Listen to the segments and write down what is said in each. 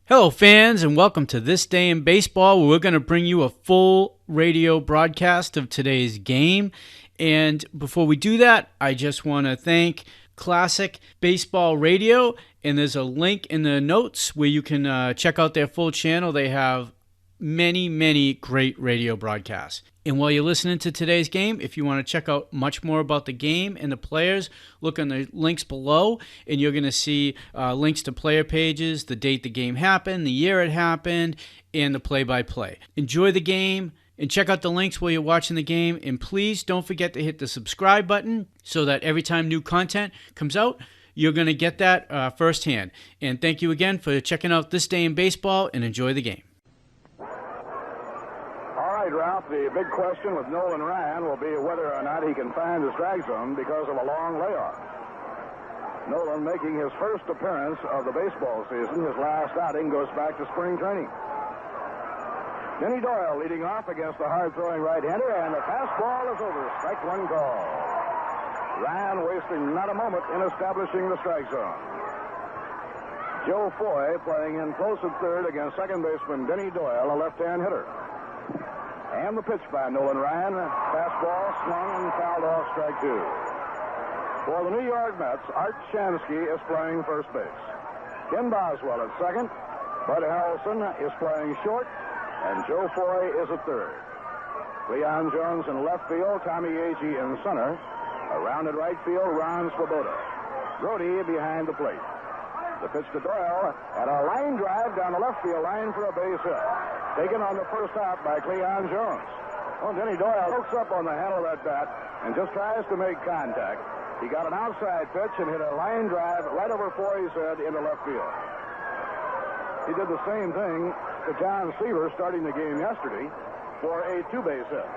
Hello, fans, and welcome to This Day in Baseball, where we're going to bring you a full radio broadcast of today's game. And before we do that, I just want to thank Classic Baseball Radio, and there's a link in the notes where you can check out their full channel. They have many great radio broadcasts. And while you're listening to today's game, if you want to check out much more about the game and the players, look on the links below, and you're going to see links to player pages, the date the game happened, the year it happened, and the play-by-play. Enjoy the game, and check out the links while you're watching the game, and please don't forget to hit the subscribe button so that every time new content comes out, you're going to get that firsthand. And thank you again for checking out This Day in Baseball, and enjoy the game. Ralph, the big question with Nolan Ryan will be whether or not he can find the strike zone because of a long layoff. Nolan making his first appearance of the baseball season. His last outing goes back to spring training. Denny Doyle leading off against the hard-throwing right-hander, and the fastball is over. Strike one call. Ryan wasting not a moment in establishing the strike zone. Joe Foy playing in close at third against second baseman Denny Doyle, a left-hand hitter. And the pitch by Nolan Ryan. Fastball swung and fouled off, strike two. For the New York Mets, Art Shamsky is playing first base. Ken Boswell at second. Bud Harrelson is playing short. And Joe Foy is at third. Leon Jones in left field. Tommy Agee in center. Around at right field, Ron Swoboda. Grote behind the plate. The pitch to Doyle, and a line drive down the left field line for a base hit. Taken on the first out by Leon Jones. Well, Denny Doyle hooks up on the handle of that bat and just tries to make contact. He got an outside pitch and hit a line drive right over Foy's head into left field. He did the same thing to John Seaver starting the game yesterday for a two-base hit.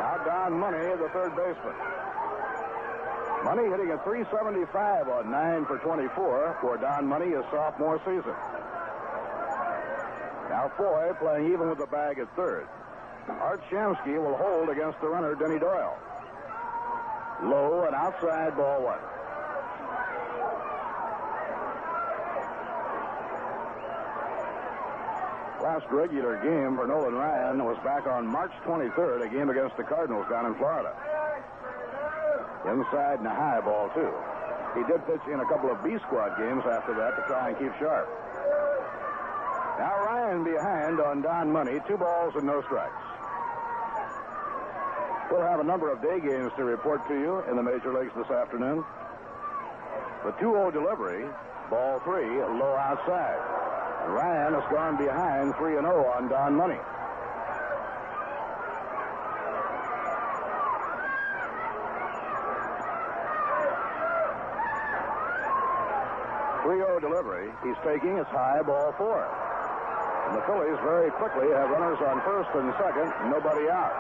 Now Don Money, the third baseman. Money hitting at .375 on 9 for 24 for Don Money his sophomore season. Now Foy playing even with the bag at third. Art Shamsky will hold against the runner, Denny Doyle. Low and outside, ball one. Last regular game for Nolan Ryan was back on March 23rd, a game against the Cardinals down in Florida. Inside and a high ball, too. He did pitch in a couple of B-squad games after that to try and keep sharp. Now Ryan behind on Don Money, 2 balls and no strikes. We'll have a number of day games to report to you in the major leagues this afternoon. The 2-0 delivery, ball 3, low outside. And Ryan has gone behind 3-0 on Don Money. 3-0 delivery. He's taking his high, ball 4. And the Phillies very quickly have runners on first and second, nobody out.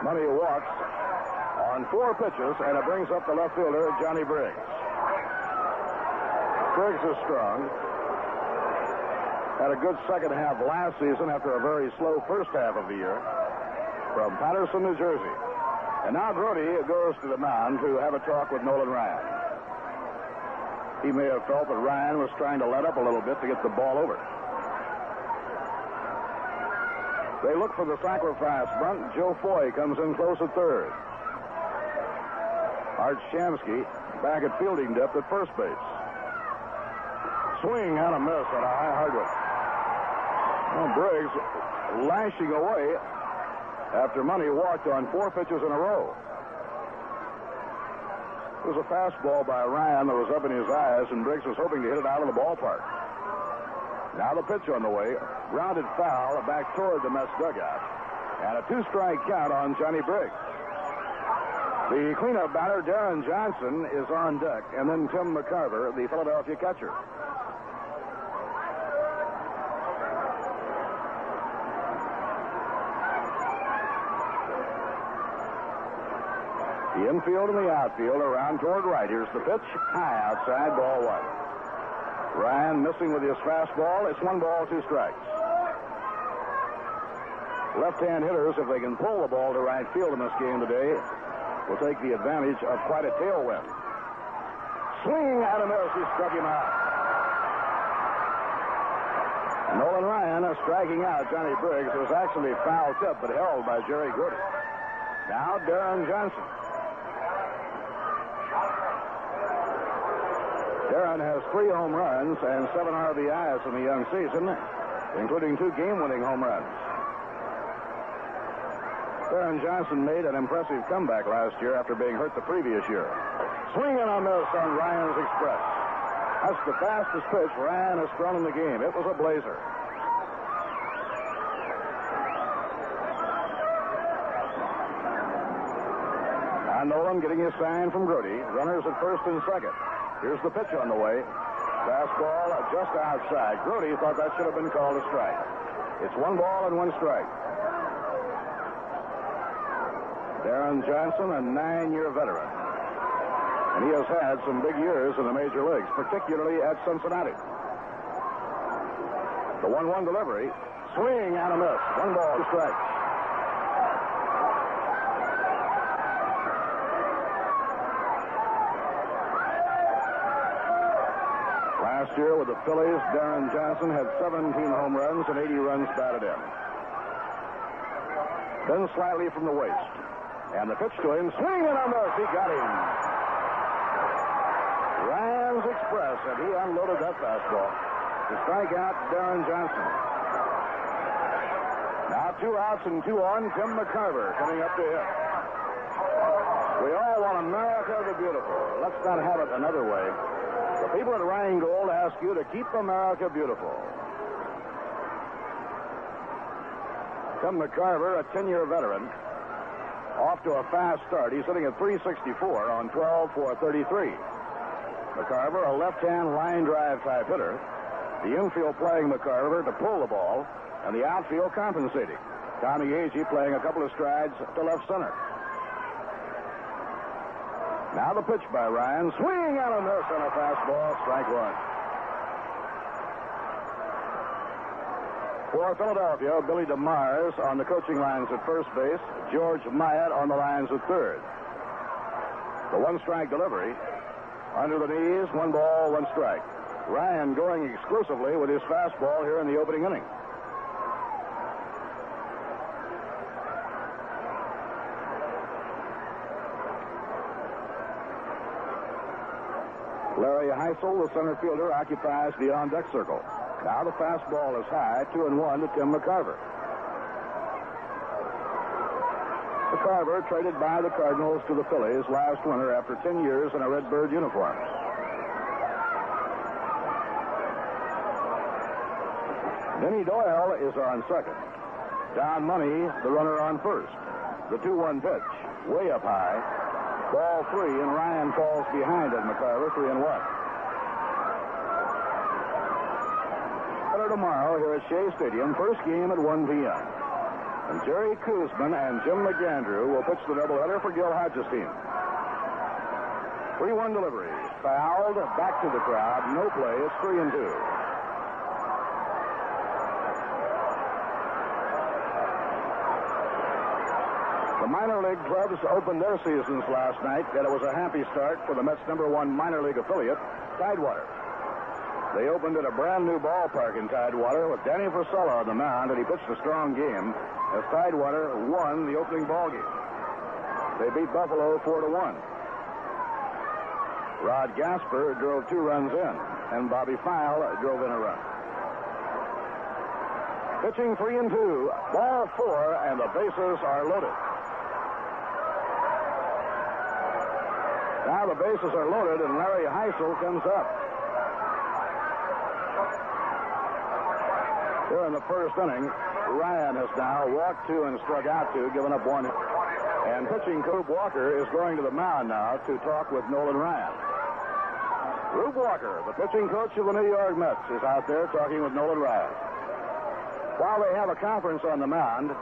Money walks on 4 pitches, and it brings up the left fielder, Johnny Briggs. Briggs is strong. Had a good second half last season after a very slow first half of the year. From Patterson, New Jersey. And now Grote goes to the mound to have a talk with Nolan Ryan. He may have felt that Ryan was trying to let up a little bit to get the ball over. They look for the sacrifice bunt. Joe Foy comes in close at third. Art Shamsky back at fielding depth at first base. Swing and a miss on a high hardwood. Well, Briggs lashing away after Money walked on 4 pitches in a row. It was a fastball by Ryan that was up in his eyes, and Briggs was hoping to hit it out of the ballpark. Now the pitch on the way. Grounded foul back toward the Mets dugout. And a 2-strike count on Johnny Briggs. The cleanup batter, Darren Johnson, is on deck, and then Tim McCarver, the Philadelphia catcher. The infield and the outfield around toward right. Here's the pitch. High outside, ball 1. Ryan missing with his fastball. It's 1 ball, 2 strikes. Left-hand hitters, if they can pull the ball to right field in this game today, will take the advantage of quite a tailwind. Swing and a miss. He struck him out. Nolan Ryan striking out Johnny Briggs was actually foul tip, but held by Jerry Grote. Now Darren Johnson. Darren has 3 home runs and 7 RBIs in the young season, including 2 game-winning home runs. Darren Johnson made an impressive comeback last year after being hurt the previous year. Swinging on this on Ryan's Express. That's the fastest pitch Ryan has thrown in the game. It was a blazer. Now Nolan getting his sign from Grote. Runners at first and second. Here's the pitch on the way. Fastball just outside. Grote thought that should have been called a strike. It's 1 ball and 1 strike. Darren Johnson, a 9-year veteran. And he has had some big years in the major leagues, particularly at Cincinnati. The 1-1 delivery. Swing and a miss. 1 ball, 2 strikes. Last year with the Phillies, Darren Johnson had 17 home runs and 80 runs batted in. Then slightly from the waist. And the pitch to him, swing and a miss. He got him. Ryan's Express, and he unloaded that fastball to strike out Darren Johnson. Now 2 outs and 2 on. Tim McCarver coming up to hit. We all want America the beautiful. Let's not have it another way. The people at Rheingold ask you to keep America beautiful. Tim McCarver, a 10-year veteran, off to a fast start. He's hitting at .364 on 12 for 33. McCarver, a left-hand line drive type hitter. The infield playing McCarver to pull the ball, and the outfield compensating. Tommy Agee playing a couple of strides to left center. Now the pitch by Ryan. Swing and a miss on a fastball. Strike 1. For Philadelphia, Billy DeMars on the coaching lines at first base. George Myatt on the lines at third. The 1-strike delivery. Under the knees, 1 ball, 1 strike. Ryan going exclusively with his fastball here in the opening inning. Larry Heisel, the center fielder, occupies the on-deck circle. Now the fastball is high, 2-1 to Tim McCarver. McCarver traded by the Cardinals to the Phillies last winter after 10 years in a Redbird uniform. Denny Doyle is on second. Don Money, the runner on first. The 2-1 pitch, way up high. Ball 3, and Ryan falls behind it. McCarver, 3-1. Tomorrow here at Shea Stadium, first game at 1 p.m. And Jerry Koosman and Jim McAndrew will pitch the doubleheader for Gil Hodges' team. 3-1 delivery. Fouled, back to the crowd. No play. It's 3-2. The minor league clubs opened their seasons last night, and it was a happy start for the Mets' #1 minor league affiliate, Tidewater. They opened at a brand-new ballpark in Tidewater with Danny Frisella on the mound, and he pitched a strong game as Tidewater won the opening ball game. They beat Buffalo 4-1. Rod Gasper drove 2 runs in, and Bobby File drove in a run. Pitching 3-2, ball 4, and the bases are loaded. Now the bases are loaded, and Larry Heisel comes up. Here in the first inning, Ryan has now walked 2 and struck out 2, given up 1. And pitching coach Walker is going to the mound now to talk with Nolan Ryan. Rube Walker, the pitching coach of the New York Mets, is out there talking with Nolan Ryan. While they have a conference on the mound,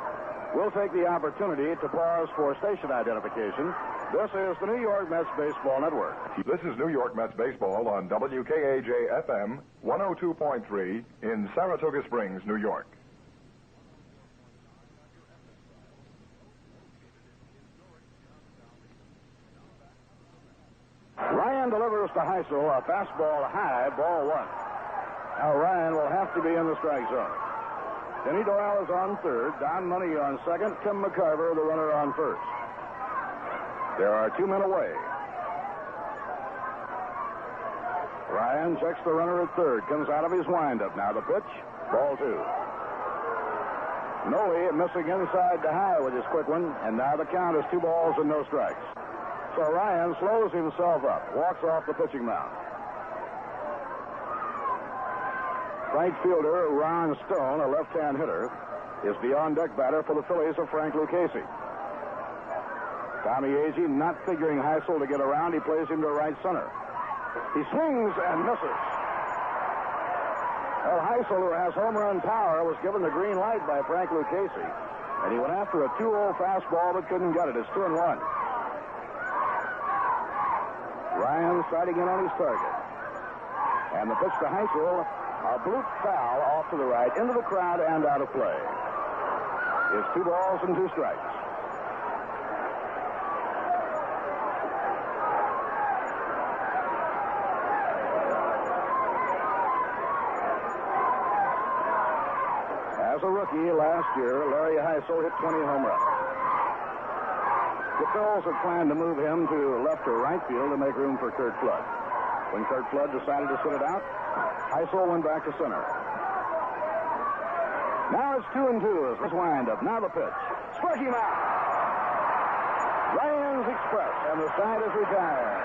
we'll take the opportunity to pause for station identification. This is the New York Mets Baseball Network. This is New York Mets Baseball on WKAJ-FM 102.3 in Saratoga Springs, New York. Ryan delivers to Heisel, a fastball high, ball one. Now Ryan will have to be in the strike zone. Denny Doyle is on third, Don Money on second, Tim McCarver, the runner, on first. There are 2 men away. Ryan checks the runner at third, comes out of his windup. Now the pitch, ball two. Noli missing inside the high with his quick one, and now the count is 2 balls and no strikes. So Ryan slows himself up, walks off the pitching mound. Right fielder Ron Stone, a left-hand hitter, is the on-deck batter for the Phillies of Frank Lucchese. Tommy Agee not figuring Heisel to get around. He plays him to right center. He swings and misses. Well, Heisel, who has home run power, was given the green light by Frank Lucchese, and he went after a 2-0 fastball but couldn't get it. It's 2-1. Ryan sighting in on his target. And the pitch to Heisel, a bloop foul off to the right, into the crowd and out of play. It's 2 balls and 2 strikes. As a rookie last year, Larry Heisel hit 20 home runs. The Phillies had planned to move him to left or right field to make room for Curt Flood. When Curt Flood decided to sit it out, Heisel went back to center. Now it's 2-2 as his windup. Now the pitch. Struck him out. Ryan's Express, and the side is retired.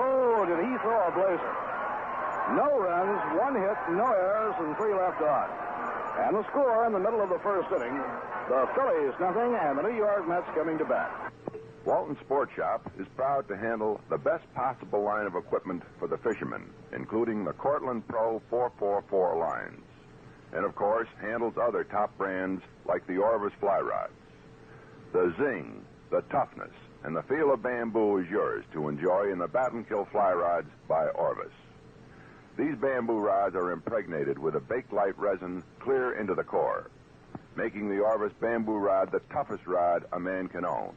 Oh, did he throw a blazer? No runs, 1 hit, no errors, and 3 left on. And the score in the middle of the first inning, the Phillies nothing, and the New York Mets coming to bat. Walton Sport Shop is proud to handle the best possible line of equipment for the fishermen, including the Cortland Pro 444 lines. And, of course, handles other top brands like the Orvis fly rods. The zing, the toughness, and the feel of bamboo is yours to enjoy in the Bat and Kill fly rods by Orvis. These bamboo rods are impregnated with a Bakelite resin clear into the core, making the Orvis bamboo rod the toughest rod a man can own.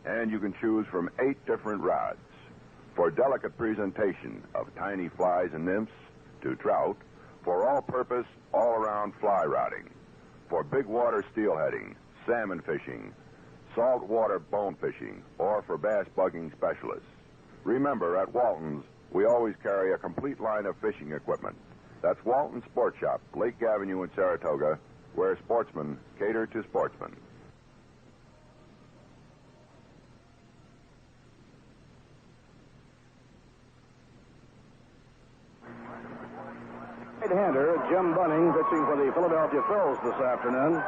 And you can choose from 8 different rods for delicate presentation of tiny flies and nymphs to trout, for all-purpose, all-around fly rodding, for big water steelheading, salmon fishing, saltwater bone fishing, or for bass bugging specialists. Remember, at Walton's, we always carry a complete line of fishing equipment. That's Walton Sport Shop, Lake Avenue in Saratoga, where sportsmen cater to sportsmen. Right-hander Jim Bunning pitching for the Philadelphia Phillies this afternoon.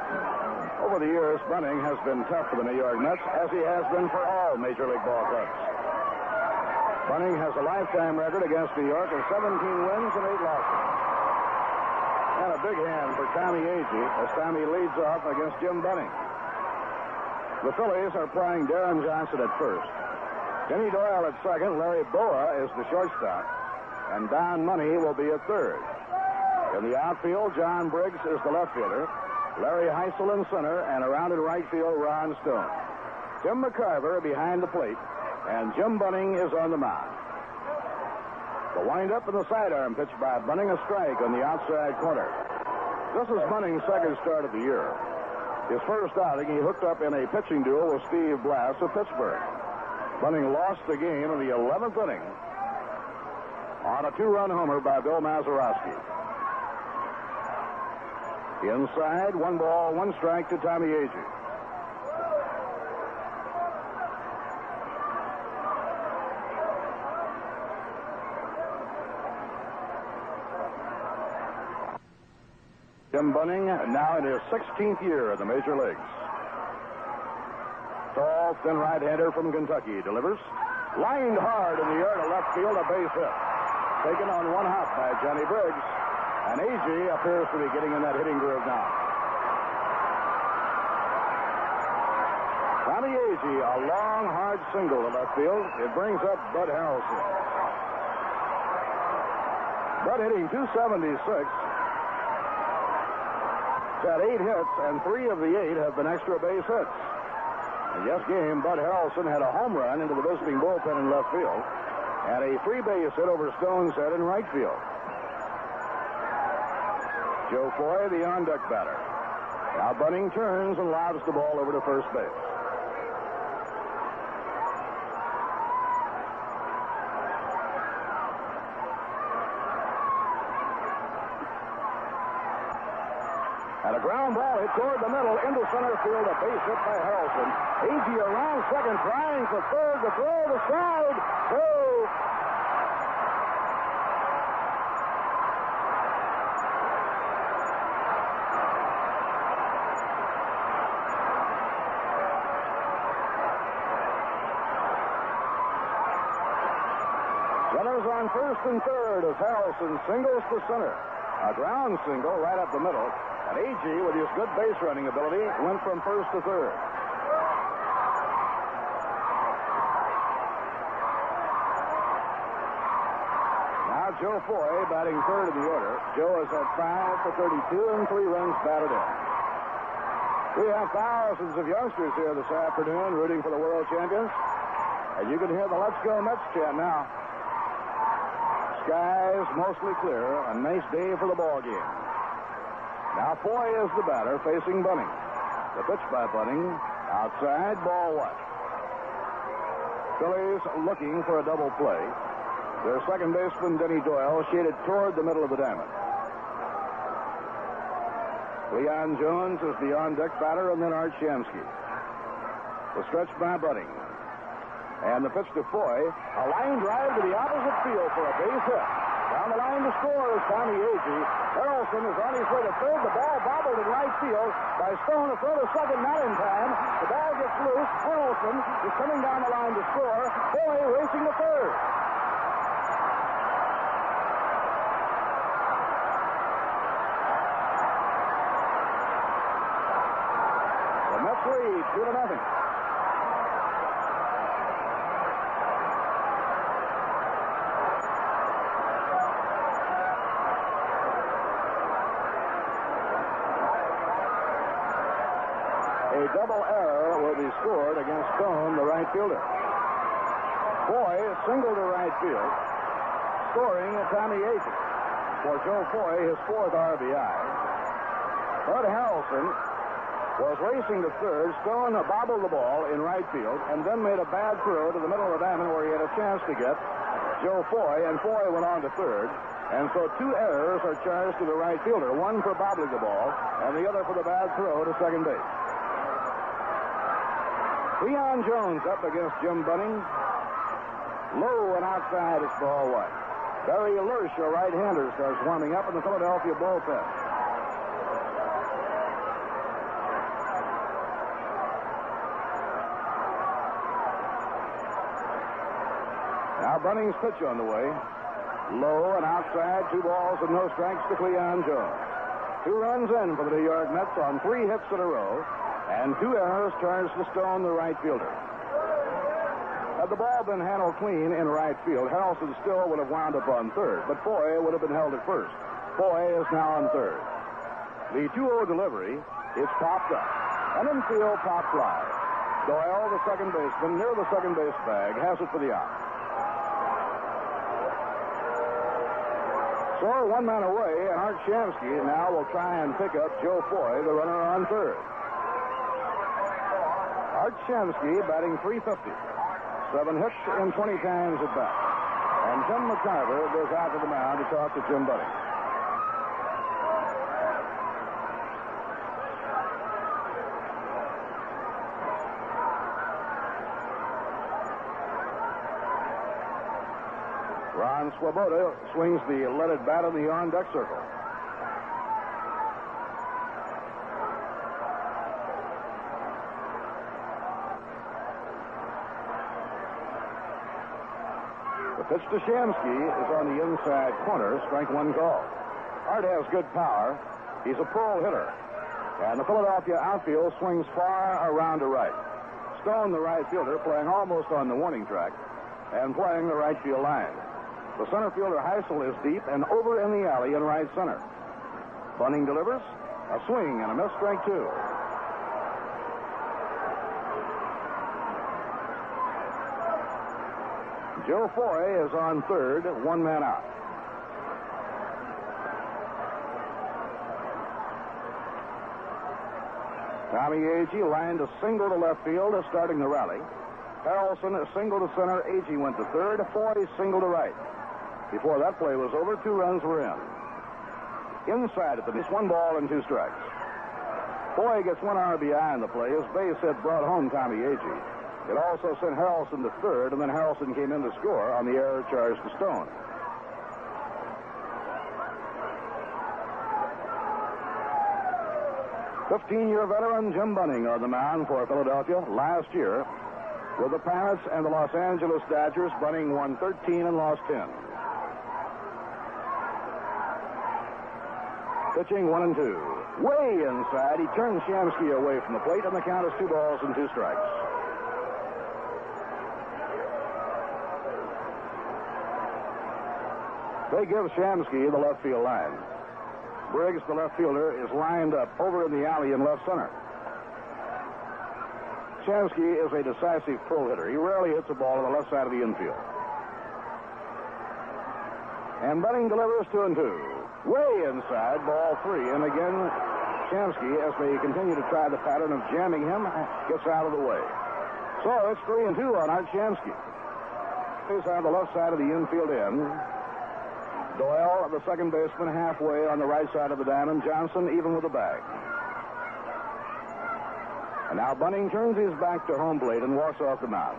Over the years, Bunning has been tough for the New York Mets, as he has been for all Major League ball clubs. Bunning has a lifetime record against New York of 17 wins and 8 losses. And a big hand for Tommy Agee as Tommy leads off against Jim Bunning. The Phillies are playing Darren Johnson at first. Denny Doyle at second. Larry Boa is the shortstop. And Don Money will be at third. In the outfield, John Briggs is the left fielder. Larry Heisel in center, and around in right field, Ron Stone. Tim McCarver behind the plate. And Jim Bunning is on the mound. The windup and the sidearm pitch by Bunning, a strike on the outside corner. This is Bunning's second start of the year. His first outing, he hooked up in a pitching duel with Steve Blass of Pittsburgh. Bunning lost the game in the 11th inning on a 2-run homer by Bill Mazeroski. Inside, 1 ball, 1 strike to Tommy Agee. Jim Bunning now in his 16th year in the Major Leagues. Tall, thin right-hander from Kentucky delivers. Lined hard in the air to left field, a base hit. Taken on 1 hop by Johnny Briggs. And Agee appears to be getting in that hitting groove now. Tommy Agee, a long, hard single to left field. It brings up Bud Harrelson. Bud hitting .276. Had 8 hits, and 3 of the 8 have been extra base hits. In yesterday's game, Bud Harrelson had a home run into the visiting bullpen in left field and a free base hit over Stone's head in right field. Joe Foy, the on-deck batter. Now Bunning turns and lobs the ball over to first base. And a ground ball hit toward the middle into center field. A base hit by Harrelson. Agee around second, trying for third. The throw, the slide. Two. Runners on first and third as Harrelson singles to center. A ground single right up the middle. And Agee, with his good base running ability, went from first to third. Now Joe Foy batting third in the order. Joe is at 5 for 32 and 3 runs batted in. We have thousands of youngsters here this afternoon rooting for the world champions. And you can hear the Let's Go Mets chant now. Skies mostly clear. A nice day for the ball game. Now Foy is the batter facing Bunning. The pitch by Bunning. Outside, ball one. Phillies looking for a double play. Their second baseman, Denny Doyle, shaded toward the middle of the diamond. Leon Jones is the on-deck batter, and then Art Shamsky. The stretch by Bunning. And the pitch to Foy. A line drive to the opposite field for a base hit. Down the line to score is Tommy Agee. Harrelson is on his way to third. The ball bobbled in right field by Stone. A throw to second, not in time. The ball gets loose. Harrelson is coming down the line to score. Foy racing to third. The Mets lead 2-0. A double error will be scored against Stone, the right fielder. Foy singled to right field, scoring Tommy Agee. For Joe Foy, his fourth RBI. Bud Harrelson was racing to third. Stone bobbled the ball in right field and then made a bad throw to the middle of the diamond where he had a chance to get Joe Foy, and Foy went on to third. And so 2 errors are charged to the right fielder, one for bobbling the ball and the other for the bad throw to second base. Leon Jones up against Jim Bunning. Low and outside, it's ball one. Barry Lurch, a right-hander, starts warming up in the Philadelphia bullpen. Now Bunning's pitch on the way. Low and outside, 2 balls and no strikes to Leon Jones. 2 runs in for the New York Mets on 3 hits in a row. And 2 errors charged to Stone, the right fielder. Had the ball been handled clean in right field, Harrelson still would have wound up on third, but Foy would have been held at first. Foy is now on third. The 2-0 delivery is popped up. An infield pop fly. Doyle, the second baseman, near the second base bag, has it for the out. So 1 man away, and Art Shamsky now will try and pick up Joe Foy, the runner on third. Art Shamsky batting .350. 7 hits in 20 times at bat. And Tim McCarver goes out to the mound to talk to Jim Bunning. Ron Swoboda swings the leaded bat in the on-deck circle. The pitch to Shamsky is on the inside corner. Strike one call. Art has good power. He's a pull hitter. And the Philadelphia outfield swings far around to right. Stone, the right fielder, playing almost on the warning track and playing the right field line. The center fielder, Heisel, is deep and over in the alley in right center. Bunning delivers. A swing and a miss, strike 2. Joe Foy is on third, one man out. Tommy Agee lined a single to left field, starting the rally. Harrelson a single to center. Agee went to third. Foy single to right. Before that play was over, 2 runs were in. Inside at the base, 1 ball and 2 strikes. Foy gets 1 RBI in the play. His base hit brought home Tommy Agee. It also sent Harrelson to third, and then Harrelson came in to score on the error charged to Stone. '15-year veteran Jim Bunning on the mound for Philadelphia. Last year, with the Pirates and the Los Angeles Dodgers, Bunning won 13 and lost 10. Pitching 1 and 2. Way inside, he turns Shamsky away from the plate, and the count is 2 balls and 2 strikes. They give Shamsky the left field line. Briggs, the left fielder, is lined up over in the alley in left center. Shamsky is a decisive pull hitter. He rarely hits a ball on the left side of the infield. And Bunning delivers 2 and 2. Way inside, ball 3. And again, Shamsky, as they continue to try the pattern of jamming him, gets out of the way. So it's 3 and 2 on Art Shamsky. He's on the left side of the infield end. Doyle, the second baseman, halfway on the right side of the diamond. Johnson even with the bag. And now Bunning turns his back to home plate and walks off the mound.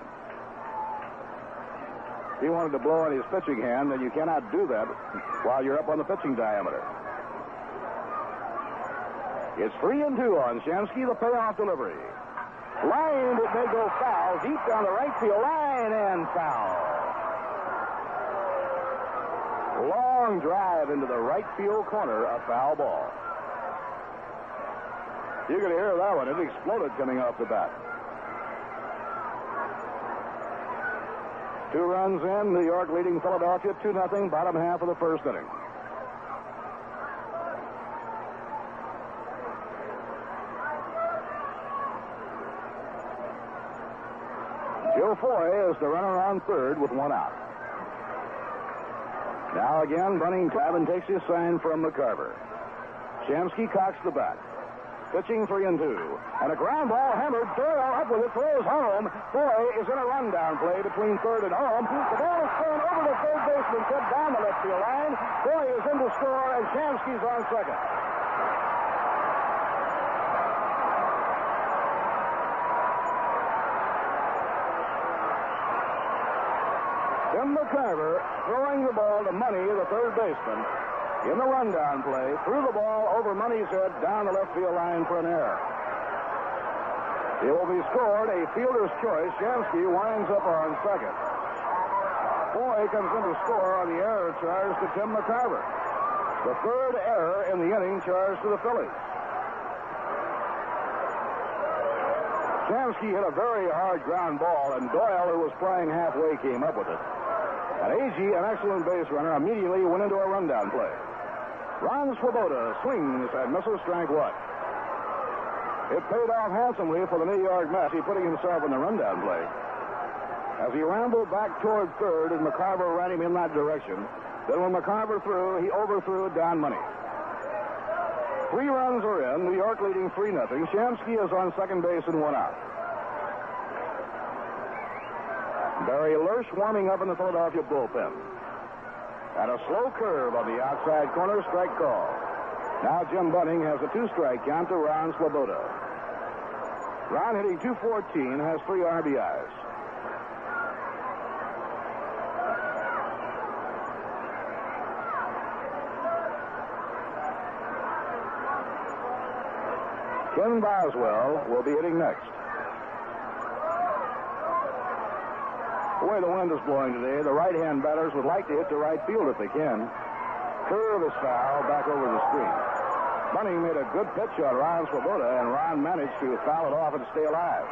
If he wanted to blow on his pitching hand, then you cannot do that while you're up on the pitching diameter. It's 3 and 2 on Shamsky, the payoff delivery. Lined, it may go foul, deep down the right field line, and foul. Long drive into the right field corner, a foul ball. You could hear that one. It exploded coming off the bat. 2 runs in, New York leading Philadelphia 2-0, bottom half of the first inning. Joe Foy is the runner on third with 1 out. Now again, Bunning tab and takes his sign from McCarver. Shamsky cocks the bat. Pitching 3 and 2. And a ground ball hammered. Doyle up with it, throws home. Foy is in a rundown play between third and home. The ball is thrown over the third baseman, set down the left field line. Foy is in to score, and Shamsky's on second. Tim McCarver throwing the ball to Money, the third baseman, in the rundown play, threw the ball over Money's head down the left field line for an error. It will be scored a fielder's choice. Shamsky winds up on second. Foy comes in to score on the error charged to Tim McCarver. The third error in the inning charged to the Phillies. Shamsky hit a very hard ground ball, and Doyle, who was playing halfway, came up with it. And Agee, an excellent base runner, immediately went into a rundown play. Ron Swoboda swings and misses strike 1. It paid off handsomely for the New York Mets. He putting himself in the rundown play. As he rambled back toward third, and McCarver ran him in that direction. Then when McCarver threw, he overthrew down Money. 3 runs are in. New York leading 3-0. Shamsky is on second base and 1 out. Barry Lersch warming up in the Philadelphia bullpen. And a slow curve on the outside corner, strike call. Now Jim Bunning has a 2-strike count to Ron Swoboda. Ron hitting .214, has 3 RBIs. Ken Boswell will be hitting next. The way the wind is blowing today, the right-hand batters would like to hit to right field if they can. Curve is foul back over the screen. Bunning made a good pitch on Ron Swoboda, and Ron managed to foul it off and stay alive.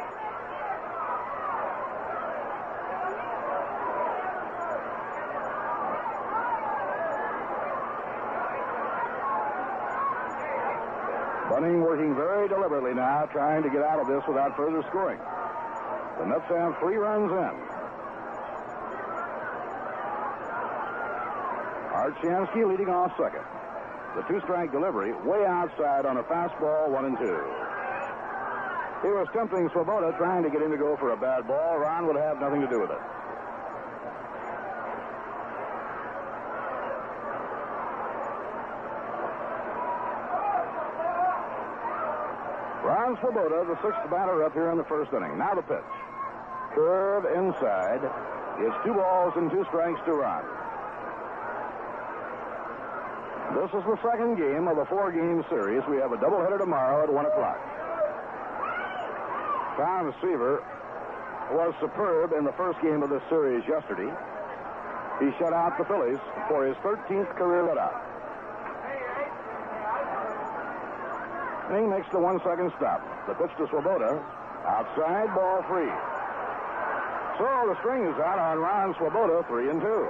Bunning working very deliberately now, trying to get out of this without further scoring. The Mets have 3 runs in. Archansky leading off second. The 2-strike delivery way outside on a fastball, 1-2. He was tempting Swoboda, trying to get him to go for a bad ball. Ron would have nothing to do with it. Ron Swoboda, the 6th batter up here in the first inning. Now the pitch. Curve inside. It's 2 balls and 2 strikes to Ron. This is the second game of a 4-game series. We have a doubleheader tomorrow at 1 o'clock. Tom Seaver was superb in the first game of this series yesterday. He shut out the Phillies for his 13th career shutout. He makes the 1-second stop. The pitch to Swoboda. Outside, ball 3. So the string is out on Ron Swoboda, 3-2.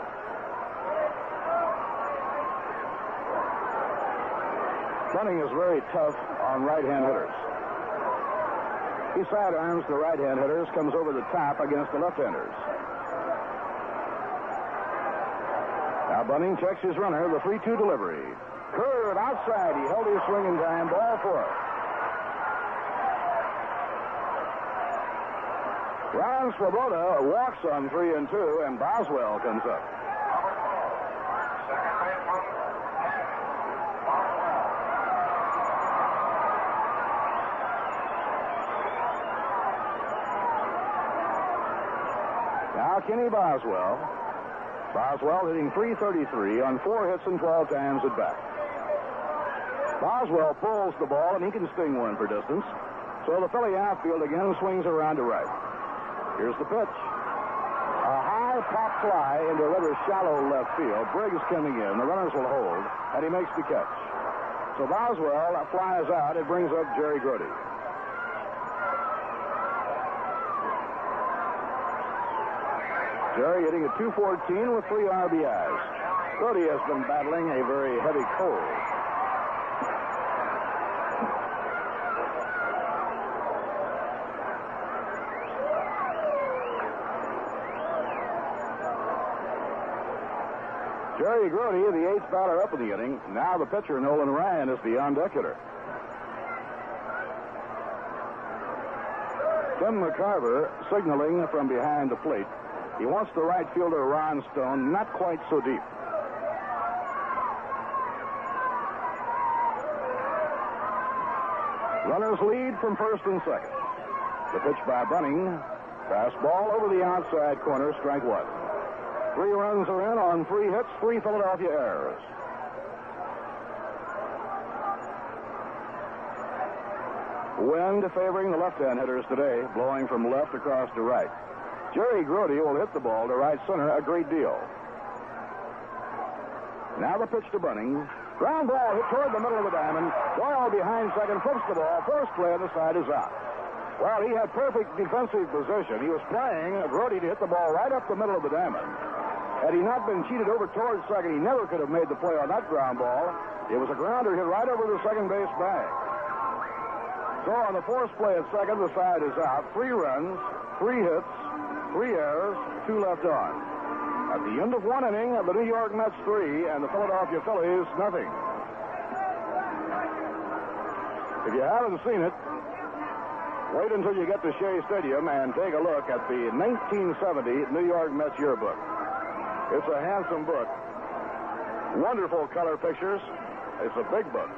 Bunning is very tough on right-hand hitters. He sidearms the right-hand hitters, comes over the top against the left-handers. Now Bunning checks his runner, the 3-2 delivery. Curve outside. He held his swing in time. Ball 4. Ron Swoboda walks on 3-2, and Boswell comes up. Now Kenny Boswell. Boswell hitting .333 on 4 hits and 12 times at bat. Boswell pulls the ball, and he can sting one for distance. So the Philly outfield again swings around to right. Here's the pitch. A high pop fly into rather shallow left field. Briggs coming in. The runners will hold, and he makes the catch. So Boswell flies out. It brings up Jerry Grote. Jerry hitting at .214 with 3 RBIs. Grote has been battling a very heavy cold. Jerry Grote, the 8th batter up in the inning. Now the pitcher, Nolan Ryan, is the on-deck hitter. Tim McCarver signaling from behind the plate. He wants the right fielder, Ron Stone, not quite so deep. Runners lead from first and second. The pitch by Bunning. Fastball over the outside corner, strike 1. 3 runs are in on 3 hits, 3 Philadelphia errors. Wind favoring the left-hand hitters today, blowing from left across to right. Jerry Grote will hit the ball to right center a great deal. Now the pitch to Bunning. Ground ball hit toward the middle of the diamond. Doyle behind second, flips the ball. First play on the side is out. Well, he had perfect defensive position. He was playing Grote to hit the ball right up the middle of the diamond. Had he not been cheated over towards second, he never could have made the play on that ground ball. It was a grounder hit right over the second base bag. So on the force play at second, the side is out. 3 runs, 3 hits, 3 errors, 2 left on. At the end of 1 inning, the New York Mets 3 and the Philadelphia Phillies nothing. If you haven't seen it, wait until you get to Shea Stadium and take a look at the 1970 New York Mets Yearbook. It's a handsome book. Wonderful color pictures. It's a big book.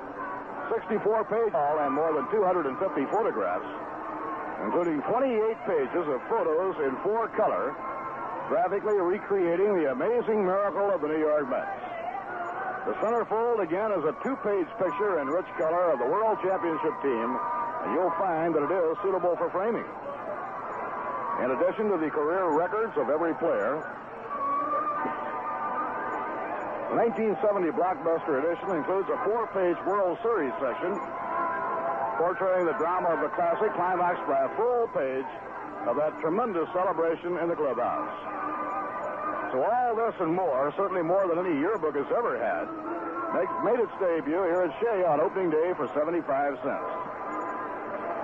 64 pages and more than 250 photographs, including 28 pages of photos in 4 color, graphically recreating the amazing miracle of the New York Mets. The centerfold, again, is a 2-page picture in rich color of the World Championship team, and you'll find that it is suitable for framing. In addition to the career records of every player, the 1970 blockbuster edition includes a 4-page World Series section portraying the drama of the classic, climaxed by a full page of that tremendous celebration in the clubhouse. So all this and more, certainly more than any yearbook has ever had, made its debut here at Shea on opening day for 75 cents.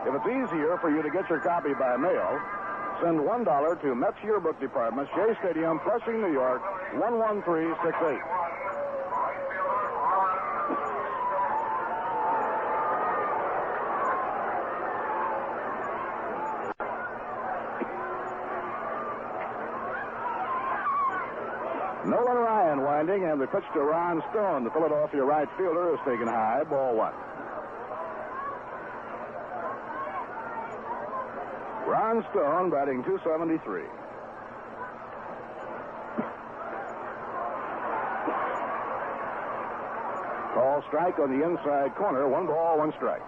If it's easier for you to get your copy by mail, send $1 to Mets Yearbook Department, Shea Stadium, Flushing, New York, 11368. Nolan Ryan winding, and the pitch to Ron Stone. The Philadelphia right fielder is taken high, ball 1. Ron Stone batting .273. Call strike on the inside corner. 1 ball, 1 strike.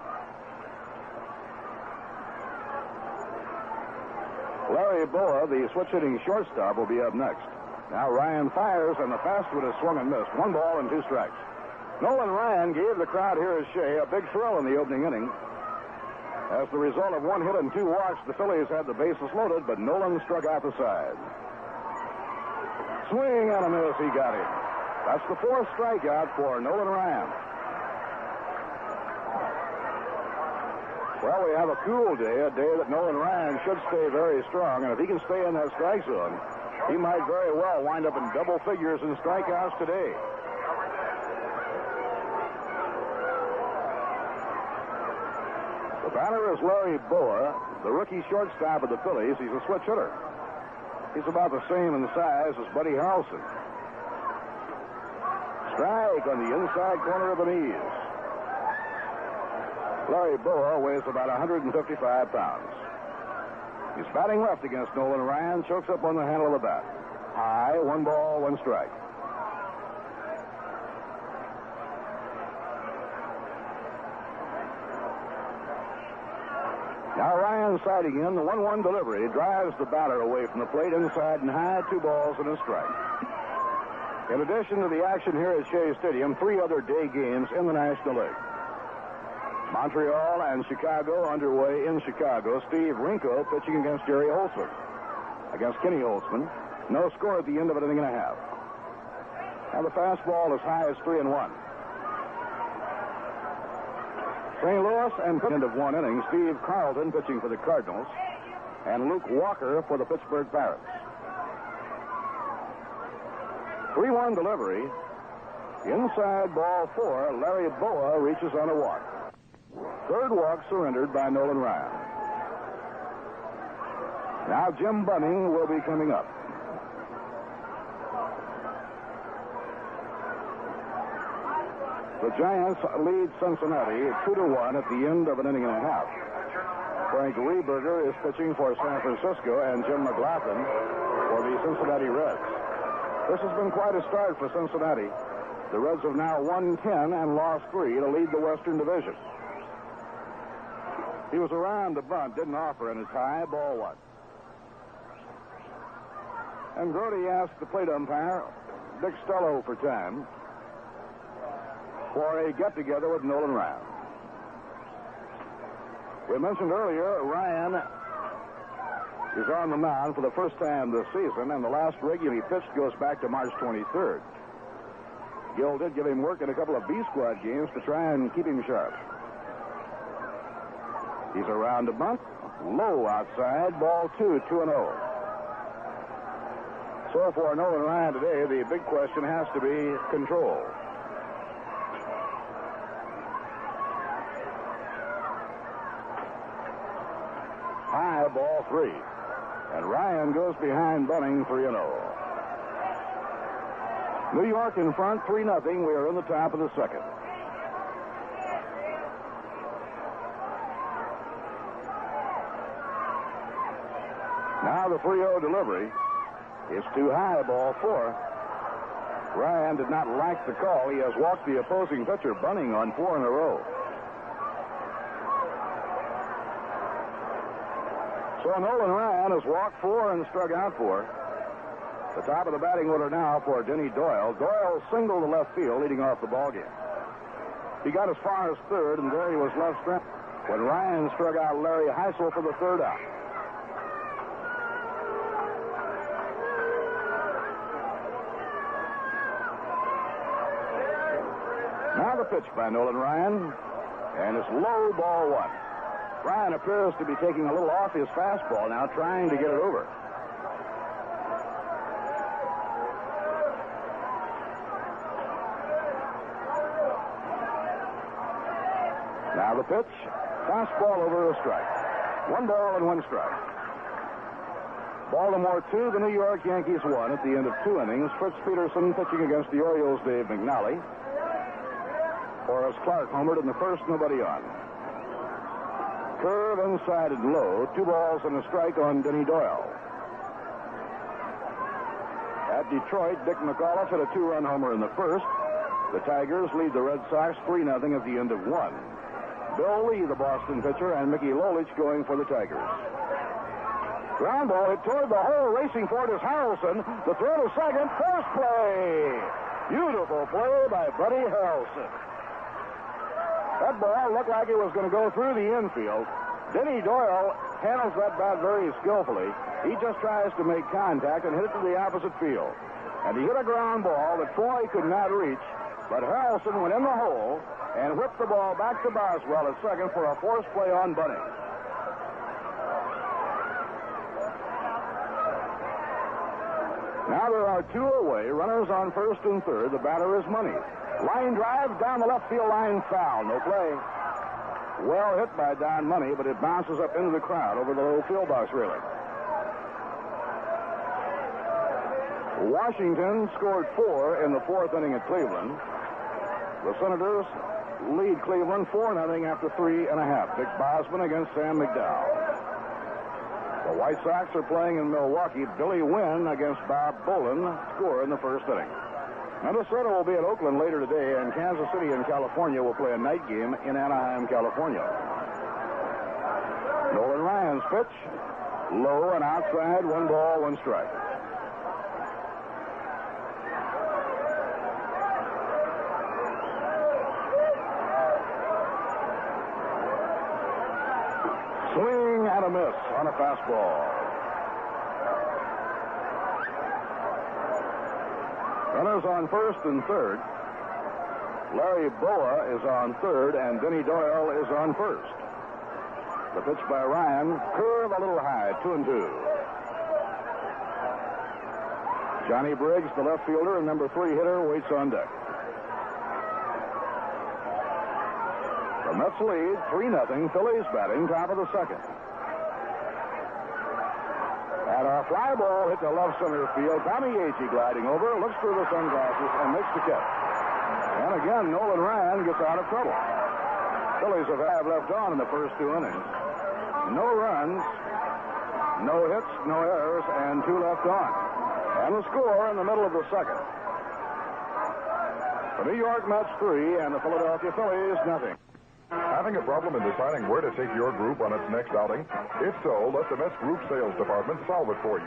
Larry Boyle, the switch-hitting shortstop, will be up next. Now Ryan fires, and the fast one is swung and missed. 1 ball and 2 strikes. Nolan Ryan gave the crowd here at Shea a big thrill in the opening inning. As the result of 1 hit and 2 walks, the Phillies had the bases loaded, but Nolan struck out the side. Swing and a miss, he got him. That's the 4th strikeout for Nolan Ryan. Well, we have a cool day, a day that Nolan Ryan should stay very strong, and if he can stay in that strike zone, he might very well wind up in double figures in strikeouts today. The batter is Larry Boyle, the rookie shortstop of the Phillies. He's a switch hitter. He's about the same in size as Buddy Harrelson. Strike on the inside corner of the knees. Larry Boyle weighs about 155 pounds. He's batting left against Nolan Ryan. Chokes up on the handle of the bat. High, 1 ball, 1 strike. Now Ryan siding in. The 1-1 delivery drives the batter away from the plate, inside and high. 2 balls and a strike. In addition to the action here at Shea Stadium, 3 other day games in the National League. Montreal and Chicago underway in Chicago. Steve Rinko pitching against Jerry Holtzman. Against Kenny Holtzman. No score at the end of an inning and a half. Now the fastball as high as 3-1. St. Louis and end of 1 inning. Steve Carlton pitching for the Cardinals. And Luke Walker for the Pittsburgh Pirates. 3-1 delivery. Inside ball 4. Larry Boyle reaches on a walk. 3rd walk surrendered by Nolan Ryan. Now Jim Bunning will be coming up. The Giants lead Cincinnati 2-1 at the end of an inning and a half. Frank Rehberger is pitching for San Francisco, and Jim McLaughlin for the Cincinnati Reds. This has been quite a start for Cincinnati. The Reds have now won 10 and lost 3 to lead the Western Division. He was around the bunt, didn't offer, and it's high, ball 1. And Grote asked the plate umpire, Dick Stello, for time for a get-together with Nolan Ryan. We mentioned earlier, Ryan is on the mound for the first time this season, and the last regularly pitched goes back to March 23rd. Gill did give him work in a couple of B-squad games to try and keep him sharp. He's around the bunt. Low outside. Ball 2, 2-0. So for Nolan Ryan today, the big question has to be control. High, ball 3. And Ryan goes behind Bunning, 3-0. New York in front, 3-0. We are in the top of the 2nd. Now the 3-0 delivery is too high, ball 4. Ryan did not like the call. He has walked the opposing pitcher, Bunning, on 4 in a row. So Nolan Ryan has walked 4 and struck out 4. The top of the batting order now for Denny Doyle. Doyle singled to left field, leading off the ballgame. He got as far as 3rd, and there he was left stranded when Ryan struck out Larry Heisel for the 3rd out. Now the pitch by Nolan Ryan, and it's low, ball 1. Ryan appears to be taking a little off his fastball now, trying to get it over. Now the pitch, fastball over a strike. 1 ball and 1 strike. Baltimore 2, the New York Yankees 1 at the end of 2 innings. Fritz Peterson pitching against the Orioles' Dave McNally. Horace Clark homered in the first, nobody on. Curve inside and low, 2 balls and a strike on Denny Doyle. At Detroit, Dick McAuliffe hit a 2-run homer in the first. The Tigers lead the Red Sox 3-0 at the end of 1. Bill Lee, the Boston pitcher, and Mickey Lolich going for the Tigers. Ground ball hit toward the hole, racing for it is Harrelson. The throw to second, first play. Beautiful play by Buddy Harrelson. That ball looked like it was going to go through the infield. Denny Doyle handles that bat very skillfully. He just tries to make contact and hit it to the opposite field. And he hit a ground ball that Foy could not reach, but Harrelson went in the hole and whipped the ball back to Boswell at second for a forced play on Bunning. Now there are 2 away, runners on first and third. The batter is Money. Line drive down the left field line, foul, no play. Well hit by Don Money, but it bounces up into the crowd over the low field box railing. Washington scored 4 in the 4th inning at Cleveland. The Senators lead Cleveland 4-0 after 3.5. Dick Bosman against Sam McDowell. The White Sox are playing in Milwaukee. Billy Wynn against Bob Bolin score in the first inning. Minnesota will be at Oakland later today, and Kansas City in California will play a night game in Anaheim, California. Nolan Ryan's pitch, low and outside, 1 ball, 1 strike. Swing and a miss on a fastball. Runners on first and third. Larry Boa is on third, and Denny Doyle is on first. The pitch by Ryan, curve a little high, 2-2. Johnny Briggs, the left fielder and number 3 hitter, waits on deck. The Mets lead 3-0. Phillies batting, top of the second. And a fly ball hit to left center field. Tommy Agee gliding over, looks through the sunglasses, and makes the catch. And again, Nolan Ryan gets out of trouble. Phillies have 5 left on in the first 2 innings. No runs, no hits, no errors, and 2 left on. And the score in the middle of the second. The New York Mets 3 and the Philadelphia Phillies 0. Having a problem in deciding where to take your group on its next outing? If so, let the Mets Group Sales Department solve it for you.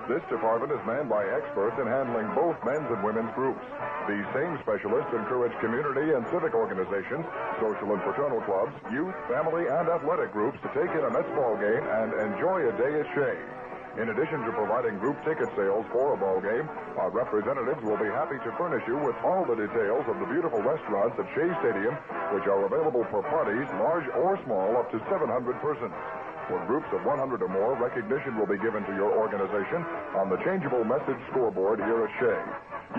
This department is manned by experts in handling both men's and women's groups. These same specialists encourage community and civic organizations, social and fraternal clubs, youth, family, and athletic groups to take in a Mets ball game and enjoy a day at Shea. In addition to providing group ticket sales for a ball game, our representatives will be happy to furnish you with all the details of the beautiful restaurants at Shea Stadium, which are available for parties, large or small, up to 700 persons. For groups of 100 or more, recognition will be given to your organization on the changeable message scoreboard here at Shea.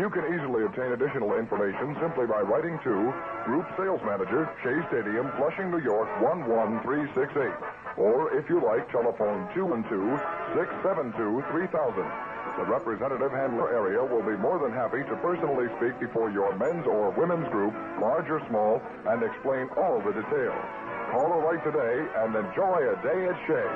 You can easily obtain additional information simply by writing to Group Sales Manager, Shea Stadium, Flushing, New York, 11368. Or, if you like, telephone 212-672-3000. The representative handler area will be more than happy to personally speak before your men's or women's group, large or small, and explain all the details. Call or write today and enjoy a day at Shea.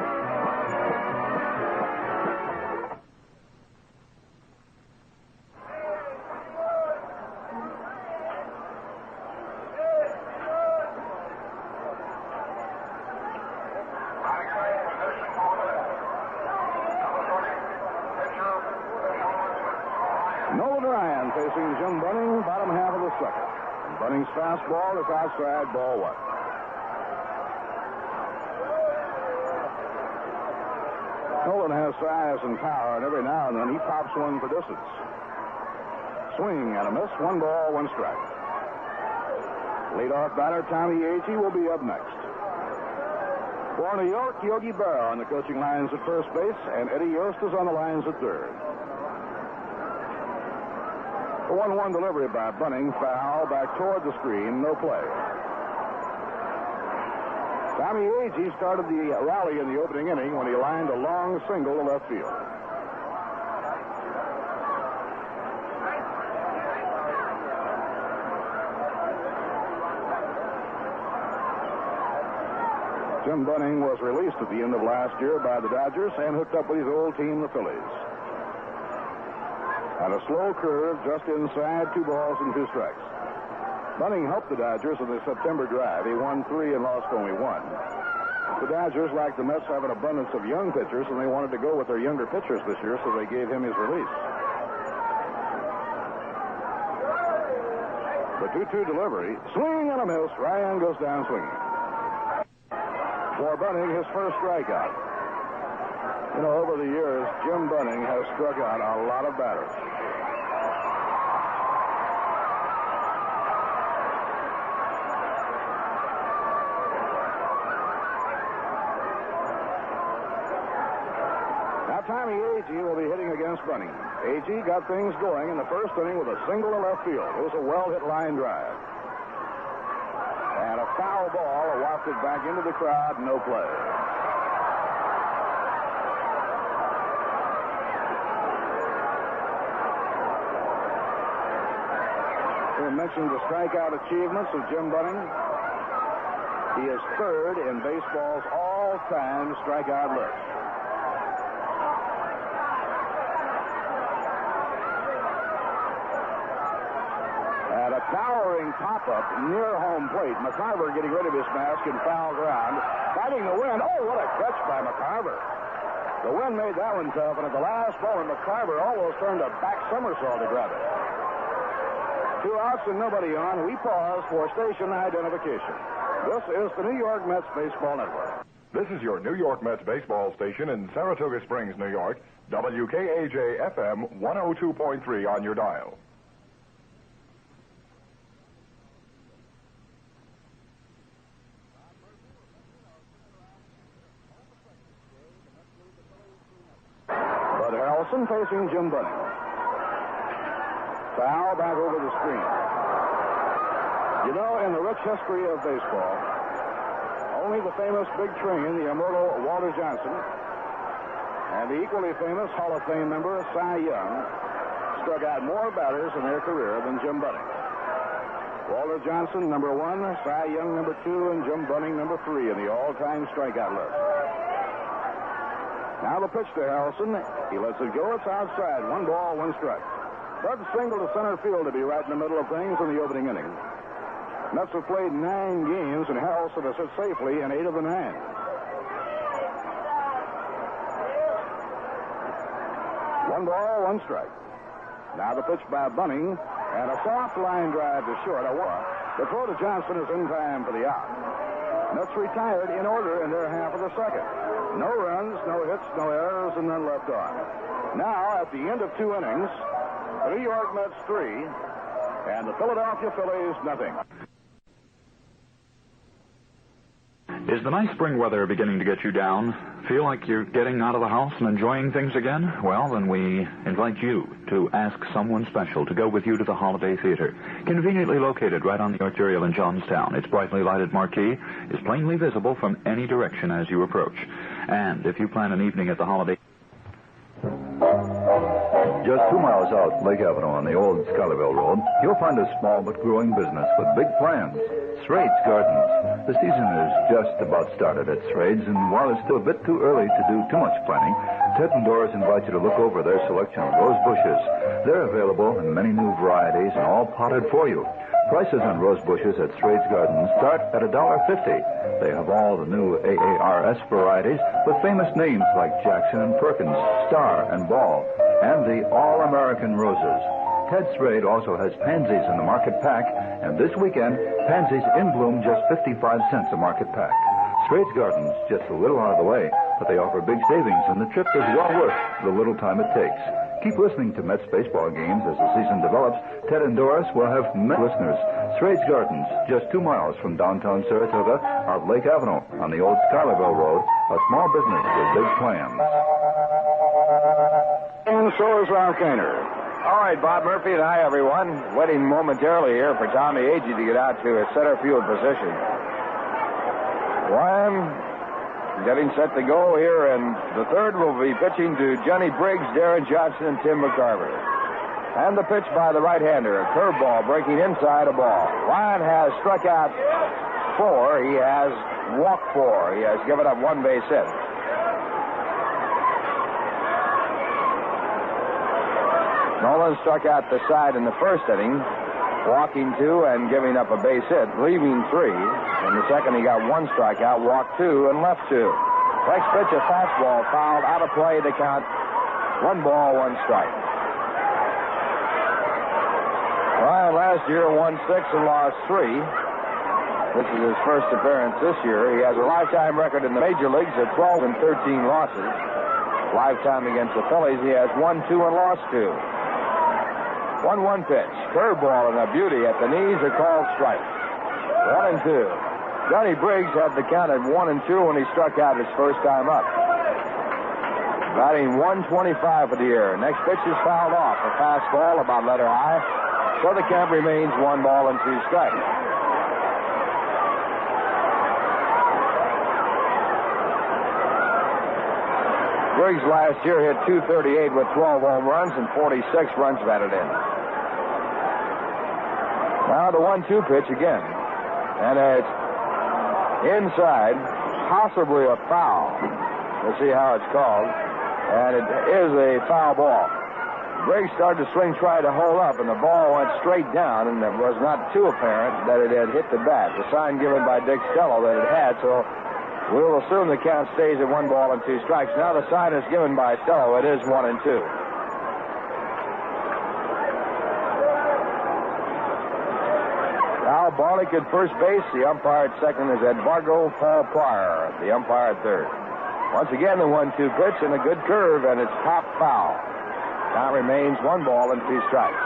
Nolan Ryan facing Jim Bunning, bottom half of the second. And Bunning's fastball is outside, ball 1. Nolan has size and power, and every now and then he pops one for distance. Swing and a miss, 1 ball, 1 strike. Leadoff batter Tommy Agee will be up next. For New York, Yogi Berra on the coaching lines at first base, and Eddie Yost is on the lines at third. The 1-1 delivery by Bunning, foul, back toward the screen, no play. Tommy Agee started the rally in the opening inning when he lined a long single to left field. Jim Bunning was released at the end of last year by the Dodgers and hooked up with his old team, the Phillies. And a slow curve just inside, 2 balls and 2 strikes. Bunning helped the Dodgers in the September drive. He won 3 and lost only 1. The Dodgers, like the Mets, have an abundance of young pitchers, and they wanted to go with their younger pitchers this year, so they gave him his release. The 2-2 delivery. Swing and a miss. Ryan goes down swinging. For Bunning, his first strikeout. You know, over the years, Jim Bunning has struck out a lot of batters. Now, Tommy Agee will be hitting against Bunning. Agee got things going in the first inning with a single to left field. It was a well-hit line drive. And a foul ball wafted back into the crowd, no play. We mentioned the strikeout achievements of Jim Bunning. He is third in baseball's all-time strikeout list. And a towering pop-up near home plate. McCarver getting rid of his mask in foul ground. Fighting the wind. Oh, what a catch by McCarver. The wind made that one tough, and at the last moment, McCarver almost turned a back somersault to grab it. 2 outs and nobody on. We pause for station identification. This is the New York Mets Baseball Network. This is your New York Mets baseball station in Saratoga Springs, New York. WKAJ-FM 102.3 on your dial. Bud Harrelson facing Jim Bunning. Foul back over the screen. You know, in the rich history of baseball, only the famous big train, the immortal Walter Johnson, and the equally famous Hall of Fame member Cy Young struck out more batters in their career than Jim Bunning. Walter Johnson, number 1, Cy Young, number 2, and Jim Bunning, number 3 in the all-time strikeout list. Now the pitch to Harrelson. He lets it go. It's outside. 1 ball, 1 strike. Bud single to center field to be right in the middle of things in the opening inning. Mets have played 9 games, and Harrelson has hit safely in 8 of the 9. One ball, 1 strike. Now the pitch by Bunning, and a soft line drive to short. The throw to Johnson is in time for the out. Mets retired in order in their half of the second. No runs, no hits, no errors, and none left on. Now, at the end of 2 innings, the New York Mets 3, and the Philadelphia Phillies nothing. Is the nice spring weather beginning to get you down? Feel like you're getting out of the house and enjoying things again? Well, then we invite you to ask someone special to go with you to the Holiday Theater. Conveniently located right on the Managerial in Johnstown, its brightly lighted marquee is plainly visible from any direction as you approach. And if you plan an evening at the Holiday... Just 2 miles out Lake Avenue on the old Schuylerville Road, you'll find a small but growing business with big plans. Straits Gardens. The season is just about started at Straits, and while it's still a bit too early to do too much planning, Ted and Doris invite you to look over their selection of rose bushes. They're available in many new varieties and all potted for you. Prices on rose bushes at Straits Gardens start at $1.50. They have all the new AARS varieties with famous names like Jackson and Perkins, Star and Ball, and the All-American Roses. Ted Straight also has pansies in the market pack, and this weekend, pansies in bloom just 55 cents a market pack. Straits Gardens just a little out of the way, but they offer big savings, and the trip is well worth the little time it takes. Keep listening to Mets baseball games as the season develops. Ted and Doris will have many listeners. Straits Gardens, just 2 miles from downtown Saratoga, off Lake Avenue on the old Schuylerville Road, a small business with big plans. And so is Ralph Gainer. All right, Bob Murphy and hi, everyone. Waiting momentarily here for Tommy Agee to get out to his center field position. One, getting set to go here, and the third will be pitching to Johnny Briggs, Darren Johnson, and Tim McCarver. And the pitch by the right-hander, a curveball breaking inside a ball. Ryan has struck out 4. He has walked 4. He has given up 1 base hit. Nolan struck out the side in the first inning, walking 2 and giving up a base hit, leaving 3. In the second, he got 1 strikeout, walked 2, and left 2. Next pitch, a fastball fouled out of play to count 1 ball, 1 strike. Ryan last year won 6 and lost 3. This is his first appearance this year. He has a lifetime record in the major leagues of 12 and 13 losses. Lifetime against the Phillies, he has won 2 and lost 2. 1-1 pitch. Curveball and a beauty at the knees. A called strike. 1-2. Johnny Briggs had the count at 1-2 when he struck out his first time up. Batting .125 for the year. Next pitch is fouled off. A fastball about letter high. So the count remains 1 ball and 2 strikes. Briggs last year hit .238 with 12 home runs and 46 runs batted in. Now the 1-2 pitch again. And it's inside, possibly a foul. We'll see how it's called. And it is a foul ball. Briggs started to swing, tried to hold up, and the ball went straight down, and it was not too apparent that it had hit the bat. The sign given by Dick Stello that it had, so we'll assume the count stays at 1 ball and 2 strikes. Now the sign is given by Stello. It is 1-2. Al Barlick at first base. The umpire at second is Edvardo Paul Pryor. The umpire at third. Once again, the 1-2 pitch and a good curve, and it's top foul. Count remains 1 ball and 2 strikes.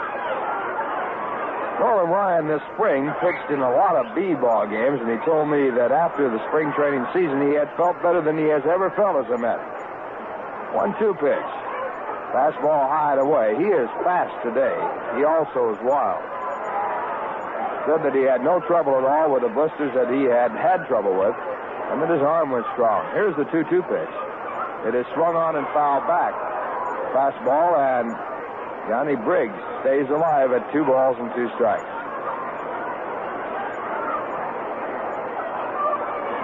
Nolan Ryan this spring pitched in a lot of B-ball games, and he told me that after the spring training season, he had felt better than he has ever felt as a Met. 1-2 pitch. Fastball high and away. He is fast today. He also is wild. Said that he had no trouble at all with the blisters that he had trouble with, and that his arm was strong. Here's the 2-2 pitch. It is swung on and fouled back. Fastball, and Johnny Briggs stays alive at 2 balls and 2 strikes.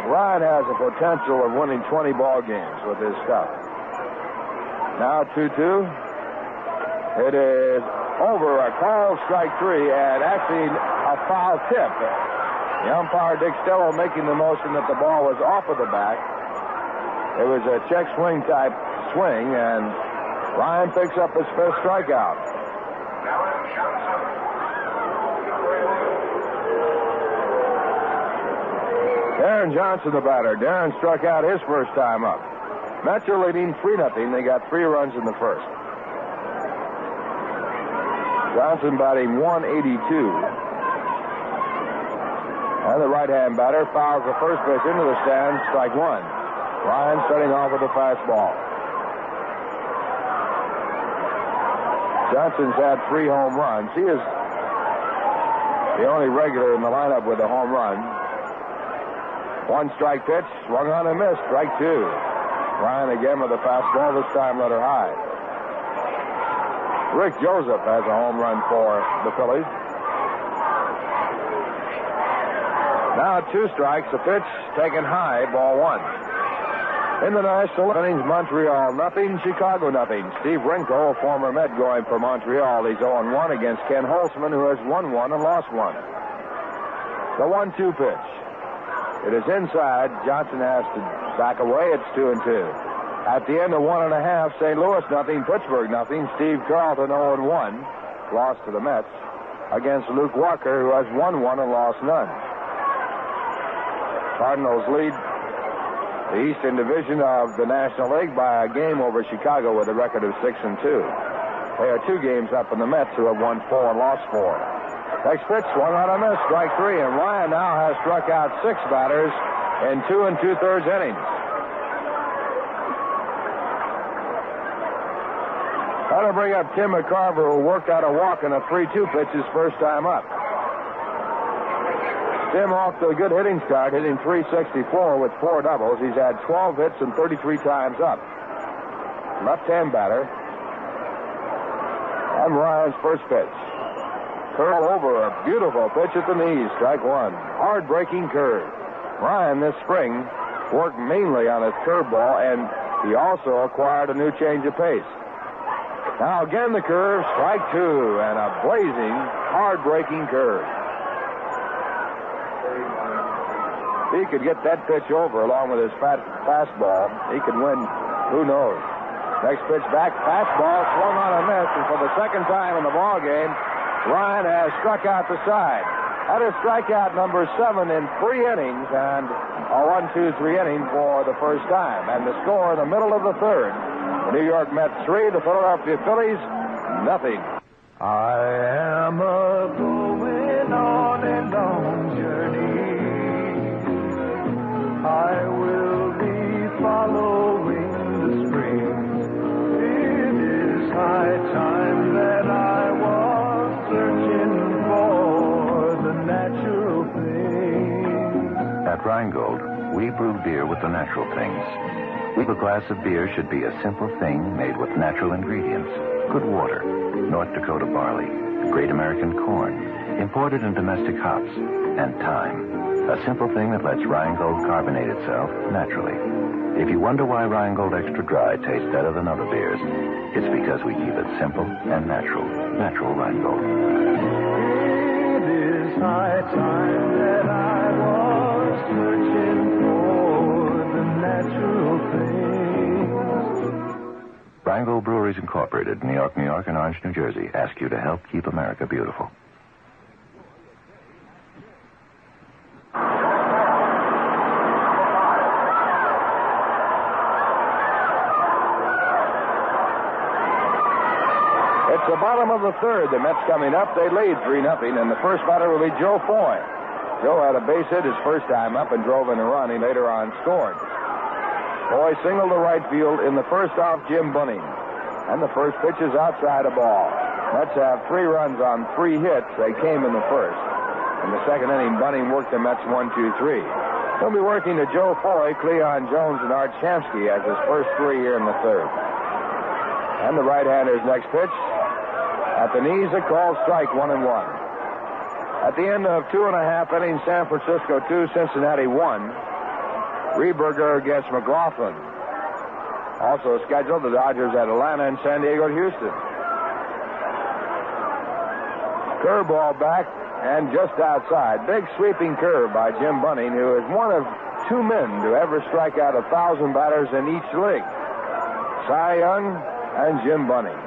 Ryan has a potential of winning 20 ball games with his stuff. Now 2-2. It is over. A call, strike 3, and actually a foul tip. The umpire, Dick Stello, making the motion that the ball was off of the bat. It was a check swing type swing, and Ryan picks up his first strikeout. Darren Johnson, the batter. Darren struck out his first time up. Mets are leading 3-0. They got 3 runs in the first. Johnson batting .182. And the right-hand batter fouls the first pitch into the stand, strike 1. Ryan starting off with a fastball. Johnson's had 3 home runs. He is the only regular in the lineup with a home run. 1 strike pitch, swung on and missed, strike 2. Ryan again with a fastball, this time letter high. Rick Joseph has a home run for the Phillies. Now 2 strikes, a pitch taken high, ball 1. In the National Innings, Montreal nothing, Chicago nothing. Steve Rinko, former Met, going for Montreal. He's 0-1 against Ken Holtzman, who has won 1 and lost 1. The 1-2 pitch. It is inside. Johnson has to back away. It's 2-2. At the end of 1.5, St. Louis nothing, Pittsburgh nothing. Steve Carlton 0-1, lost to the Mets, against Luke Walker, who has won 1 and lost none. Cardinals lead the Eastern Division of the National League by a game over Chicago with a record of 6-2. They are 2 games up in the Mets, who have won 4 and lost 4. Next pitch, swung on a miss, strike 3, and Ryan now has struck out 6 batters in 2 2/3 innings. That'll bring up Tim McCarver, who worked out a walk in a 3-2 pitch his first time up. Tim off to a good hitting start, hitting .364 with 4 doubles. He's had 12 hits and 33 times up. Left-hand batter. And Ryan's first pitch. Curl over, a beautiful pitch at the knees, strike one. Hard-breaking curve. Ryan this spring worked mainly on his curveball, and he also acquired a new change of pace. Now again the curve, strike two, and a blazing, hard-breaking curve. If he could get that pitch over along with his fastball, he could win. Who knows? Next pitch back, fastball swung on a miss, and for the second time in the ball game, Ryan has struck out the side. That is strikeout number 7 in 3 innings, and a 1-2-3 inning for the first time. And the score in the middle of the third: the New York Mets 3, the Philadelphia Phillies 0. I am a going on a long journey. I will be following the spring. It is high time that I was searching for the natural things. At Rheingold, we brew beer with the natural things. A glass of beer should be a simple thing made with natural ingredients. Good water, North Dakota barley, great American corn, imported and domestic hops, and time. A simple thing that lets Rheingold carbonate itself naturally. If you wonder why Rheingold Extra Dry tastes better than other beers, it's because we keep it simple and natural. Natural Rheingold. It is high time that I was searching for the natural things. Rheingold Breweries Incorporated, New York, New York, and Orange, New Jersey, ask you to help keep America beautiful. It's the bottom of the third. The Mets coming up. They lead 3-0, and the first batter will be Joe Foy. Joe had a base hit his first time up and drove in a run. He later on scored. Foy singled to right field in the first off Jim Bunning. And the first pitch is outside a ball. Mets have 3 runs on 3 hits. They came in the first. In the second inning, Bunning worked the Mets 1-2-3. He'll be working to Joe Foy, Cleon Jones, and Art Shamsky as his first 3 here in the third. And the right-hander's next pitch. At the knees, a called strike, 1-1. At the end of 2.5 innings, San Francisco 2, Cincinnati 1. Rehberger against McLaughlin. Also scheduled, the Dodgers at Atlanta and San Diego at Houston. Curveball back and just outside. Big sweeping curve by Jim Bunning, who is one of 2 men to ever strike out 1,000 batters in each league. Cy Young and Jim Bunning.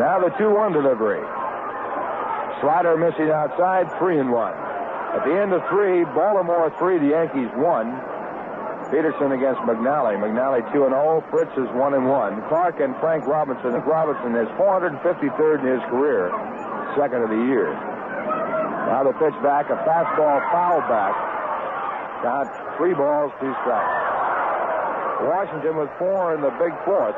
Now the 2-1 delivery. Slider missing outside, 3-1. At the end of 3, Baltimore 3, the Yankees 1. Peterson against McNally. McNally 2-0. Fritz is 1-1. Clark and Frank Robinson. Robinson is 453rd in his career, second of the year. Now the pitch back, a fastball foul back. Count 3 balls, 2 strikes. Washington with 4 in the big fourth.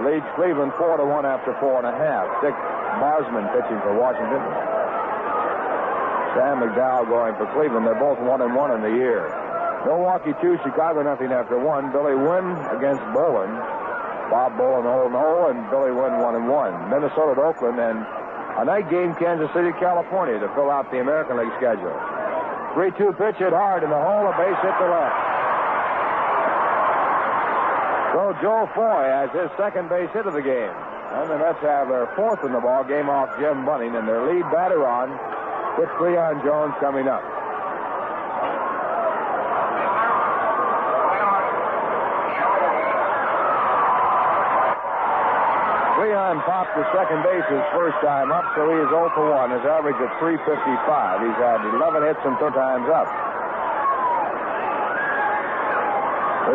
Leads Cleveland 4-1 after 4.5. Dick Baseman pitching for Washington. Sam McDowell going for Cleveland. They're both 1-1 in the year. Milwaukee 2, Chicago nothing after 1. Billy Wynn against Bowen. Bob Bowen 0-0 and Billy Wynn 1-1. Minnesota at Oakland and a night game Kansas City, California to fill out the American League schedule. 3-2 pitch hit hard in the hole, a base hit to left. So Joe Foy has his second base hit of the game. And the Mets have their 4th in the ball game off Jim Bunning, and their lead batter on with Cleon Jones coming up. Cleon popped to second base his first time up, so he is 0 for 1. His average at .355. He's had 11 hits and 2 times up.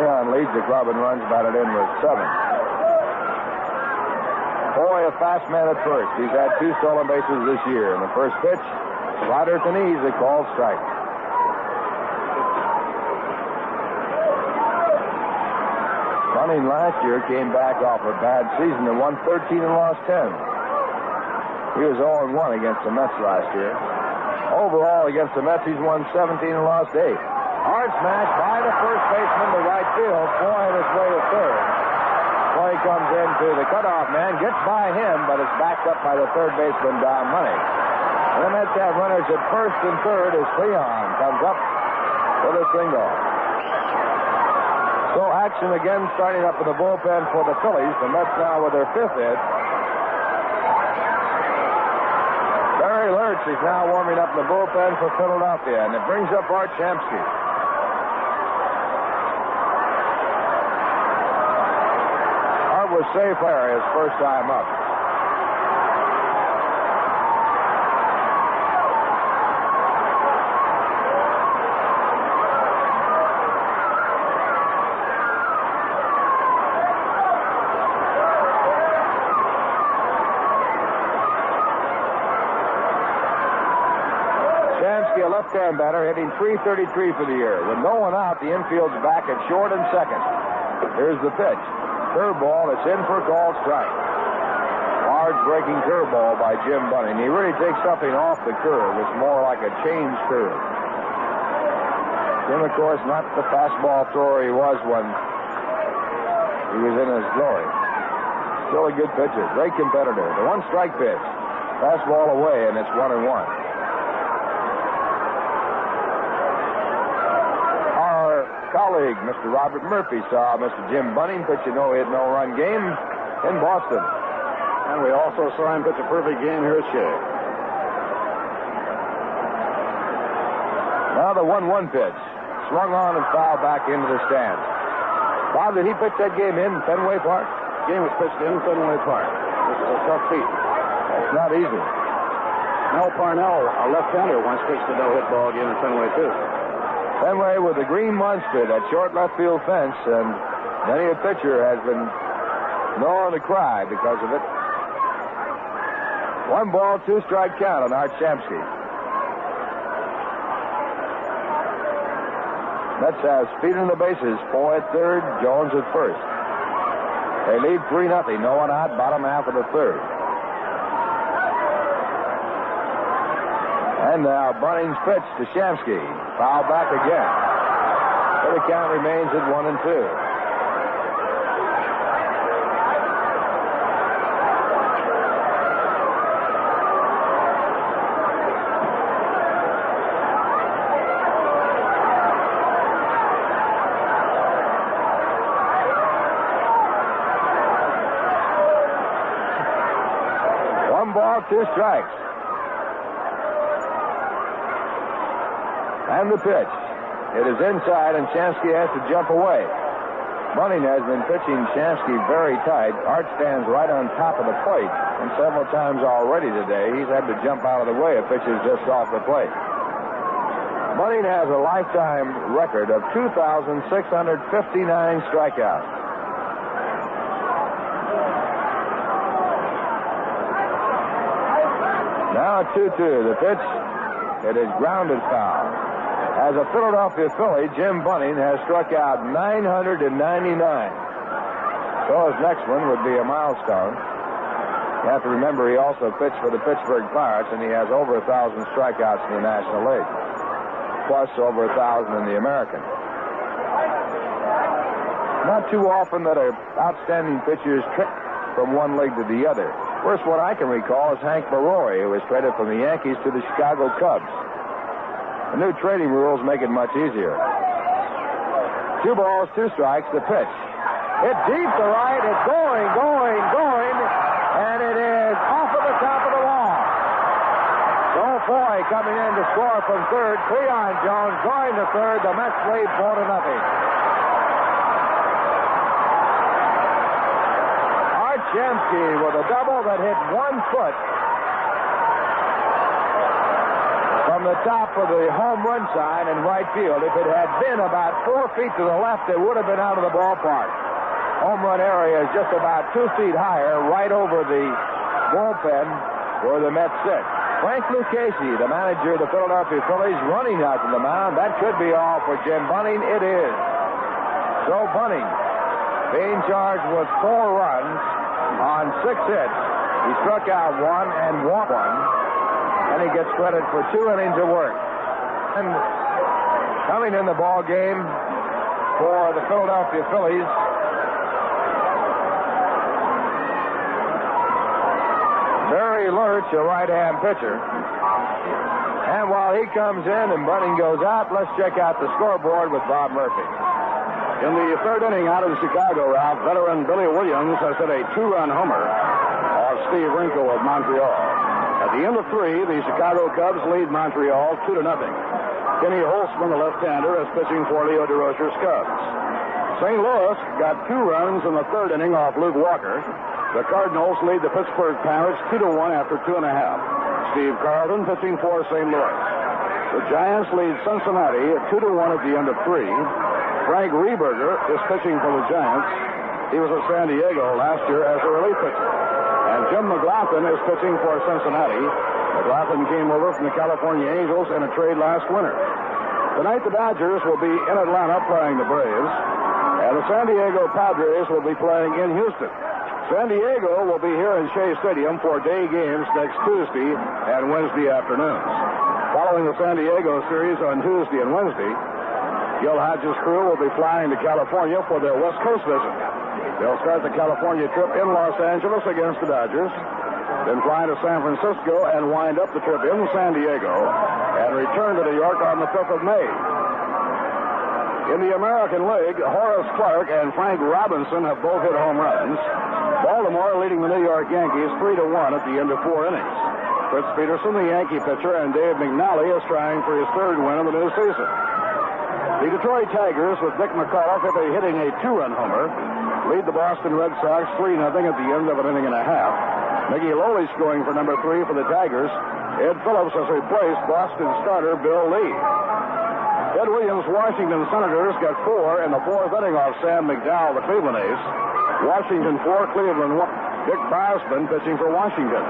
Leon leads the club and runs batted in with 7. Foy, a fast man at first. He's had 2 stolen bases this year. In the first pitch, slider at the knees, a called strike. Bunning last year came back off a bad season and won 13 and lost 10. He was 0-1 against the Mets last year. Overall, against the Mets, he's won 17 and lost 8. Hard smash by the first baseman to right field. Foy on his way to third. Foy comes in to the cutoff man, gets by him, but is backed up by the third baseman, Bunning. And the Mets have runners at first and third as Cleon comes up with a single. So action again starting up in the bullpen for the Phillies. The Mets now with their fifth hit. Barry Lurch is now warming up in the bullpen for Philadelphia, and it brings up Art Shamsky. Art was safe there his first time up. A left-hand batter hitting .333 for the year. With no one out, the infield's back at short and second. Here's the pitch. Curveball. It's in for a called strike. Large breaking curveball by Jim Bunning. He really takes something off the curve. It's more like a change curve. Jim, of course, not the fastball thrower he was when he was in his glory. Still a good pitcher. Great competitor. The one-strike pitch. Fastball away, and it's 1-1. Colleague, Mr. Robert Murphy, saw Mr. Jim Bunning pitch a no-hit, no-run game in Boston. And we also saw him pitch a perfect game here at Shea. Now the 1-1 pitch. Swung on and fouled back into the stands. Bob, did he pitch that game in Fenway Park? Game was pitched in Fenway Park. This is a tough feat. That's not easy. Mel Parnell, a left-hander, once pitched a no-hit ball game in Fenway, too. Fenway with the green monster, that short left field fence, and many a pitcher has been known to cry because of it. 1 ball, 2 strike count on Art Shamsky. Mets have speed in the bases. Foy at third, Jones at first. They lead 3-0. No one out, bottom half of the third. And now Bunning's pitch to Shamsky. Foul back again. So the count remains at 1-2. One ball, 2 strikes. And the pitch. It is inside, and Shamsky has to jump away. Bunning has been pitching Shamsky very tight. Art stands right on top of the plate, and several times already today he's had to jump out of the way if pitches just off the plate. Bunning has a lifetime record of 2,659 strikeouts. Now 2-2. The pitch. It is grounded foul. As a Philadelphia Philly, Jim Bunning has struck out 999. So his next one would be a milestone. You have to remember he also pitched for the Pittsburgh Pirates, and he has over 1,000 strikeouts in the National League, plus over 1,000 in the American. Not too often that an outstanding pitcher is tricked from one leg to the other. First one I can recall is Hank Borowy, who was traded from the Yankees to the Chicago Cubs. The new trading rules make it much easier. 2 balls, 2 strikes, the pitch. Hit deep to right, it's going, and it is off of the top of the wall. So Foy coming in to score from third. Cleon Jones going to third. The Mets lead 4-0. Art Shamsky with a double that hit 1 foot from the top of the home run sign in right field. If it had been about 4 feet to the left, it would have been out of the ballpark. Home run area is just about 2 feet higher, right over the bullpen where the Mets sit. Frank Lucchesi, the manager of the Philadelphia Phillies, running out to the mound. That could be all for Jim Bunning. It is. So Bunning being charged with 4 runs on 6 hits. He struck out 1 and walked 1. And he gets credit for 2 innings of work. And coming in the ball game for the Philadelphia Phillies Barry Lurch, a right-hand pitcher. And while he comes in and Bunning goes out, let's check out the scoreboard with Bob Murphy. In the third inning out in Chicago, Ralph, veteran Billy Williams has hit a 2-run homer off Steve Rinko of Montreal. At the end of 3, the Chicago Cubs lead Montreal 2-0. Kenny Holtzman, the left-hander, is pitching for Leo DeRocher's Cubs. St. Louis got 2 runs in the third inning off Luke Walker. The Cardinals lead the Pittsburgh Pirates 2-1 after 2.5. Steve Carlton pitching for St. Louis. The Giants lead Cincinnati 2-1 at the end of 3. Frank Rehberger is pitching for the Giants. He was at San Diego last year as a relief pitcher. And Jim McLaughlin is pitching for Cincinnati. McLaughlin came over from the California Angels in a trade last winter. Tonight the Dodgers will be in Atlanta playing the Braves. And the San Diego Padres will be playing in Houston. San Diego will be here in Shea Stadium for day games next Tuesday and Wednesday afternoons. Following the San Diego series on Tuesday and Wednesday, Gil Hodges' crew will be flying to California for their West Coast visit. They'll start the California trip in Los Angeles against the Dodgers, then fly to San Francisco and wind up the trip in San Diego and return to New York on the 5th of May. In the American League, Horace Clarke and Frank Robinson have both hit home runs. Baltimore leading the New York Yankees 3-1 at the end of 4 innings. Fritz Peterson, the Yankee pitcher, and Dave McNally is trying for his 3rd win of the new season. The Detroit Tigers, with Dick McCullough hitting a 2-run homer, lead the Boston Red Sox 3-0 at the end of an inning and a half. Mickey Lolich going for number 3 for the Tigers. Ed Phillips has replaced Boston starter Bill Lee. Ed Williams' Washington Senators got 4 in the 4th inning off Sam McDowell, the Cleveland ace. Washington 4, Cleveland 1. Dick Baseman pitching for Washington.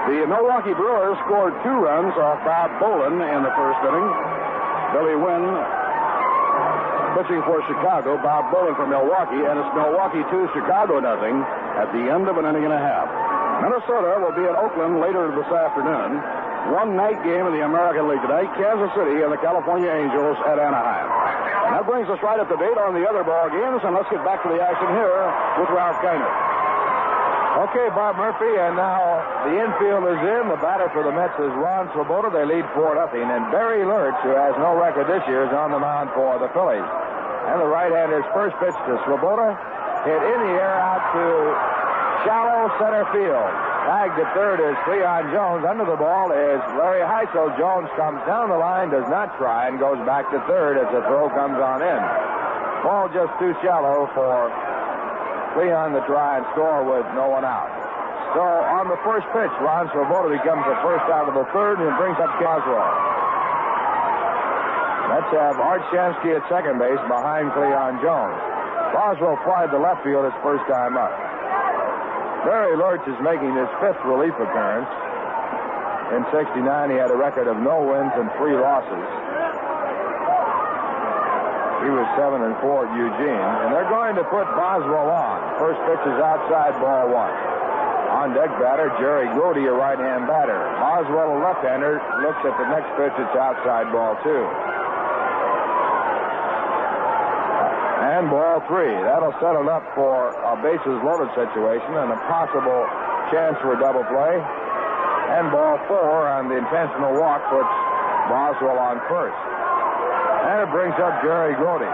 The Milwaukee Brewers scored 2 runs off Bob Boland in the 1st inning. Billy Wynn pitching for Chicago. Bob Boland for Milwaukee, and it's Milwaukee 2, Chicago 0 at the end of an inning and a half. Minnesota will be in Oakland later this afternoon. One night game in the American League tonight, Kansas City and the California Angels at Anaheim. And that brings us right up to date on the other ball games, and let's get back to the action here with Ralph Kiner. Okay, Bob Murphy, and now the infield is in. The batter for the Mets is Ron Swoboda. They lead 4-0, and Barry Lurch, who has no record this year, is on the mound for the Phillies. And the right-hander's first pitch to Swoboda hit in the air out to shallow center field. Tagged at third is Cleon Jones. Under the ball is Larry Heisel. Jones comes down the line, does not try, and goes back to third as the throw comes on in. Ball just too shallow for Cleon to try and score with no one out. So on the first pitch, Ron Swoboda becomes the first out of the third and brings up Boswell. Let's have Art Shamsky at second base behind Cleon Jones. Boswell flied to left field his first time up. Barry Lurch is making his 5th relief appearance. In '69, he had a record of no wins and 3 losses. He was 7-4 at Eugene, and they're going to put Boswell on. First pitch is outside, ball 1. On deck batter, Jerry Grote, a right-hand batter. Boswell, a left-hander, looks at the next pitch, it's outside, ball 2. And ball 3. That'll set it up for a bases-loaded situation and a possible chance for a double play. And ball 4 on the intentional walk puts Boswell on first. And it brings up Jerry Grote.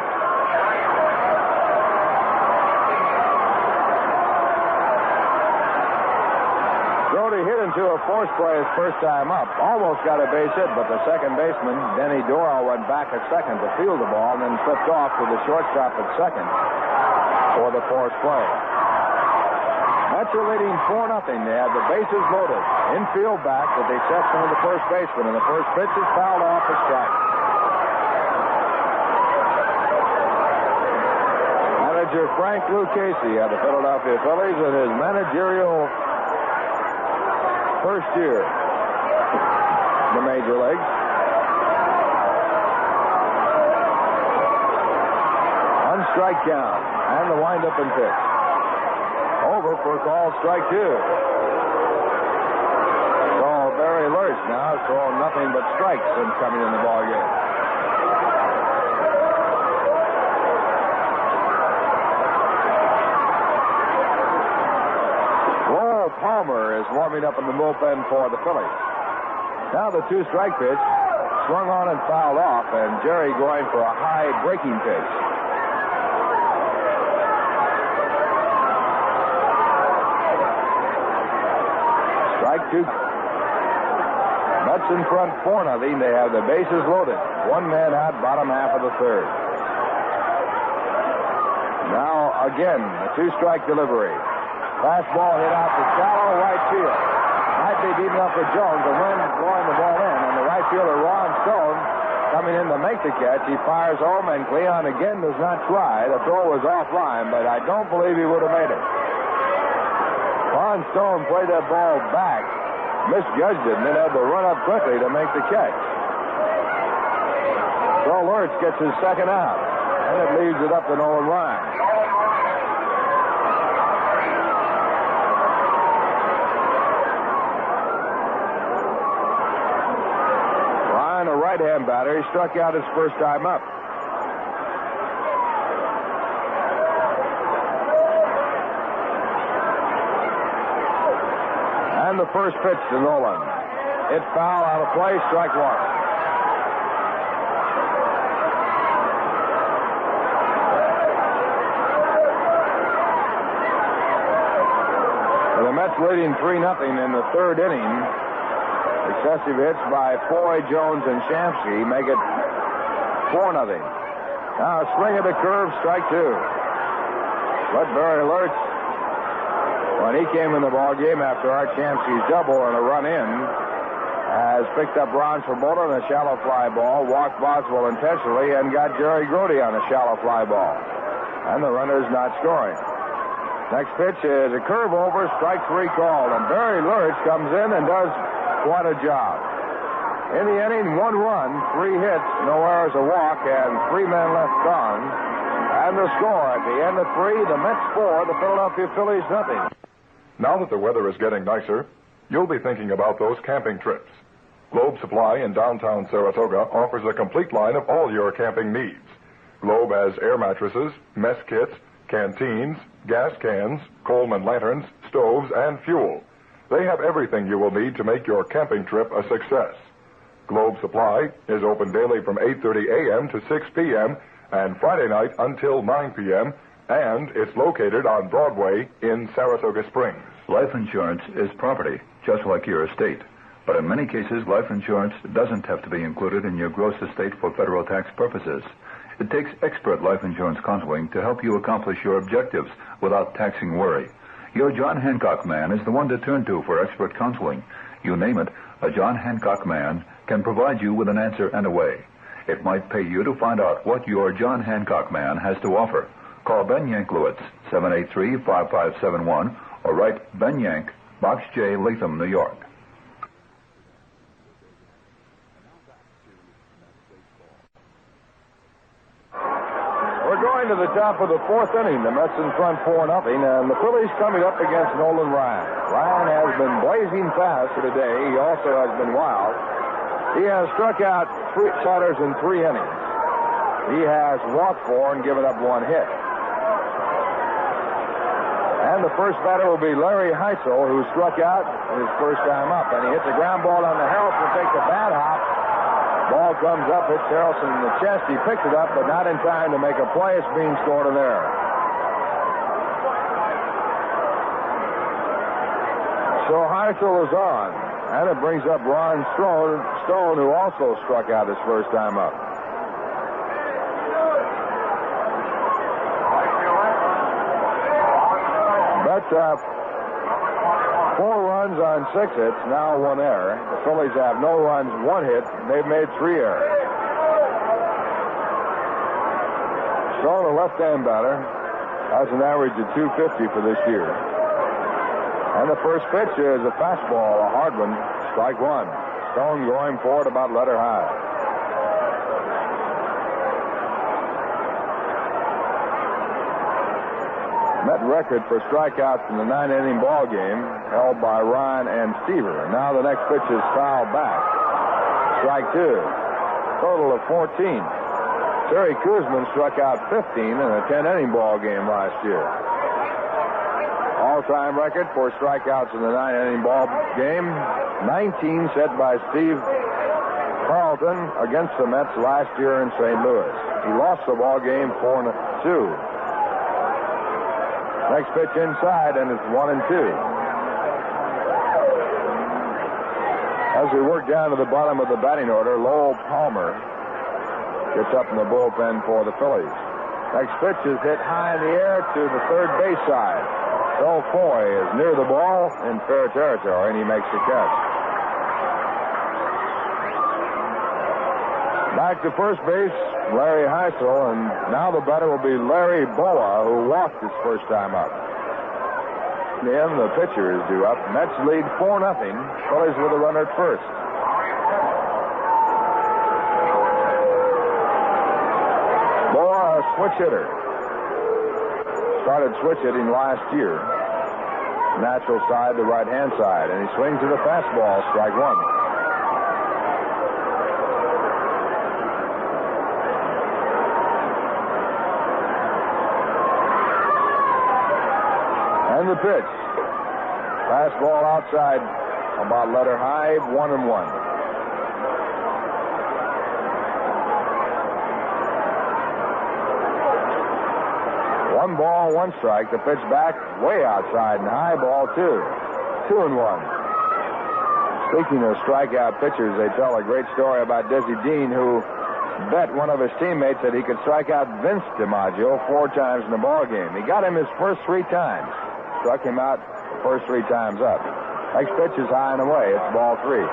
Grote hit into a force play his first time up. Almost got a base hit, but the second baseman, Denny Doyle, went back at second to field the ball and then flipped off to the shortstop at second for the force play. Mets are leading 4-0. They have the bases loaded. Infield back with the exception of the first baseman, and the first pitch is fouled off a strike. Manager Frank Lucchese of the Philadelphia Phillies in his managerial first year in the major leagues. One strike count, and the windup and pitch. Over for a call, strike 2. So Barry Lurch now has thrown nothing but strikes since coming in the ballgame. Palmer is warming up in the bullpen for the Phillies. Now the 2-strike pitch, swung on and fouled off, and Jerry going for a high breaking pitch. Strike 2. Mets in front 4-0. They have the bases loaded. One man out, bottom half of the third. Now again, a 2-strike delivery. Fastball hit out to shallow right field. Might be deep enough for Jones. The wind blowing the ball in, and the right fielder Ron Stone coming in to make the catch. He fires home, and Cleon again does not try. The throw was offline, but I don't believe he would have made it. Ron Stone played that ball back, misjudged it, and then had to run up quickly to make the catch. So Lurch gets his second out, and it leaves it up to Nolan Ryan. Ryan, a right-hand batter, he struck out his first time up. And the first pitch to Nolan. Hit foul, out of play, strike one. So the Mets leading 3-0 in the third inning. Successive hits by Foy, Jones, and Shamsky make it 4-0. Now a swing of the curve, strike two. But Barry Lurch, when he came in the ball game after Art Shamsky's double and a run in, has picked up Ron Swoboda on a shallow fly ball, walked Boswell intentionally, and got Jerry Grote on a shallow fly ball. And the runner's not scoring. Next pitch is a curve over, strike three called, and Barry Lurch comes in and does quite a job. In the inning, 1 run, 3 hits, no errors, a walk, and 3 men left gone. And the score at the end of 3, the Mets 4, the Philadelphia Phillies 0. Now that the weather is getting nicer, you'll be thinking about those camping trips. Globe Supply in downtown Saratoga offers a complete line of all your camping needs. Globe has air mattresses, mess kits, canteens, gas cans, Coleman lanterns, stoves, and fuel. They have everything you will need to make your camping trip a success. Globe Supply is open daily from 8:30 a.m. to 6 p.m. and Friday night until 9 p.m., and it's located on Broadway in Saratoga Springs. Life insurance is property, just like your estate. But in many cases, life insurance doesn't have to be included in your gross estate for federal tax purposes. It takes expert life insurance counseling to help you accomplish your objectives without taxing worry. Your John Hancock man is the one to turn to for expert counseling. You name it, a John Hancock man can provide you with an answer and a way. It might pay you to find out what your John Hancock man has to offer. Call Ben Yanklowitz, 783-5571, or write Ben Yank, Box J, Latham, New York. We're going to the top of the fourth inning. The Mets in front 4-0, and the Phillies coming up against Nolan Ryan. Ryan has been blazing fast today. He also has been wild. He has struck out 3 starters in 3 innings. He has walked 4 and given up 1 hit. And the first batter will be Larry Heisel, who struck out his first time up. And he hits a ground ball on the Harrelson, takes a bad hop. Ball comes up, hits Harrelson in the chest. He picks it up, but not in time to make a play. It's being scored an error. So Heisel is on. And it brings up Ron Stone, who also struck out his first time up. But 4 runs on 6 hits, now 1 error. The Phillies have no runs, 1 hit. They've made 3 errors. Stone, a left-hand batter, has an average of 250 for this year. And the first pitch is a fastball, a hard one, strike 1. Stone going for it about letter high. Met record for strikeouts in the 9-inning ball game held by Ryan and Seaver. And now the next pitch is fouled back. Strike 2. Total of 14. Terry Kuzman struck out 15 in a 10-inning ball game last year. All all-time record for strikeouts in the 9-inning ball game. 19 set by Steve Carlton against the Mets last year in St. Louis. He lost the ball game 4-2. Next pitch inside, and it's 1-2. As we work down to the bottom of the batting order, Lowell Palmer gets up in the bullpen for the Phillies. Next pitch is hit high in the air to the third base side. Phil Foy is near the ball in fair territory, and he makes the catch. Back to first base, Larry Heisel, and now the batter will be Larry Boa, who walked his first time up. The pitcher is due up. Mets lead 4-0. Phillies with a runner at first. Boa, a switch hitter. Started switch hitting last year. Natural side to right-hand side, and he swings to the fastball, strike one. And the pitch. Fastball outside, about letter high, 1-1. One ball, one strike. The pitch back, way outside, and high ball, 2-1. Speaking of strikeout pitchers, they tell a great story about Dizzy Dean, who bet one of his teammates that he could strike out Vince Dimaggio 4 times in the ball game. He got him his first 3 times. Struck him out the first 3 times up. Next pitch is high and away. It's ball 3.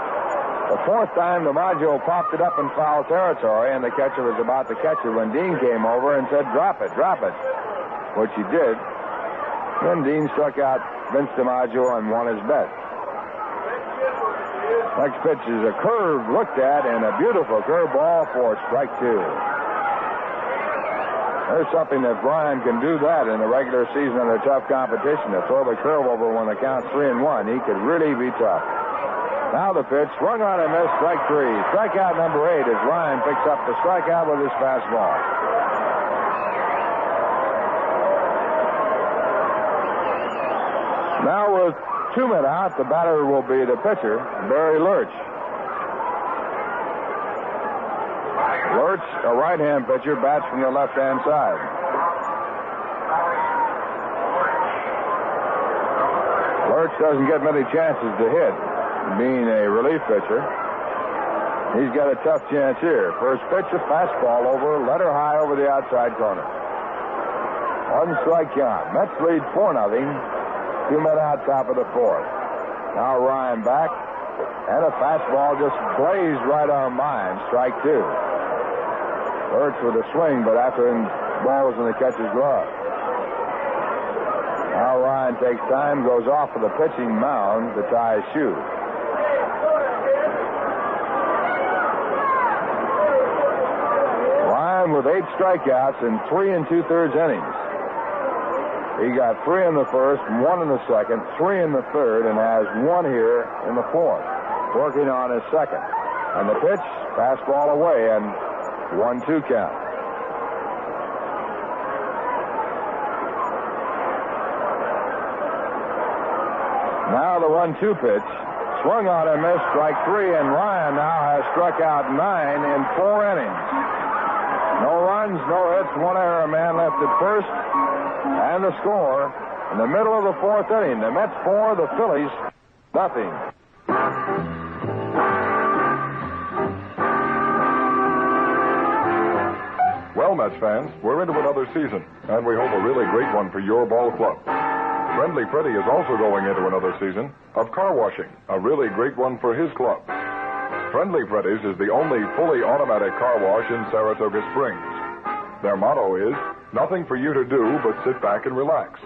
The 4th time, Dimaggio popped it up in foul territory, and the catcher was about to catch it when Dean came over and said, drop it, which he did. Then Dean struck out Vince Dimaggio and won his bet. Next pitch is a curve looked at, and a beautiful curveball for strike 2. There's something that Brian can do that in the regular season under tough competition. To throw the curve over when the count's 3-1, he could really be tough. Now the pitch, swung on and missed, strike 3. Strikeout number 8 as Ryan picks up the strikeout with his fastball. Now with 2 men out, the batter will be the pitcher, Barry Lurch. Lurch, a right-hand pitcher, bats from the left-hand side. Lurch doesn't get many chances to hit, being a relief pitcher. He's got a tough chance here. First pitch, a fastball over, letter high over the outside corner. 1 strike count. Mets lead 4-0. 2 men out, top of the 4th. Now Ryan back, and a fastball just blazed right on mine. Strike 2. Lurch with a swing, but after the ball was in the catcher's glove. Now Ryan takes time, goes off of the pitching mound to tie his shoe. Ryan with 8 strikeouts in 3 2/3 innings. He got 3 in the first, 1 in the second, 3 in the third, and has 1 here in the 4th. Working on his second. And the pitch, fastball away, and 1-2 count. Now the 1-2 pitch. Swung on and missed, strike 3, and Ryan now has struck out 9 in 4 innings. No runs, no hits, 1 error, man left at first. And the score in the middle of the 4th inning. The Mets 4, the Phillies nothing. Well, Mets fans, we're into another season, and we hope a really great one for your ball club. Friendly Freddy is also going into another season of car washing, a really great one for his club. Friendly Freddy's is the only fully automatic car wash in Saratoga Springs. Their motto is, nothing for you to do but sit back and relax.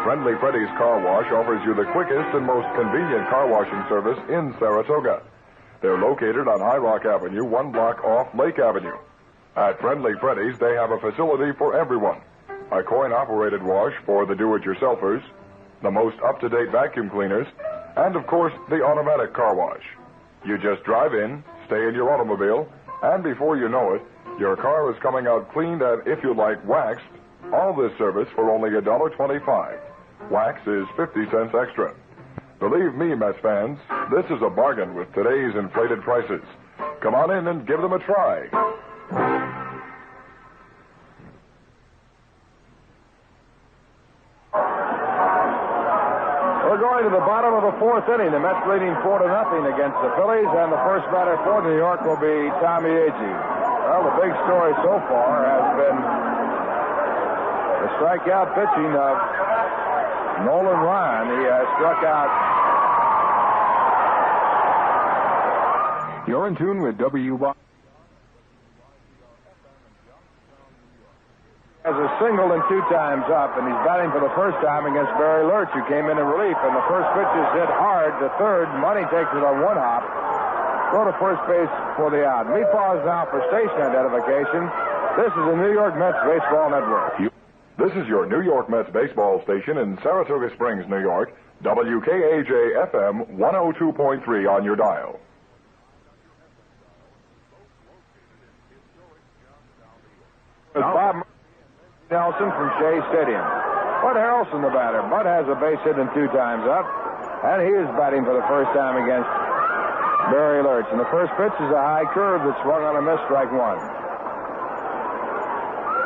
Friendly Freddy's Car Wash offers you the quickest and most convenient car washing service in Saratoga. They're located on High Rock Avenue, 1 block off Lake Avenue. At Friendly Freddy's, they have a facility for everyone. A coin-operated wash for the do-it-yourselfers, the most up-to-date vacuum cleaners, and, of course, the automatic car wash. You just drive in, stay in your automobile, and before you know it, your car is coming out cleaned and, if you like, waxed. All this service for only $1.25. Wax is 50 cents extra. Believe me, Mets fans, this is a bargain with today's inflated prices. Come on in and give them a try. We're going to the bottom of the fourth inning. The Mets leading 4-0 against the Phillies, and the first batter for New York will be Tommy Agee. Well, the big story so far has been the strikeout pitching of Nolan Ryan. He has struck out. You're in tune with WY. Has a single and 2 times up, and he's batting for the first time against Barry Lurch, who came in relief. And the first pitch is hit hard to third. Money takes it on 1 hop. Go to first base for the out. We pause now for station identification. This is the New York Mets Baseball Network. This is your New York Mets baseball station in Saratoga Springs, New York. WKAJ FM 102.3 on your dial. Bob Nelson from Shea Stadium. Bud Harrelson, the batter. Bud has a base hit and 2 times up, and he is batting for the first time against Barry Lurch. And the first pitch is a high curve that swung on a miss, strike 1.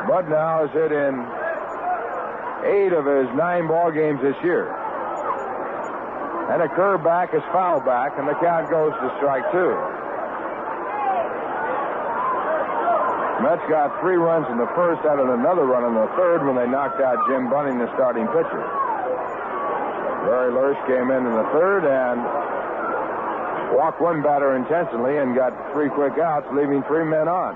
Bud now is hit in 8 of his 9 ball games this year. And a curve back is foul back, and the count goes to strike 2. Mets got 3 runs in the first, added another run in the third when they knocked out Jim Bunning, the starting pitcher. Barry Lurch came in the third and walked 1 batter intentionally and got 3 quick outs, leaving 3 men on.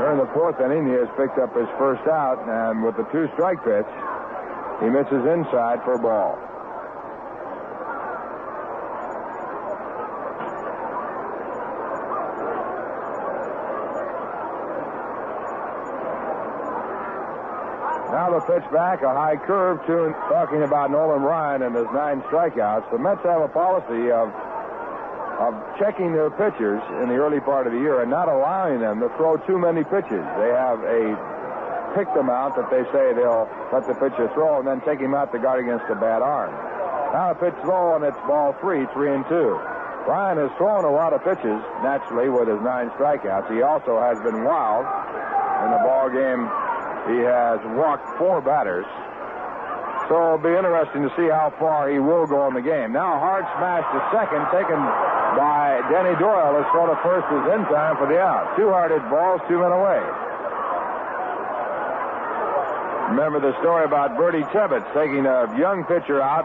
During the fourth inning, he has picked up his first out, and with the 2-strike pitch, he misses inside for a ball. Now the pitch back, a high curve to talking about Nolan Ryan and his 9 strikeouts. The Mets have a policy of checking their pitchers in the early part of the year and not allowing them to throw too many pitches. They have a picked amount that they say they'll let the pitcher throw and then take him out to guard against a bad arm. Now a pitch low and it's ball 3, 3-2. Ryan has thrown a lot of pitches, naturally, with his 9 strikeouts. He also has been wild in the ball game. He has walked 4 batters. So it'll be interesting to see how far he will go in the game. Now a hard smash to second, taken by Denny Doyle. His throw to first is in time for the out. 2 hard hit balls, 2 men away. Remember the story about Bertie Tebbetts taking a young pitcher out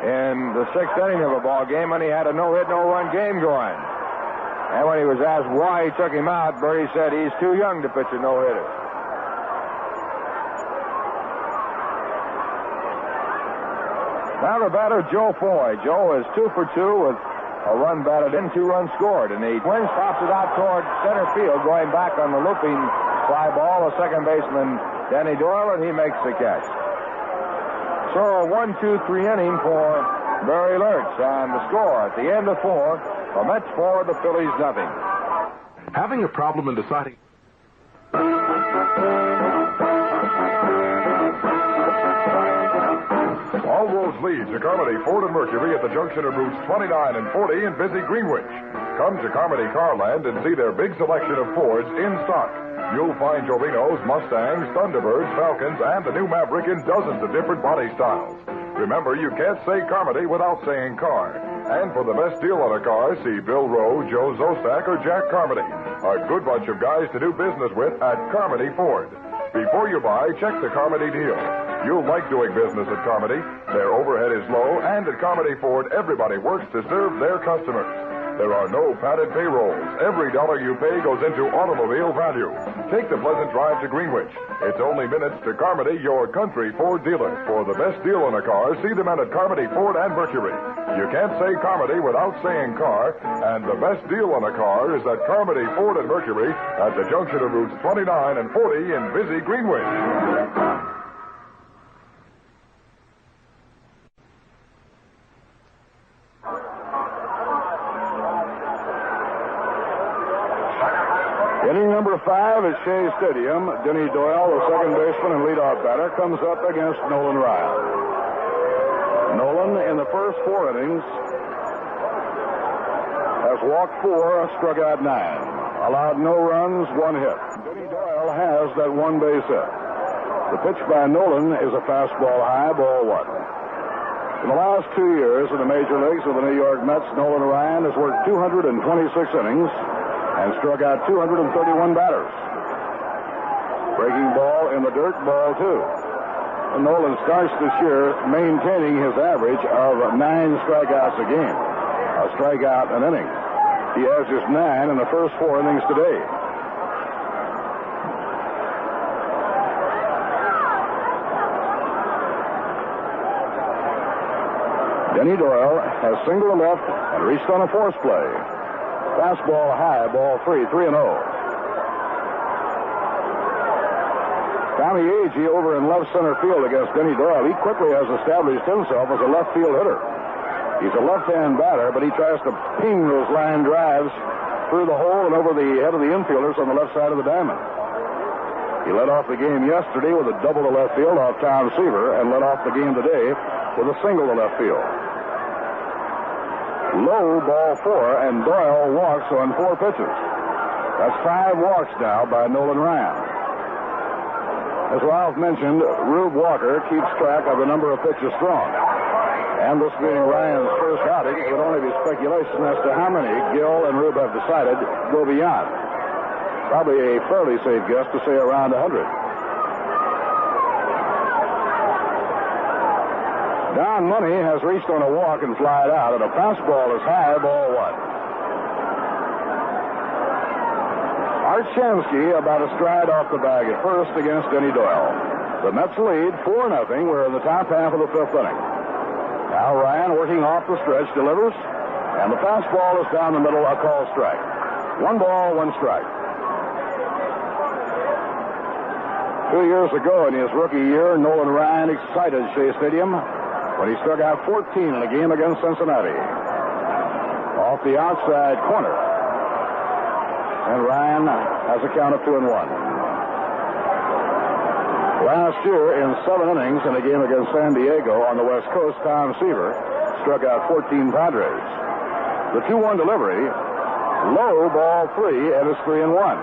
in the 6th inning of a ball game when he had a no-hit, no-run game going. And when he was asked why he took him out, Bertie said he's too young to pitch a no-hitter. Now the batter, Joe Foy. Joe is 2 for 2 with a run batted in, 2 runs scored. And he wins, pops it out toward center field, going back on the looping fly ball. The second baseman, Denny Doyle, and he makes the catch. So a 1-2-3 inning for Barry Lurch. And the score at the end of 4, the Mets 4, the Phillies nothing. Having a problem in deciding... All roads lead to Carmody Ford and Mercury at the junction of routes 29 and 40 in busy Greenwich. Come to Carmody Carland and see their big selection of Fords in stock. You'll find Torinos, Mustangs, Thunderbirds, Falcons, and the new Maverick in dozens of different body styles. Remember, you can't say Carmody without saying car. And for the best deal on a car, see Bill Rowe, Joe Zostak, or Jack Carmody. A good bunch of guys to do business with at Carmody Ford. Before you buy, check the Carmody deal. You'll like doing business at Carmody. Their overhead is low, and at Carmody Ford, everybody works to serve their customers. There are no padded payrolls. Every dollar you pay goes into automobile value. Take the pleasant drive to Greenwich. It's only minutes to Carmody, your country Ford dealer. For the best deal on a car, see the men at Carmody Ford and Mercury. You can't say Carmody without saying car, and the best deal on a car is at Carmody Ford and Mercury at the junction of routes 29 and 40 in busy Greenwich. Inning number 5, Live at Shea Stadium, Denny Doyle, the second baseman and leadoff batter, comes up against Nolan Ryan. Nolan, in the first 4 innings, has walked 4, struck out 9, allowed no runs, 1 hit. Denny Doyle has that 1 base hit. The pitch by Nolan is a fastball high, ball 1. In the last 2 years in the major leagues with the New York Mets, Nolan Ryan has worked 226 innings and struck out 231 batters. Breaking ball in the dirt, ball 2. And Nolan starts this year maintaining his average of 9 strikeouts a game. A strikeout an inning. He has his 9 in the first 4 innings today. Denny Doyle has singled to left and reached on a force play. Fastball high, ball 3, 3-0. Tommy Agee over in left center field against Denny Doyle. He quickly has established himself as a left field hitter. He's a left-hand batter, but he tries to ping those line drives through the hole and over the head of the infielders on the left side of the diamond. He led off the game yesterday with a double to left field off Tom Seaver and led off the game today with a single to left field. Low, ball 4, and Doyle walks on 4 pitches. That's 5 walks now by Nolan Ryan. As Ralph mentioned, Rube Walker keeps track of the number of pitches thrown. And this being Ryan's first outing, it would only be speculation as to how many Gill and Rube have decided go beyond. Probably a fairly safe guess to say around 100. Don Money has reached on a walk and flied out, and a fastball is high, ball 1. Art Shamsky about a stride off the bag at first against Denny Doyle. The Mets lead 4-0. We're in the top half of the 5th inning. Now Ryan, working off the stretch, delivers, and the fastball is down the middle, a call strike. 1 ball, 1 strike. 2 years ago in his rookie year, Nolan Ryan excited Shea Stadium when he struck out 14 in a game against Cincinnati. Off the outside corner. And Ryan has a count of 2-1. Last year, in 7 innings in a game against San Diego on the West Coast, Tom Seaver struck out 14 Padres. The 2-1 delivery, low, ball 3, and it's 3-1.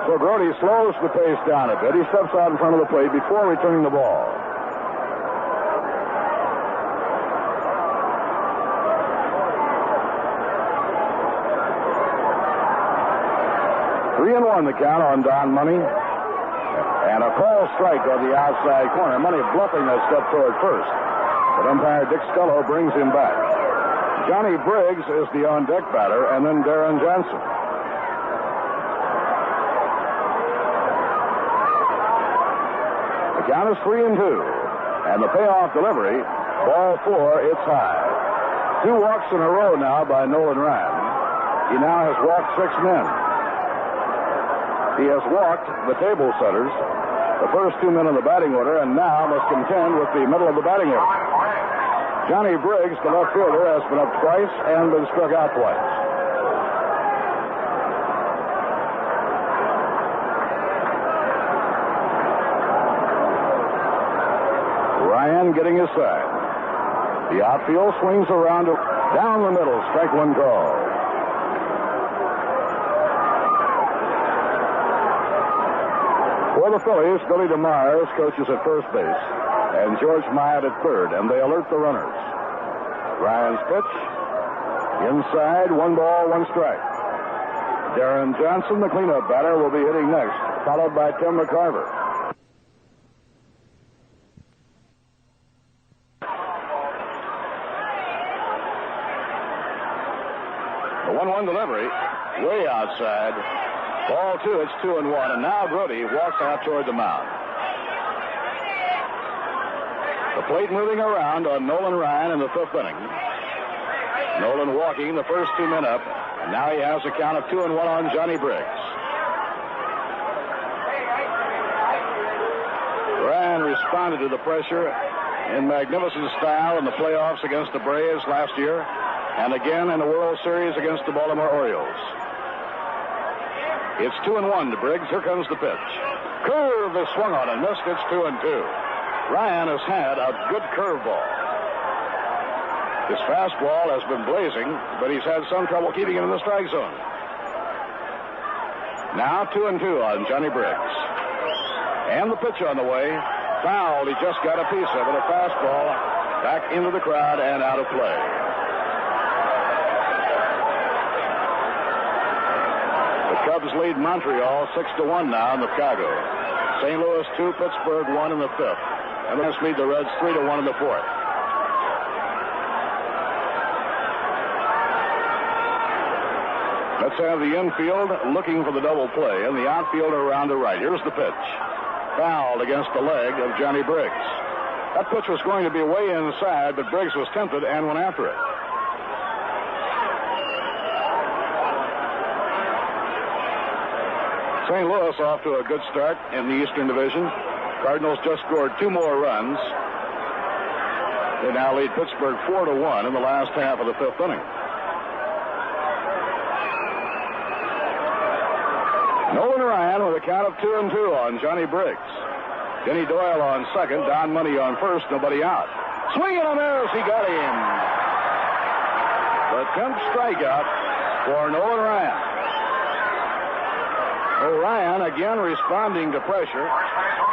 So Grote slows the pace down a bit. He steps out in front of the plate before returning the ball. The count on Don Money. And a call strike on the outside corner. Money bluffing that step toward first. But umpire Dick Stello brings him back. Johnny Briggs is the on-deck batter, and then Darren Johnson. The count is 3-2. And the payoff delivery, ball 4, it's high. 2 walks in a row now by Nolan Ryan. He now has walked 6 men. He has walked the table setters, the first 2 men in the batting order, and now must contend with the middle of the batting order. Johnny Briggs, the left fielder, has been up twice and been struck out twice. Ryan getting his side. The outfield swings around down the middle, strike 1 call. For the Phillies, Billy DeMars coaches at first base, and George Myatt at third, and they alert the runners. Ryan's pitch, inside, 1 ball, 1 strike. Darren Johnson, the cleanup batter, will be hitting next, followed by Tim McCarver. The 1-1 delivery, way outside. Ball 2, it's 2-1, and now Grote walks out toward the mound. The plate moving around on Nolan Ryan in the 5th inning. Nolan walking the first 2 men up, and now he has a count of 2-1 on Johnny Briggs. Ryan responded to the pressure in magnificent style in the playoffs against the Braves last year, and again in the World Series against the Baltimore Orioles. It's 2-1 to Briggs. Here comes the pitch. Curve is swung on and missed. It's 2-2. Ryan has had a good curveball. His fastball has been blazing, but he's had some trouble keeping it in the strike zone. Now 2-2 on Johnny Briggs. And the pitch on the way. Fouled. He just got a piece of it. A fastball back into the crowd and out of play. The Cubs lead Montreal 6-1 now in the Chicago. St. Louis 2, Pittsburgh 1 in the fifth. And let's lead the Reds 3-1 in the fourth. Let's have the infield looking for the double play and the outfielder around to right. Here's the pitch. Fouled against the leg of Johnny Briggs. That pitch was going to be way inside, but Briggs was tempted and went after it. St. Louis off to a good start in the Eastern Division. Cardinals just scored 2 more runs. They now lead Pittsburgh 4-1 in the last half of the fifth inning. Nolan Ryan with a count of 2-2 on Johnny Briggs. Denny Doyle on second, Don Money on first, nobody out. Swing and a miss, he got him. The 10th strikeout for Nolan Ryan. Ryan again responding to pressure.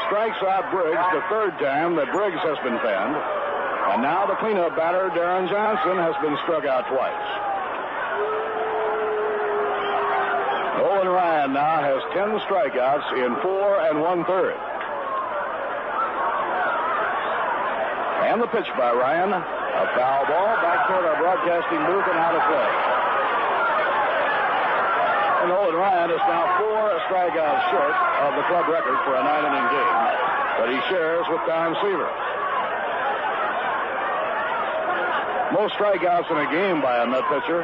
Strikes out Briggs the third time that Briggs has been fanned. And now the cleanup batter, Darren Johnson, has been struck out twice. Nolan Ryan now has 10 strikeouts in 4 1/3. And the pitch by Ryan, a foul ball back toward our broadcasting booth and out of play. And Nolan Ryan is now 4 strikeouts short of the club record for a 9-inning game that he shares with Don Seaver. Most strikeouts in a game by a Met pitcher,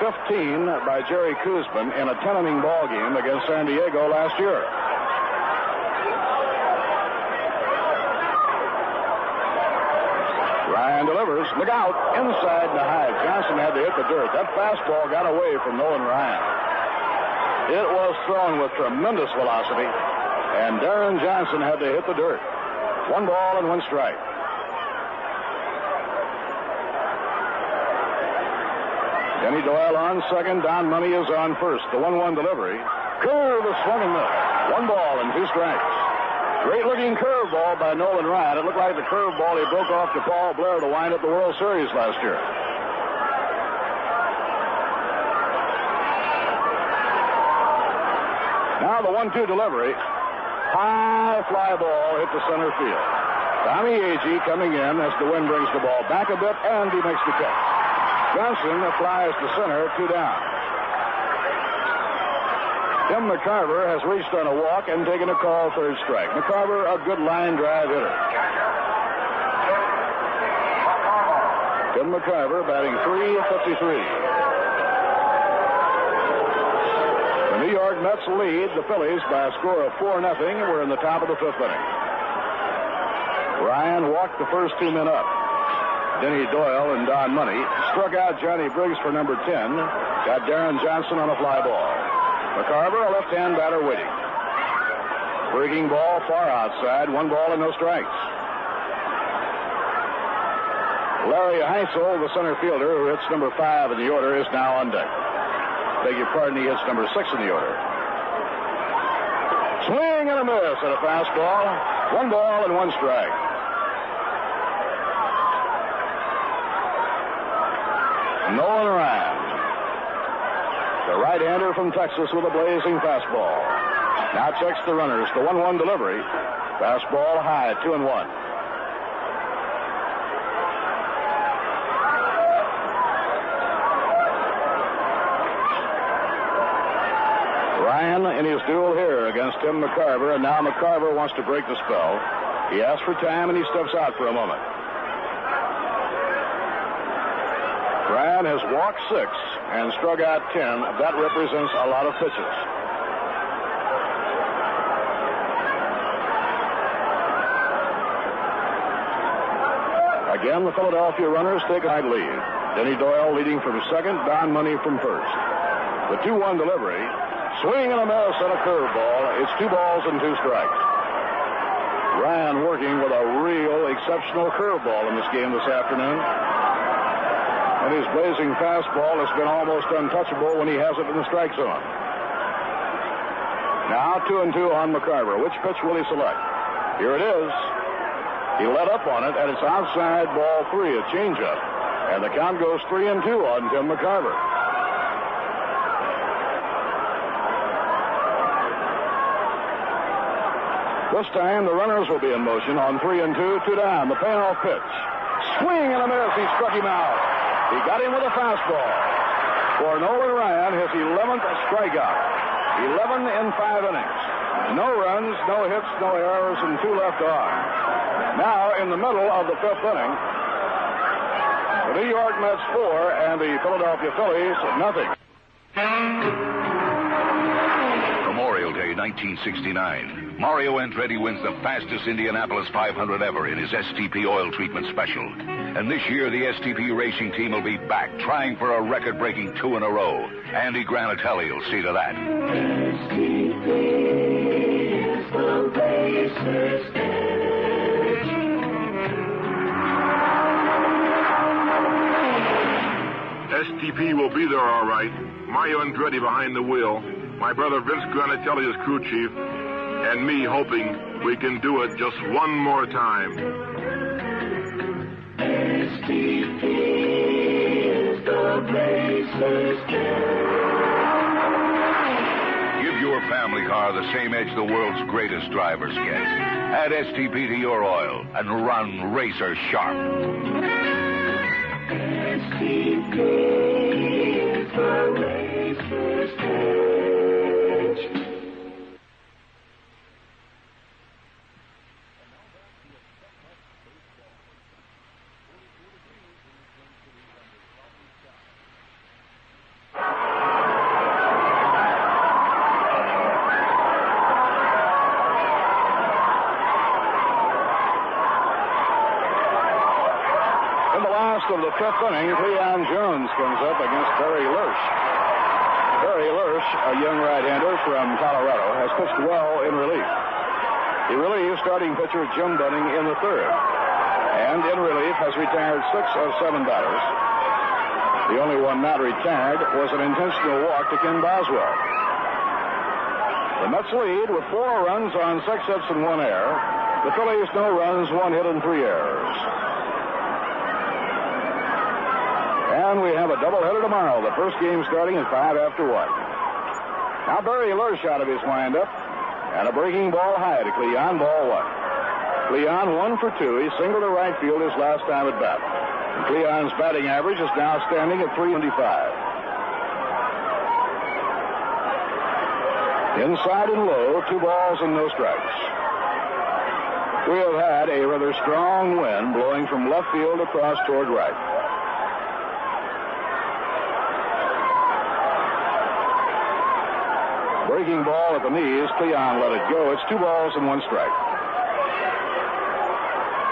15 by Jerry Koosman in a 10-inning ball game against San Diego last year. Ryan delivers. Look out. Inside the hive. Johnson had to hit the dirt. That fastball got away from Nolan Ryan. It was thrown with tremendous velocity, and Darren Johnson had to hit the dirt. 1 ball and 1 strike. Denny Doyle on second. Don Money is on first. The 1-1 delivery. Curve is swung and missed. 1 ball and 2 strikes. Great-looking curveball by Nolan Ryan. It looked like the curveball he broke off to Paul Blair to wind up the World Series last year. Now the 1-2 delivery. High fly ball hit the center field. Tommy Agee coming in as the wind brings the ball back a bit, and he makes the catch. Johnson flies to center, 2 down. Tim McCarver has reached on a walk and taken a call, 3rd strike. McCarver, a good line drive hitter. Tim McCarver batting .353. The New York Mets lead the Phillies by a score of 4-0. We're in the top of the 5th inning. Ryan walked the first 2 men up. Denny Doyle and Don Money struck out Johnny Briggs for number 10. Got Darren Johnson on a fly ball. McCarver, a left-hand batter, waiting. Breaking ball far outside. 1 ball and no strikes. Larry Heisel, the center fielder, who hits number 5 in the order, is now on deck. Beg your pardon, he hits number 6 in the order. Swing and a miss at a fastball. 1 ball and 1 strike. Nolan Ryan, the right-hander from Texas with a blazing fastball. Now checks the runners. The 1-1 delivery. Fastball high, 2-1. Ryan in his duel here against Tim McCarver, and now McCarver wants to break the spell. He asks for time, and he steps out for a moment. Ryan has walked 6 and struck out 10. That represents a lot of pitches. Again, the Philadelphia runners take a high lead. Denny Doyle leading from second, Don Money from first. The 2-1 delivery. Swing and a miss and a curveball. It's 2 balls and 2 strikes. Ryan working with a real exceptional curveball in this game this afternoon. And his blazing fastball has been almost untouchable when he has it in the strike zone. Now 2-2 on McCarver. Which pitch will he select? Here it is. He let up on it, and it's outside ball 3, a changeup. And the count goes 3-2 on Tim McCarver. This time, the runners will be in motion on 3-2, 2 down. The payoff pitch. Swing and a miss. He struck him out. He got him with a fastball. For Nolan Ryan, his 11th strikeout. 11 in 5 innings. No runs, no hits, no errors, and 2 left on. Now, in the middle of the 5th inning, the New York Mets 4 and the Philadelphia Phillies nothing. Memorial Day 1969. Mario Andretti wins the fastest Indianapolis 500 ever in his STP oil treatment special. And this year, the STP racing team will be back, trying for a record-breaking 2 in a row. Andy Granatelli will see to that. STP is the racer's edge. STP will be there all right. Mario Andretti behind the wheel. My brother Vince Granatelli is crew chief. And me hoping we can do it just one more time. STP is the racer's edge. Give your family car the same edge the world's greatest drivers get. Add STP to your oil and run racer sharp. STP is the racer's edge. Of the 5th inning, Cleon Jones comes up against Barry Lersch. Barry Lersch, a young right-hander from Colorado, has pitched well in relief. He relieves starting pitcher Jim Bunning in the 3rd. And in relief has retired 6 of 7 batters. The only one not retired was an intentional walk to Ken Boswell. The Mets lead with 4 runs on 6 hits and 1 error. The Phillies, no runs, 1 hit and 3 errors. And we have a doubleheader tomorrow. The first game starting at 5 after 1. Now Barry Lersch out of his windup. And a breaking ball high to Cleon, ball 1. Cleon 1 for 2. He singled to right field his last time at bat. And Cleon's batting average is now standing at .325. Inside and low, 2 balls and no strikes. We have had a rather strong wind blowing from left field across toward right. Breaking ball at the knees. Cleon let it go. It's 2 balls and 1 strike.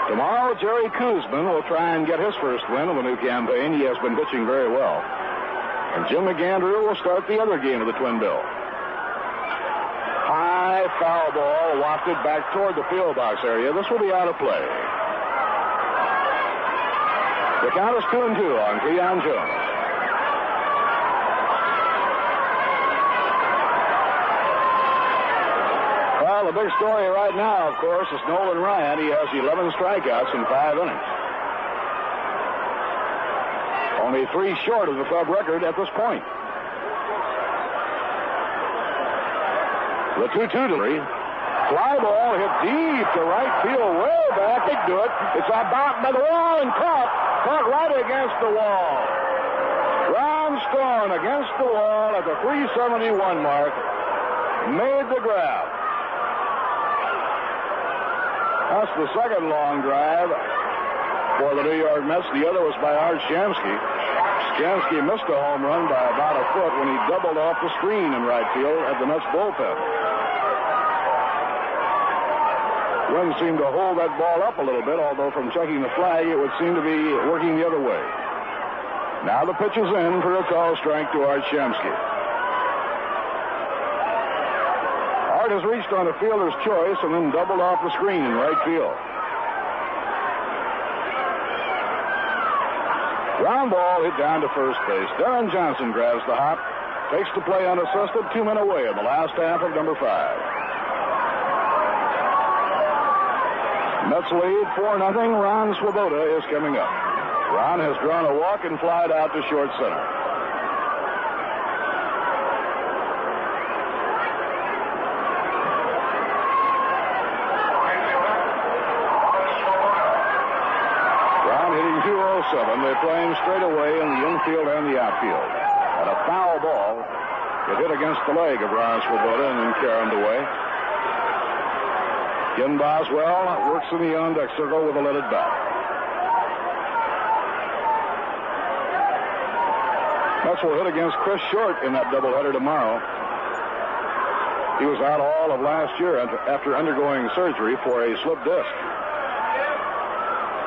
Tomorrow, Jerry Koosman will try and get his first win of the new campaign. He has been pitching very well. And Jim McAndrew will start the other game of the Twin Bill. High foul ball wafted back toward the field box area. This will be out of play. The count is 2-2 on Cleon Jones. Well, the big story right now, of course, is Nolan Ryan. He has 11 strikeouts in 5 innings. Only 3 short of the club record at this point. The 2-2 delivery. Fly ball hit deep to right field, way back. They do it. It's about by the wall and caught right against the wall. Ron Stone against the wall at the 371 mark. Made the grab. That's the second long drive for the New York Mets. The other was by Art Shamsky. Shamsky missed a home run by about a foot when he doubled off the screen in right field at the Mets bullpen. Wind seemed to hold that ball up a little bit, although from checking the flag, it would seem to be working the other way. Now the pitch is in for a call strike to Art Shamsky. Short has reached on a fielder's choice and then doubled off the screen in right field. Ground ball hit down to first base. Darren Johnson grabs the hop, takes the play unassisted, 2 men away in the last half of number 5. Mets lead 4-0. Ron Swoboda is coming up. Ron has drawn a walk and flied out to short center. They're playing straight away in the infield and the outfield. And a foul ball. It hit against the leg of Ron Swoboda and then carried away. Ken Boswell works in the on-deck circle with a leaded bat. Mets will hit against Chris Short in that doubleheader tomorrow. He was out all of last year after undergoing surgery for a slip disc.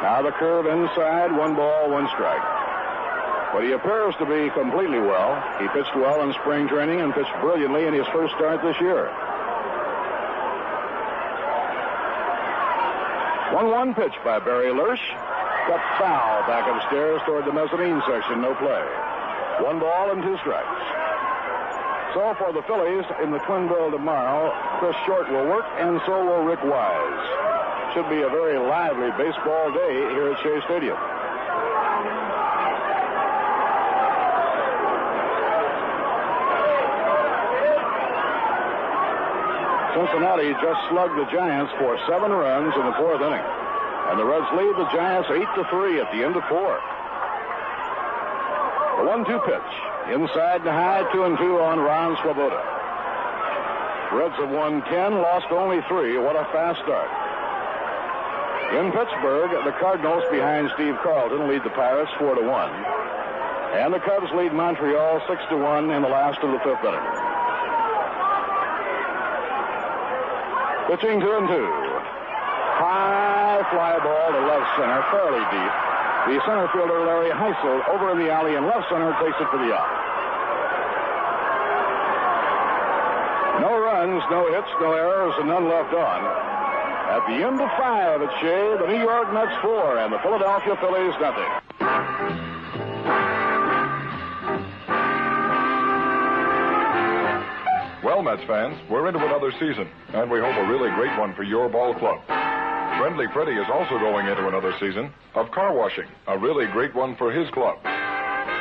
Now the curve inside, 1 ball, 1 strike. But he appears to be completely well. He pitched well in spring training and pitched brilliantly in his first start this year. 1-1 pitch by Barry Lersch. Cut foul back upstairs toward the mezzanine section, no play. 1 ball and 2 strikes. So for the Phillies in the twin bill tomorrow, Chris Short will work and so will Rick Wise. Should be a very lively baseball day here at Shea Stadium. Cincinnati just slugged the Giants for 7 runs in the 4th inning. And the Reds lead the Giants 8-3 at the end of 4. The 1-2 pitch. Inside and high, 2-2 on Ron Swoboda. Reds have won 10, lost only 3. What a fast start. In Pittsburgh, the Cardinals behind Steve Carlton lead the Pirates 4-1. And the Cubs lead Montreal 6-1 in the last of the 5th inning. Pitching 2-2. High fly ball to left center, fairly deep. The center fielder, Larry Heisel, over in the alley in left center, takes it for the out. No runs, no hits, no errors, and none left on. At the end of 5 at Shea, the New York Mets 4 and the Philadelphia Phillies nothing. Well, Mets fans, we're into another season, and we hope a really great one for your ball club. Friendly Freddy is also going into another season of car washing, a really great one for his club.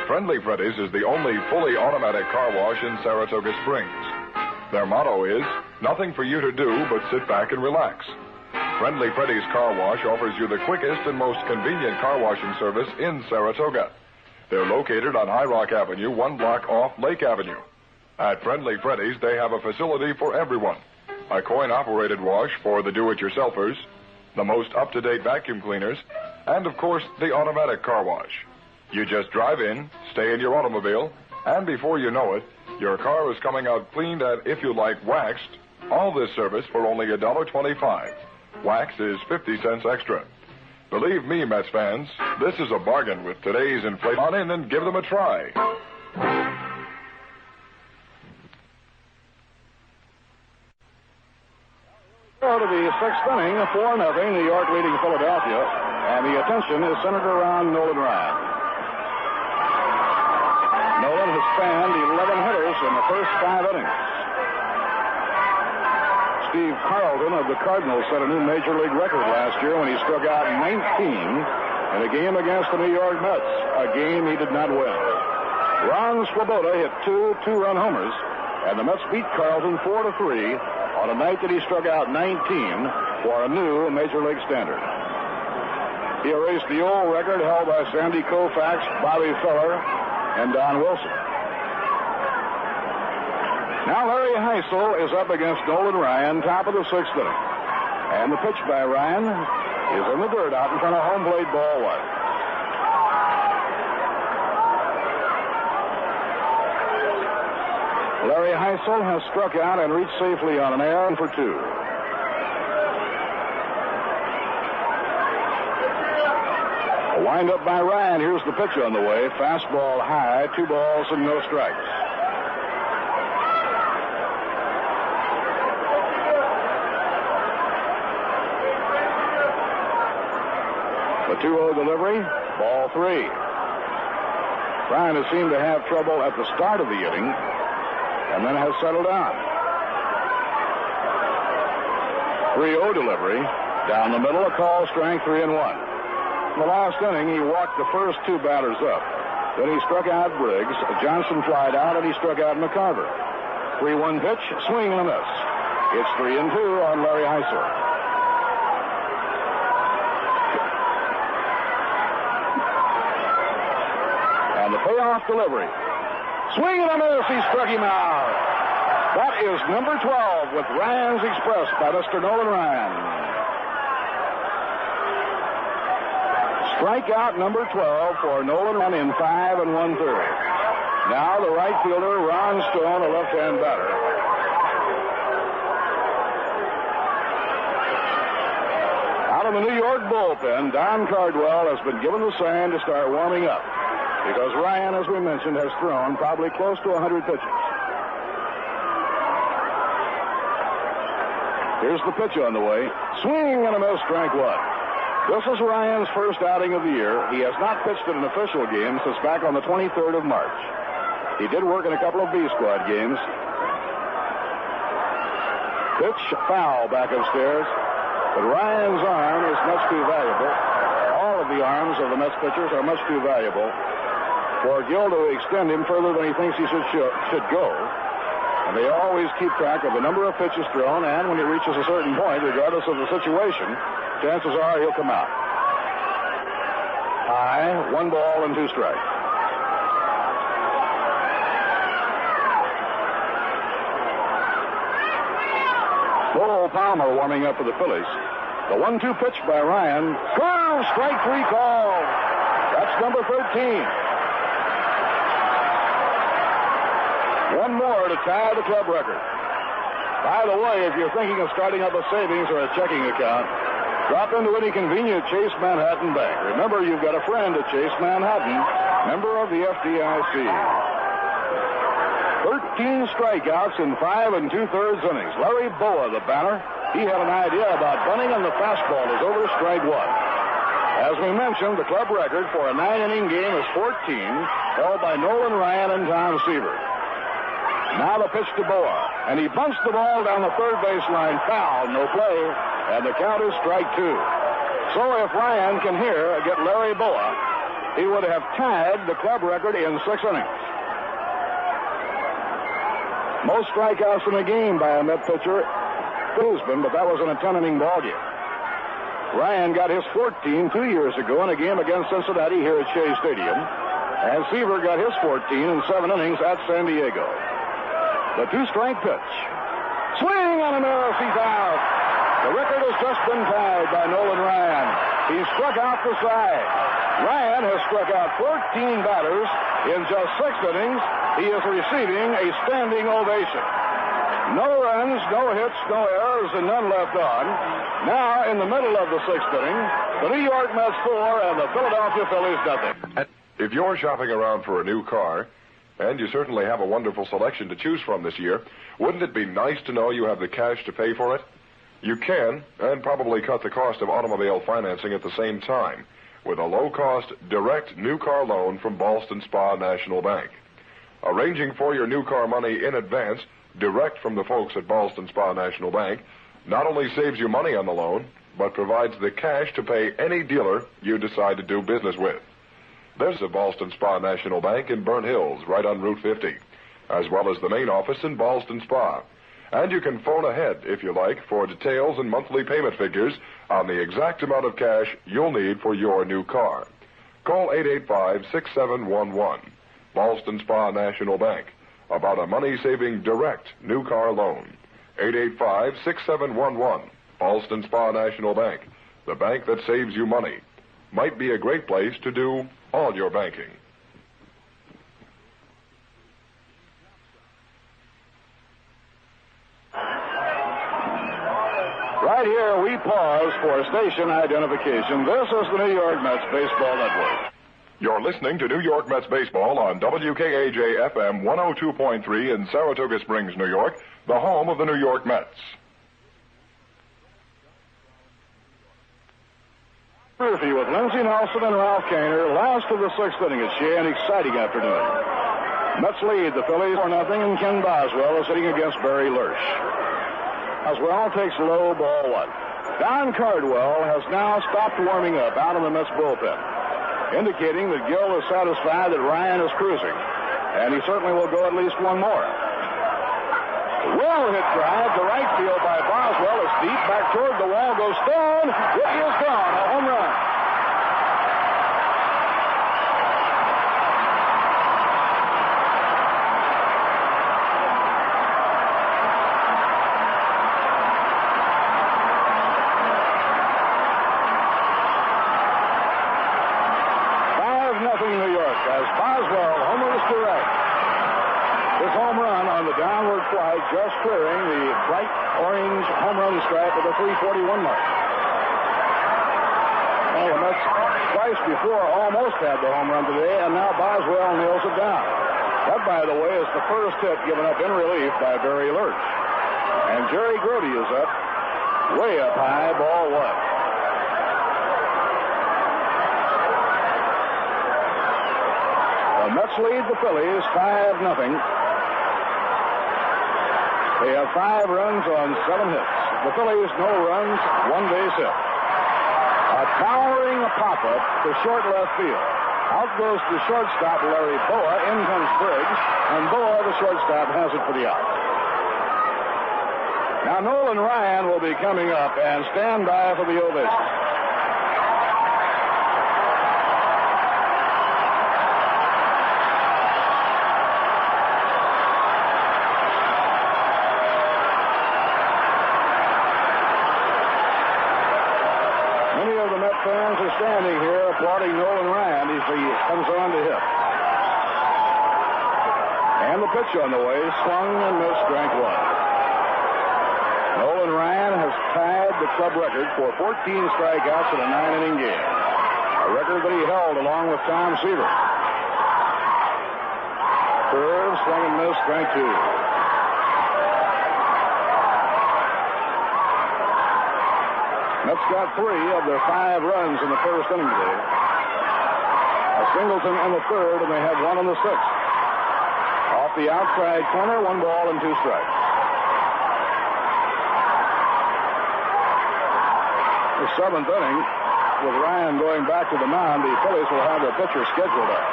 Friendly Freddy's is the only fully automatic car wash in Saratoga Springs. Their motto is, nothing for you to do but sit back and relax. Friendly Freddy's Car Wash offers you the quickest and most convenient car washing service in Saratoga. They're located on High Rock Avenue, 1 block off Lake Avenue. At Friendly Freddy's, they have a facility for everyone. A coin-operated wash for the do-it-yourselfers, the most up-to-date vacuum cleaners, and, of course, the automatic car wash. You just drive in, stay in your automobile, and before you know it, your car is coming out cleaned and, if you like, waxed. All this service for only $1.25. Wax is 50 cents extra. Believe me, Mets fans, this is a bargain with today's inflation. On in and give them a try. Go to the 6th inning, 4-0, New York leading Philadelphia, and the attention is centered around Nolan Ryan. Nolan has fanned 11 hitters in the first 5 innings. Steve Carlton of the Cardinals set a new Major League record last year when he struck out 19 in a game against the New York Mets, a game he did not win. Ron Swoboda hit 2 two-run homers, and the Mets beat Carlton 4-3 on a night that he struck out 19 for a new Major League standard. He erased the old record held by Sandy Koufax, Bobby Feller, and Don Wilson. Now Larry Heisel is up against Nolan Ryan, top of the 6th inning. And the pitch by Ryan is in the dirt out in front of home plate, ball 1. Larry Heisel has struck out and reached safely on an error for 2. A windup by Ryan. Here's the pitch on the way. Fastball high, 2 balls and no strikes. The 2-0 delivery, ball 3. Ryan has seemed to have trouble at the start of the inning and then has settled down. 3-0 delivery, down the middle, a call, strike 3-1. In the last inning, he walked the first 2 batters up. Then he struck out Briggs, Johnson flied out, and he struck out McCarver. 3-1 pitch, swing and a miss. It's 3-2 on Larry Heisler. And the payoff delivery. Swing and a miss. He struck him out. That is number 12 with Ryan's Express by Mr. Nolan Ryan. Strikeout number 12 for Nolan Ryan in 5 1/3. Now the right fielder, Ron Stone, a left-hand batter. Out of the New York bullpen, Don Cardwell has been given the sign to start warming up, because Ryan, as we mentioned, has thrown probably close to 100 pitches. Here's the pitch on the way. Swing and a miss, strike 1. This is Ryan's first outing of the year. He has not pitched in an official game since back on the 23rd of March. He did work in a couple of B squad games. Pitch foul back upstairs. But Ryan's arm is much too valuable. All of the arms of the Mets pitchers are much too valuable for Gill to extend him further than he thinks he should go. And they always keep track of the number of pitches thrown, and when he reaches a certain point, regardless of the situation, chances are he'll come out. High, 1 ball and 2 strikes. Lowell Palmer warming up for the Phillies. The 1-2 pitch by Ryan. Curve, strike 3 call. That's number 13. 1 more to tie the club record. By the way, if you're thinking of starting up a savings or a checking account, drop into any convenient Chase Manhattan bank. Remember, you've got a friend at Chase Manhattan, member of the FDIC. 13 strikeouts in 5 2/3 innings. Larry Boa, the batter, he had an idea about Bunning, and the fastball is over, strike 1. As we mentioned, the club record for a 9-inning game is 14, held by Nolan Ryan and Tom Seaver. Now the pitch to Boa, and he bunts the ball down the third baseline, foul, no play, and the count is strike 2. So if Ryan can here get Larry Boa, he would have tied the club record in 6 innings. Most strikeouts in a game by a Met pitcher, Baseman, but that was in a 10-inning ballgame. Ryan got his 14 2 years ago in a game against Cincinnati here at Shea Stadium, and Seaver got his 14 in 7 innings at San Diego. The 2-strike pitch. Swing on a miss, he's out. The record has just been tied by Nolan Ryan. He struck out the side. Ryan has struck out 14 batters in just 6 innings. He is receiving a standing ovation. No runs, no hits, no errors, and none left on. Now, in the middle of the 6th inning, the New York Mets 4 and the Philadelphia Phillies nothing. If you're shopping around for a new car, and you certainly have a wonderful selection to choose from this year, wouldn't it be nice to know you have the cash to pay for it? You can, and probably cut the cost of automobile financing at the same time, with a low-cost, direct new car loan from Ballston Spa National Bank. Arranging for your new car money in advance, direct from the folks at Ballston Spa National Bank, not only saves you money on the loan, but provides the cash to pay any dealer you decide to do business with. There's a Ballston Spa National Bank in Burnt Hills, right on Route 50, as well as the main office in Ballston Spa. And you can phone ahead, if you like, for details and monthly payment figures on the exact amount of cash you'll need for your new car. Call 885-6711, Ballston Spa National Bank, about a money-saving direct new car loan. 885-6711, Ballston Spa National Bank, the bank that saves you money. Might be a great place to do all your banking. Right here, we pause for station identification. This is the New York Mets Baseball Network. You're listening to New York Mets Baseball on WKAJ-FM 102.3 in Saratoga Springs, New York, the home of the New York Mets. Murphy with Lindsey Nelson and Ralph Kaner. Last of the sixth inning. It's an exciting afternoon. Mets lead the Phillies 4-0, and Ken Boswell is hitting against Barry Lurch. Boswell takes low, ball one. Don Cardwell has now stopped warming up out in the Mets bullpen, indicating that Gill is satisfied that Ryan is cruising, and he certainly will go at least one more. Well hit drive to right field by Boswell. It's deep back toward the wall. Goes Stone. It is gone. A home run. New York as Boswell homers to right. His home run on the downward flight just clearing the bright orange home run stripe of the 341 mark. Well, the Mets twice before almost had the home run today, and now Boswell nails it down. That, by the way, is the first hit given up in relief by Barry Lurch. And Jerry Grote is up, way up high, ball one. The Mets lead the Phillies 5-0. They have 5 runs on 7 hits. The Phillies, no runs, 1 base hit. A towering pop-up to short left field. Out goes the shortstop, Larry Boa. In comes Briggs, and Boa, the shortstop, has it for the out. Now Nolan Ryan will be coming up and stand by for the ovation. Fans are standing here applauding Nolan Ryan as he comes on to hit. And the pitch on the way, swung and missed, strike one. Nolan Ryan has tied the club record for 14 strikeouts in a 9-inning game, a record that he held along with Tom Seaver. Curve, swung and missed, strike two. Mets got 3 of their 5 runs in the first inning today. A singleton in the third, and they have 1 in the 6th. Off the outside corner, 1 ball and 2 strikes. The 7th inning, with Ryan going back to the mound, the Phillies will have their pitcher scheduled up.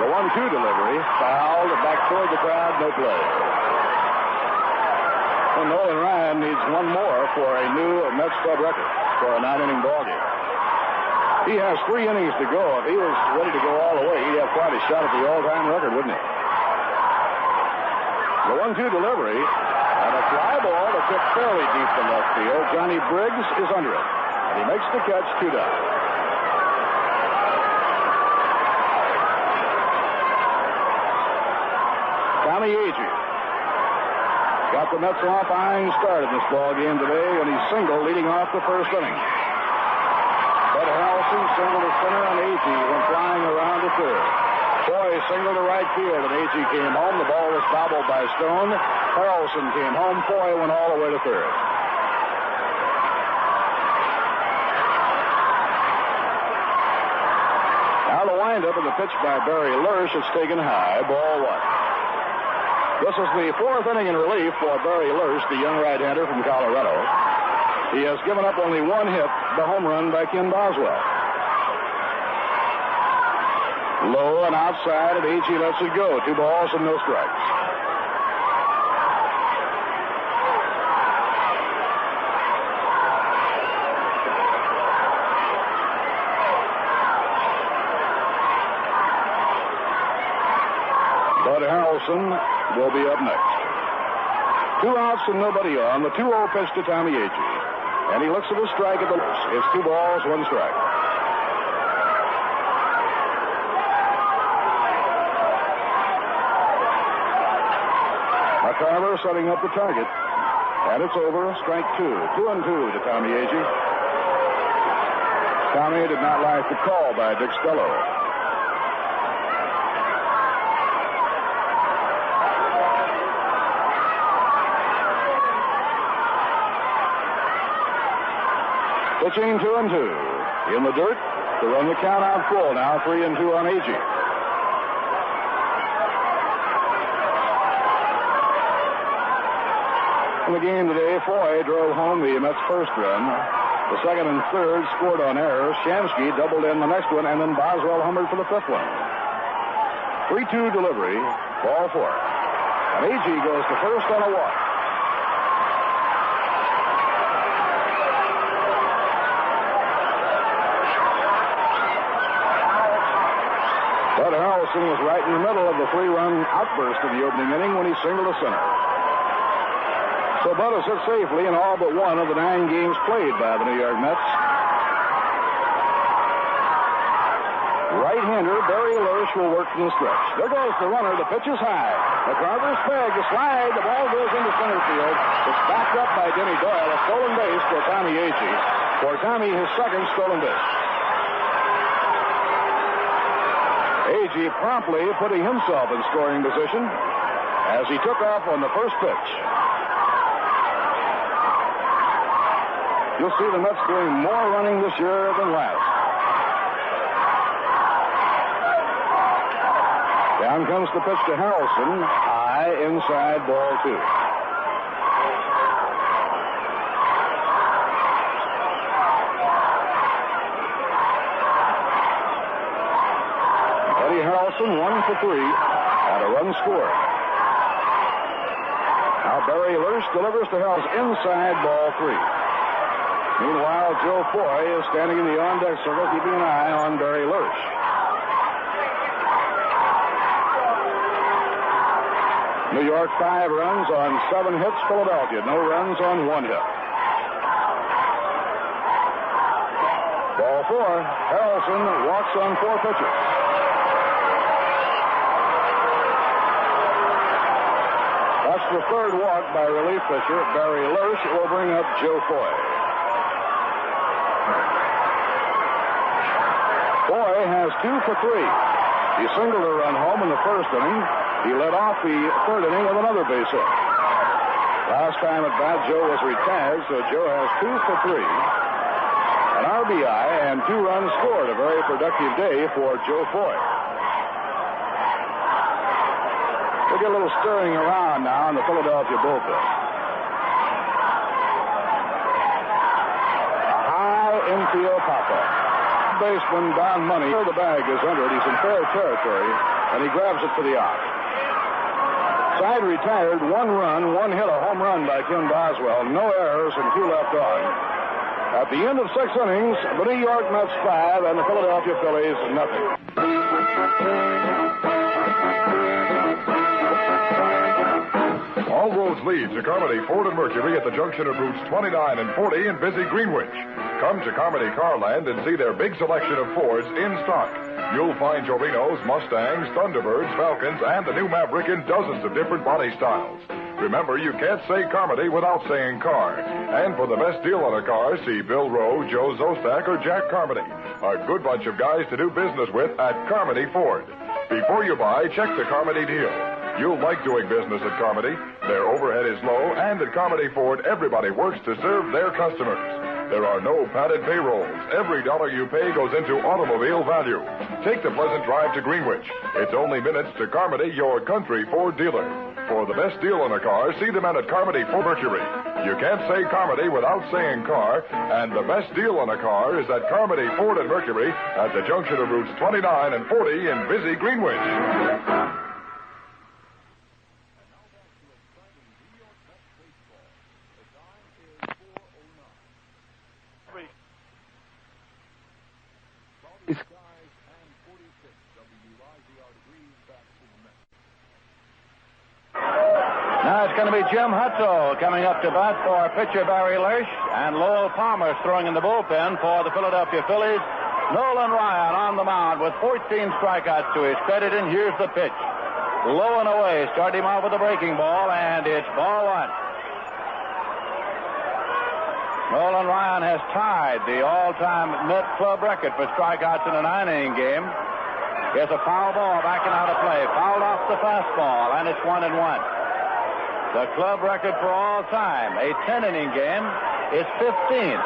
The 1-2 delivery, fouled back toward the crowd, no play. And Nolan Ryan needs 1 more for a new Mets club record for a 9-inning ballgame. He has 3 innings to go. If he was ready to go all the way, he'd have quite a shot at the all-time record, wouldn't he? The 1-2 delivery and a fly ball that's hit fairly deep to left field. Johnny Briggs is under it, and he makes the catch, 2 down. Tommy Agee got the Mets off eyeing start in this ball game today when he singled leading off the first inning. Bud Harrelson singled to center, and Agee went flying around to third. Boyle singled to right field, and Agee came home. The ball was bobbled by Stone. Harrelson came home. Boyle went all the way to third. Now the windup of the pitch by Barry Lurch. It's taken high, ball one. This is the 4th inning in relief for Barry Lurch, the young right-hander from Colorado. He has given up only 1 hit, the home run by Ken Boswell. Low and outside, and Agee lets it go. 2 balls and no strikes. Bud Harrelson will be up next. 2 outs and nobody on. The 2-0 pitch to Tommy Agee. And he looks at his strike at the list. It's 2 balls, 1 strike. McCarver setting up the target. And it's over. Strike 2. 2-2 to Tommy Agee. Tommy did not like the call by Dick Stello. Pitching 2-2. in the dirt to run the count out full. Now 3-2 on Agee. In the game today, Foy drove home the Mets' first run. The second and third scored on errors. Shamsky doubled in the next one, and then Boswell homered for the fifth one. 3-2 delivery, ball four. And Agee goes to first on a walk. Bud Harrelson was right in the middle of the three-run outburst of the opening inning when he singled to center. So Bud is hit safely in all but one of the 9 games played by the New York Mets. Right-hander Barry Lurch will work from the stretch. There goes the runner. The pitch is high. The Carver's peg, the slide. The ball goes into center field. It's backed up by Denny Doyle. A stolen base for Tommy Agee. For Tommy, his second stolen base. Agee promptly putting himself in scoring position as he took off on the first pitch. You'll see the Mets doing more running this year than last. Down comes the pitch to Harrelson. High inside, ball 2. Eddie Harrelson 1 for 3 and a run scored. Now Barry Lurch delivers to Harrelson inside, ball 3. Meanwhile, Joe Foy is standing in the on-deck circle, keeping an eye on Barry Lurch. New York 5 runs on 7 hits. Philadelphia no runs on 1 hit. Ball 4. Harrelson walks on 4 pitches. That's the third walk by relief pitcher Barry Lurch. It will bring up Joe Foy. Foy has 2 for 3. He singled a run home in the first inning. He led off the third inning with another base hit. Last time at bat, Joe was retired, so Joe has 2 for 3. An RBI and 2 runs scored. A very productive day for Joe Foy. We'll get a little stirring around now in the Philadelphia bullpen. A high infield pop-up. Baseman Don Money. The bag is under it. He's in fair territory, and he grabs it for the out. Side retired, 1 run, 1 hit, a home run by Kim Boswell. No errors and 2 left on. At the end of 6 innings, the New York Mets 5 and the Philadelphia Phillies nothing. All roads lead to Carmody Ford and Mercury at the junction of routes 29 and 40 in busy Greenwich. Come to Carmody Carland and see their big selection of Fords in stock. You'll find Torinos, Mustangs, Thunderbirds, Falcons, and the new Maverick in dozens of different body styles. Remember, you can't say Carmody without saying car. And for the best deal on a car, see Bill Rowe, Joe Zostak, or Jack Carmody. A good bunch of guys to do business with at Carmody Ford. Before you buy, check the Carmody deal. You'll like doing business at Carmody. Their overhead is low, and at Carmody Ford, everybody works to serve their customers. There are no padded payrolls. Every dollar you pay goes into automobile value. Take the pleasant drive to Greenwich. It's only minutes to Carmody, your country Ford dealer. For the best deal on a car, see the men at Carmody Ford Mercury. You can't say Carmody without saying car, and the best deal on a car is at Carmody Ford and Mercury at the junction of routes 29 and 40 in busy Greenwich. Now it's going to be Jim Hutzel coming up to bat for pitcher Barry Lurch, and Lowell Palmer throwing in the bullpen for the Philadelphia Phillies. Nolan Ryan on the mound with 14 strikeouts to his credit, and here's the pitch. Low and away. Start him off with a breaking ball, and it's ball 1. Nolan Ryan has tied the all-time Met club record for strikeouts in a 9-inning game. Here's a foul ball backing out of play. Fouled off the fastball, and it's 1-1. The club record for all time, a 10-inning game, is 15th.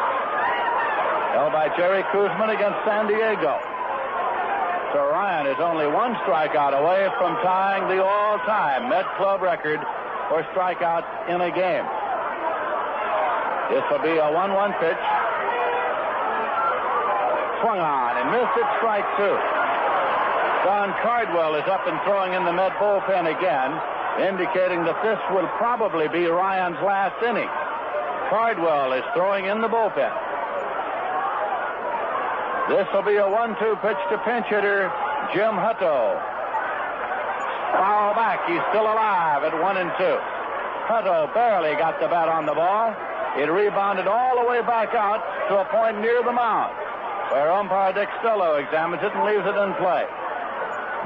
held by Jerry Kuzman against San Diego. So Ryan is only one strikeout away from tying the all-time Met Club record for strikeouts in a game. This will be a 1-1 pitch. Swung on and missed it, strike two. Don Cardwell is up and throwing in the Met bullpen again, indicating that this will probably be Ryan's last inning. Cardwell is throwing in the bullpen. This will be a 1-2 pitch to pinch hitter Jim Hutto. Foul back. He's still alive at 1-2. Hutto barely got the bat on the ball. It rebounded all the way back out to a point near the mound, where umpire Dick Stello examines it and leaves it in play.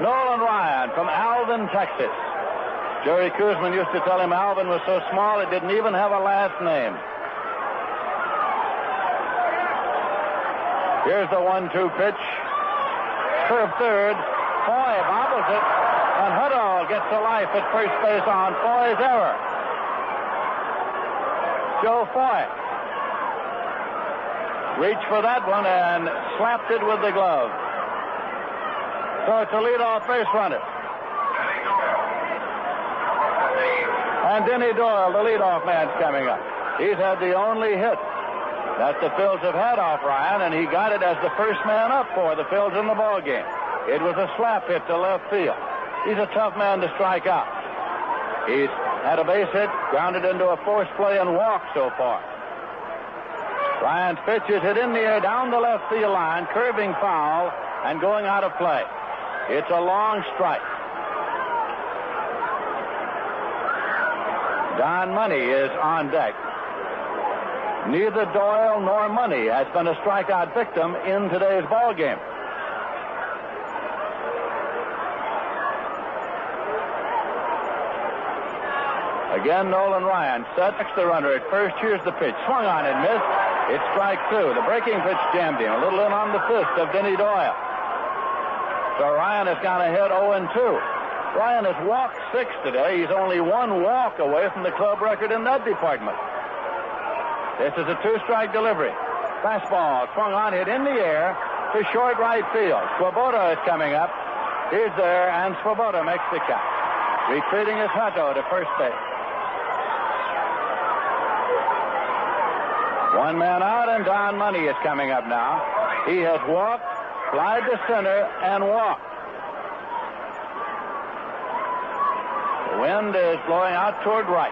Nolan Ryan from Alvin, Texas. Jerry Kuzman used to tell him Alvin was so small it didn't even have a last name. Here's the 1-2 pitch. Curve third. Foy bobbles it. And Hutto gets to life at first base on Foy's error. Joe Foy reached for that one and slapped it with the glove. So it's a leadoff base runner. And Denny Doyle, the leadoff man's coming up. He's had the only hit that the Phillies have had off Ryan, and he got it as the first man up for the Phillies in the ball game. It was a slap hit to left field. He's a tough man to strike out. He's had a base hit, grounded into a forced play, and walked so far. Ryan's pitch is hit in the air down the left field line, curving foul, and going out of play. It's a long strike. Don Money is on deck. Neither Doyle nor Money has been a strikeout victim in today's ball game. Again, Nolan Ryan sets the runner at first. Here's the pitch. Swung on and missed. It's strike two. The breaking pitch jammed him. A little in on the fist of Denny Doyle. So Ryan has gone ahead 0-2. Ryan has walked 6 today. He's only one walk away from the club record in that department. This is a 2-strike delivery. Fastball swung on, hit in the air to short right field. Swoboda is coming up. He's there, and Swoboda makes the catch. Retreating is Hutto to first base. One man out, and Don Money is coming up now. He has walked, flied to center, and walked. The wind is blowing out toward right.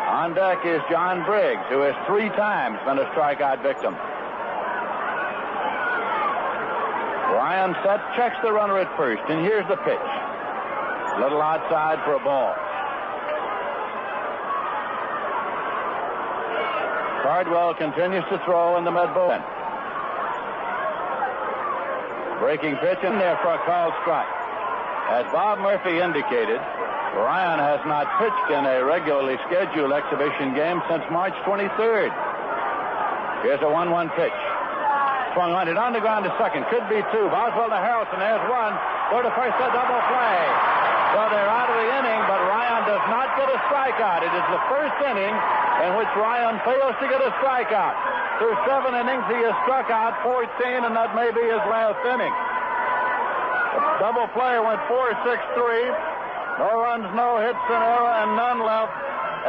On deck is John Briggs, who has 3 times been a strikeout victim. Ryan sets, checks the runner at first, and here's the pitch. A little outside for a ball. Cardwell continues to throw in the Met bullpen. Breaking pitch in there for a called strike. As Bob Murphy indicated, Ryan has not pitched in a regularly scheduled exhibition game since March 23rd. Here's a 1-1 pitch. Swung on it on the ground to second. Could be 2. Boswell to Harrelson. There's 1. Go to first, a double play. So they're out of the inning, but Ryan does not get a strikeout. It is the first inning in which Ryan fails to get a strikeout. Through 7 innings, he has struck out 14, and that may be his last inning. The double play went 4-6-3. No runs, no hits, an error, and none left.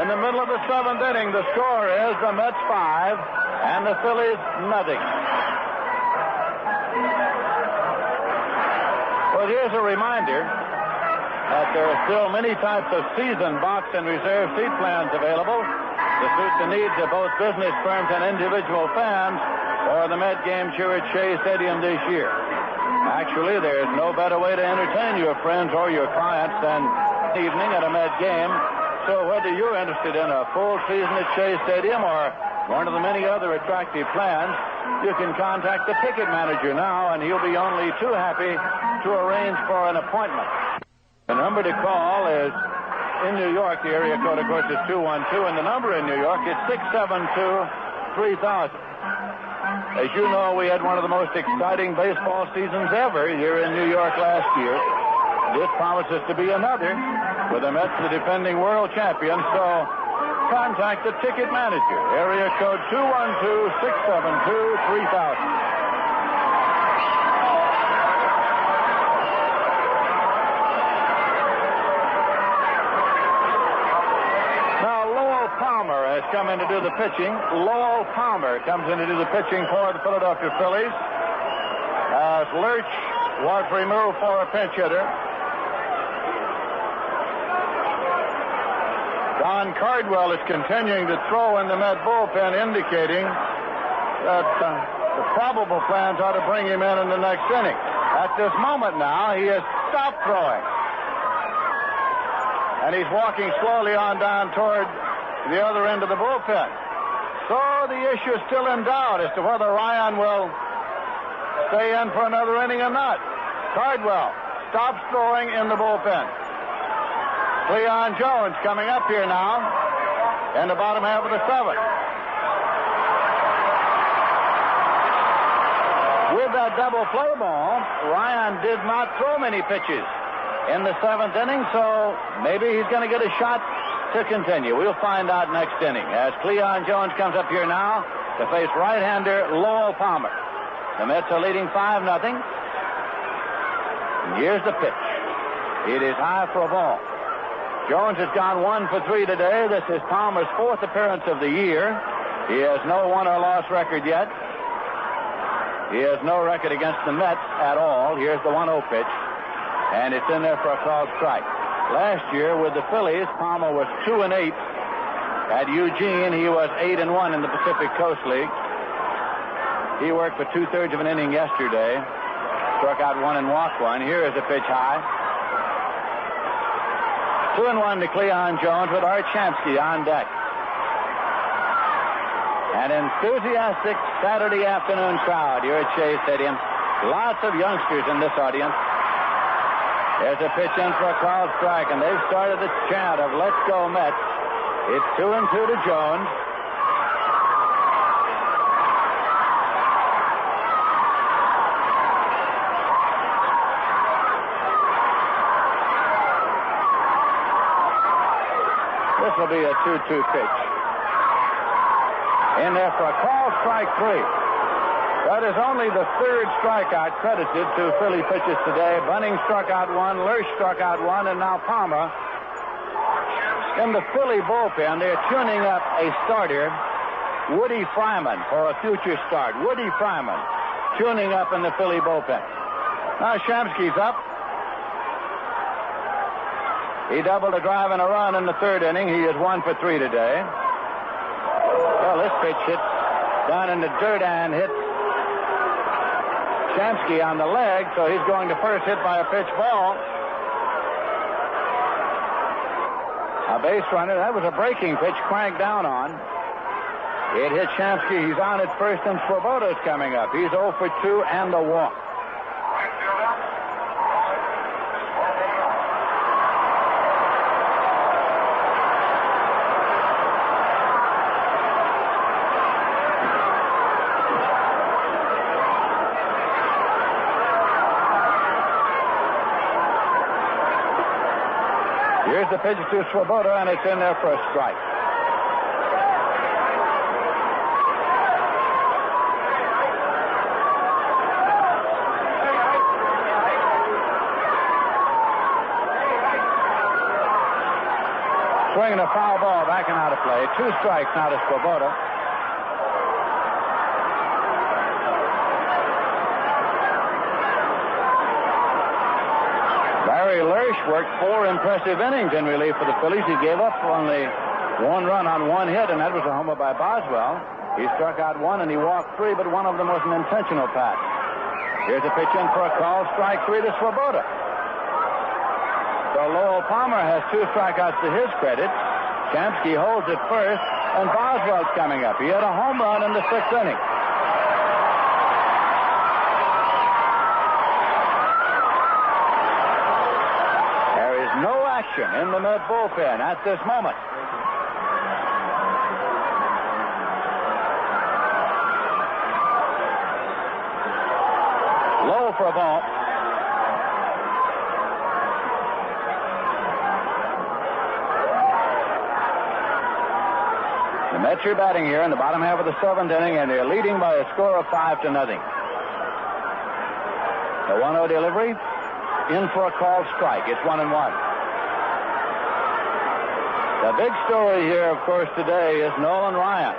In the middle of the 7th inning, the score is the Mets 5 and the Phillies nothing. Well, here's a reminder that there are still many types of season box and reserve seat plans available to suit the needs of both business firms and individual fans for the Met game here at Shea Stadium this year. Actually, there's no better way to entertain your friends or your clients than evening at a Met game. So whether you're interested in a full season at Shea Stadium or one of the many other attractive plans, you can contact the ticket manager now, and he'll be only too happy to arrange for an appointment. The number to call is in New York. The area code, of course, is 212, and the number in New York is 672-3000. As you know, we had one of the most exciting baseball seasons ever here in New York last year. This promises to be another, with the Mets the defending world champions. So contact the ticket manager. Area code 212-672-3000. in to do the pitching. Lowell Palmer comes in to do the pitching for the Philadelphia Phillies, as Lurch was removed for a pinch hitter. Don Cardwell is continuing to throw in the Met bullpen, indicating that the probable plans are to bring him in the next inning. At this moment now, he has stopped throwing. And he's walking slowly on down toward the other end of the bullpen. So the issue is still in doubt as to whether Ryan will stay in for another inning or not. Cardwell stops throwing in the bullpen. Cleon Jones coming up here now in the bottom half of the seventh. With that double play ball, Ryan did not throw many pitches in the seventh inning, so maybe he's going to get a shot to continue. We'll find out next inning as Cleon Jones comes up here now to face right-hander Lowell Palmer. The Mets are leading 5-0. Here's the pitch. It is high for a ball. Jones has gone 1 for 3 today. This is Palmer's 4th appearance of the year. He has no won or loss record yet. He has no record against the Mets at all. Here's the 1-0 pitch. And it's in there for a called strike. Last year with the Phillies, Palmer was 2-8. At Eugene, he was 8-1 in the Pacific Coast League. He worked for 2/3 of an inning yesterday. Struck out 1 and walked 1. Here is the pitch high. 2-1 to Cleon Jones with Art Shamsky on deck. An enthusiastic Saturday afternoon crowd here at Shea Stadium. Lots of youngsters in this audience. There's a pitch in for a called strike, and they've started the chant of "Let's go Mets." It's 2-2 to Jones. This will be a 2-2 pitch. In there for a call, strike 3. That is only the 3rd strikeout credited to Philly pitchers today. Bunning struck out 1, Lurch struck out 1, and now Palmer. In the Philly bullpen, they're tuning up a starter, Woody Fryman, for a future start. Woody Fryman tuning up in the Philly bullpen. Now Shamsky's up. He doubled a drive and a run in the 3rd inning. He is 1 for 3 today. Well, this pitch hits down in the dirt and hits Shamsky on the leg, so he's going to first, hit by a pitch ball. A base runner. That was a breaking pitch, cranked down on. It hit Shamsky. He's on at first, and Swoboda's coming up. He's 0 for 2 and a walk. Here's the pitch to Swoboda, and it's in there for a strike. Swinging a foul ball, backing out of play. 2 strikes now to Swoboda. Larry Lurch worked 4 impressive innings in relief for the Phillies. He gave up only 1 run on 1 hit, and that was a homer by Boswell. He struck out 1 and he walked 3, but one of them was an intentional pass. Here's a pitch in for a call, strike 3 to Swoboda. So Lowell Palmer has 2 strikeouts to his credit. Shamsky holds it first, and Boswell's coming up. He had a home run in the 6th inning. No action in the Met bullpen at this moment. Low for a ball. The Mets are batting here in the bottom half of the 7th inning, and they're leading by a score of 5-0. The 1-0 delivery. In for a called strike. It's 1-1. The big story here, of course, today is Nolan Ryan,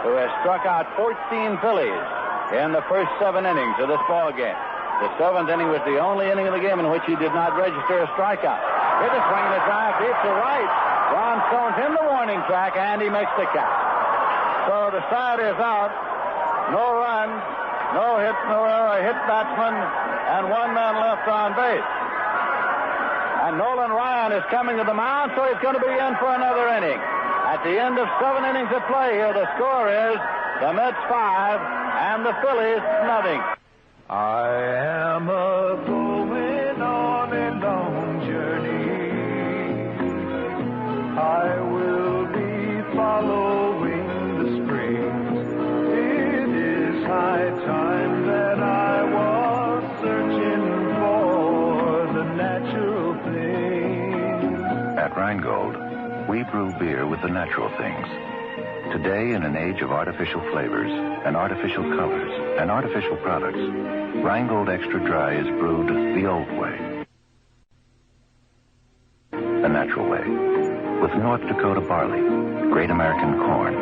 who has struck out 14 Phillies in the first 7 innings of this ball game. The 7th inning was the only inning of the game in which he did not register a strikeout. Here's a swing and a drive deep to right. Ron Stone's in the warning track, and he makes the catch. So the side is out. No runs, no hit, no hit batsman, and 1 man left on base. And Nolan Ryan is coming to the mound, so he's going to be in for another inning. At the end of 7 innings of play here, the score is the Mets 5 and the Phillies nothing. I am going on a long journey. I will be following the springs. It is high time that I was searching for the natural things. At Rheingold, we brew beer with the natural things. Today, in an age of artificial flavors and artificial colors and artificial products, Rheingold Extra Dry is brewed the old way. The natural way. With North Dakota barley, great American corn,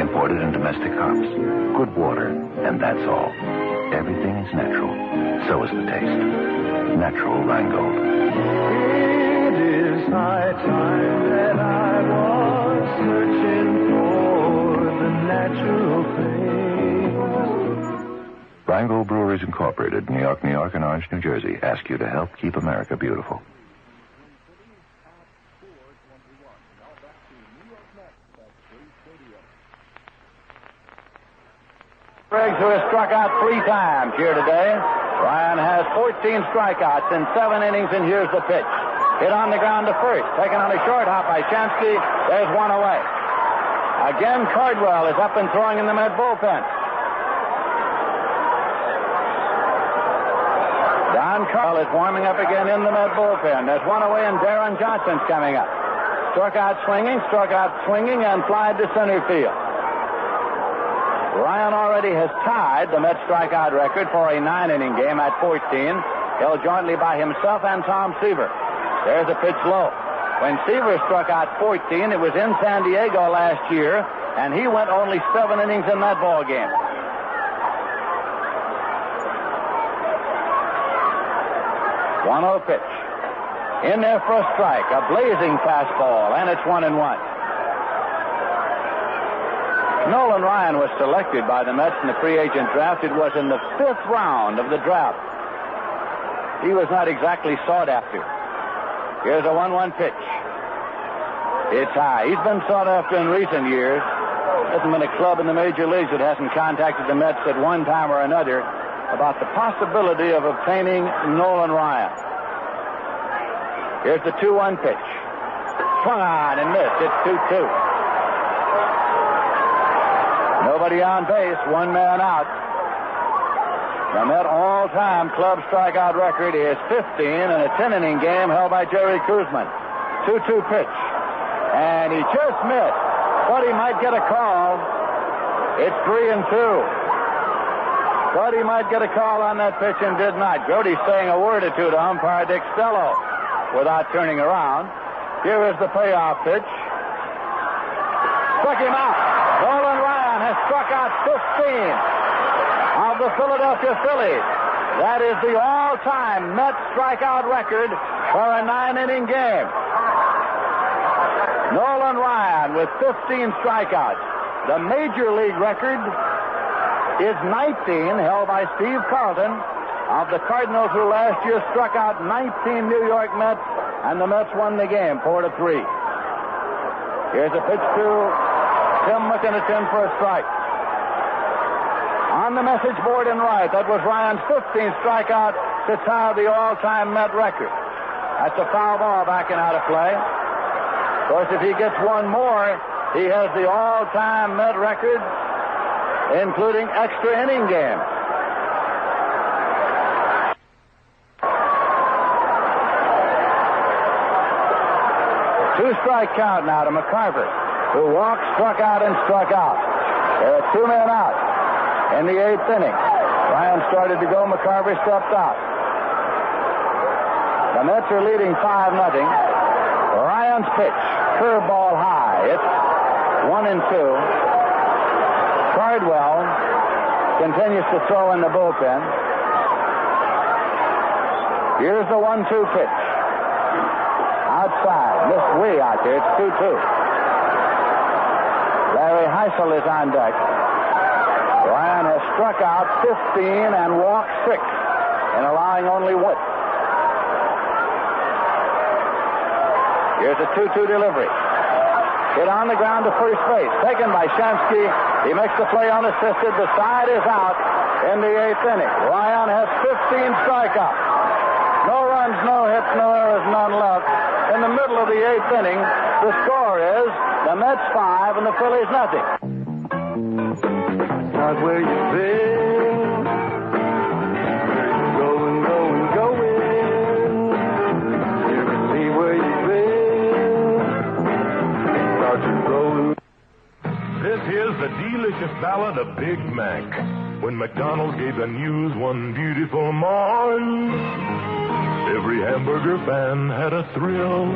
imported and domestic hops, good water, and that's all. Everything is natural. So is the taste. Natural Rheingold. It is high time that I was searching for the natural things. Rheingold Brewers Incorporated, New York, New York, and Orange, New Jersey, ask you to help keep America beautiful. Briggs, who has struck out 3 times here today. Ryan has 14 strikeouts in 7 innings, and here's the pitch. Hit on the ground to first. Taken on a short hop by Chansky. There's 1 away. Again, Cardwell is up and throwing in the Met bullpen. Don Carl is warming up again in the Met bullpen. There's 1 away, and Darren Johnson's coming up. Struck out swinging, and flied to center field. Ryan already has tied the Mets strikeout record for a 9-inning game at 14, held jointly by himself and Tom Seaver. There's a pitch low. When Seaver struck out 14, it was in San Diego last year, and he went only 7 innings in that ball game. One 1-0 pitch. In there for a strike, a blazing fastball, and it's 1-1. Nolan Ryan was selected by the Mets in the free agent draft. It was in the 5th round of the draft. He was not exactly sought after. Here's a 1-1 pitch. It's high. He's been sought after in recent years. There hasn't been a club in the major leagues that hasn't contacted the Mets at one time or another about the possibility of obtaining Nolan Ryan. Here's the 2-1 pitch. Swung on and missed. It's 2-2. Nobody on base, 1 man out. The Met all-time club strikeout record is 15 in a 10-inning game held by Jerry Koosman. 2-2 pitch. And he just missed. Thought he might get a call. It's 3-2. Thought he might get a call on that pitch and did not. Grote saying a word or two to umpire Dick Stello without turning around. Here is the payoff pitch. Struck him out. Nolan Ryan has struck out 15 of the Philadelphia Phillies. That is the all-time Mets strikeout record for a 9-inning game. Nolan Ryan with 15 strikeouts. The major league record is 19, held by Steve Carlton of the Cardinals, who last year struck out 19 New York Mets, and the Mets won the game 4-3. Here's a pitch to Tim McKinnon for a strike. On the message board in right, that was Ryan's 15th strikeout to tie the all-time Met record. That's a foul ball backing out of play. Of course, if he gets one more, he has the all-time Met record, including extra inning game. Two-strike count now to McCarver, who walked, struck out, and struck out. There are 2 men out in the 8th inning. Ryan started to go. McCarver stepped out. The Mets are leading 5-0. Ryan Ryan's pitch. Curveball high. It's 1-2. Cardwell continues to throw in the bullpen. Here's the 1-2 pitch. Outside. Missed way out there. It's 2-2. Larry Heisel is on deck. Ryan has struck out 15 and walked 6 and allowing only 1. Here's a 2-2 delivery. Hit on the ground to first base. Taken by Shamsky. He makes the play unassisted. The side is out in the 8th inning. Ryan has 15 strikeouts. No runs, no hits, no errors, none left. In the middle of the 8th inning, the score is the Mets 5 and the Phillies nothing. Not where you've been. Going. See where you've been. Start you growing. This here's the delicious ballad of Big Mac. When McDonald's gave the news one beautiful morn, every hamburger fan had a thrill.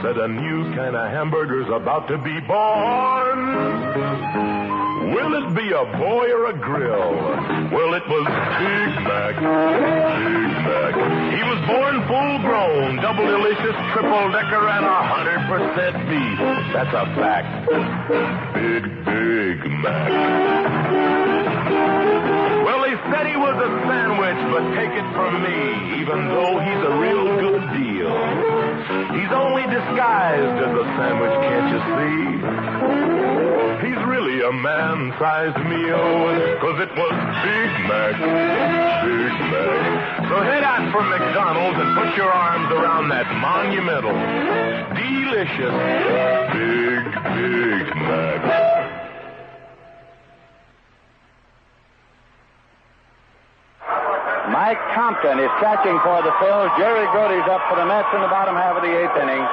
Said a new kind of hamburger's about to be born. Will it be a boy or a grill? Well, it was Big Mac. Big Mac. He was born full grown, double delicious, triple decker, and 100% beef. That's a fact. Big Mac. Well, they said he was a sandwich, but take it from me, even though he's a real good deal. He's only disguised as a sandwich, can't you see? He's really a man-sized meal, 'cause it was Big Mac. Big Mac. So head out for McDonald's and put your arms around that monumental, delicious, Big Mac. Mike Compton is catching for the Phils. Jerry Grote's up for the Mets in the bottom half of the 8th inning,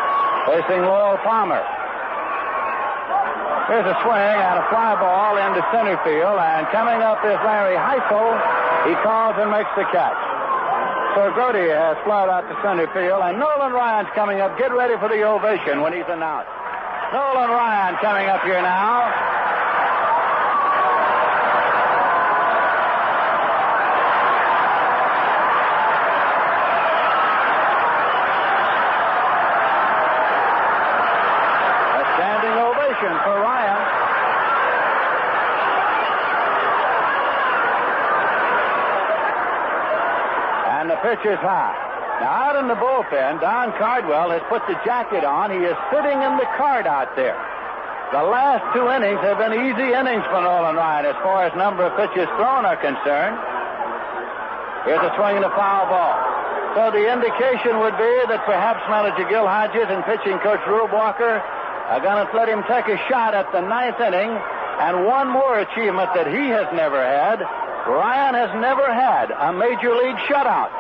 facing Lowell Palmer. Here's a swing and a fly ball into center field, and coming up is Larry Heisel. He calls and makes the catch. So Grote has flied out to center field, and Nolan Ryan's coming up. Get ready for the ovation when he's announced. Nolan Ryan coming up here now. For Ryan. And the pitch is high. Now out in the bullpen, Don Cardwell has put the jacket on. He is sitting in the cart out there. The last 2 innings have been easy innings for Nolan Ryan as far as number of pitches thrown are concerned. Here's a swing and a foul ball. So the indication would be that perhaps manager Gil Hodges and pitching coach Rube Walker are going to let him take a shot at the 9th inning, and one more achievement that he has never had. Ryan has never had a major league shutout.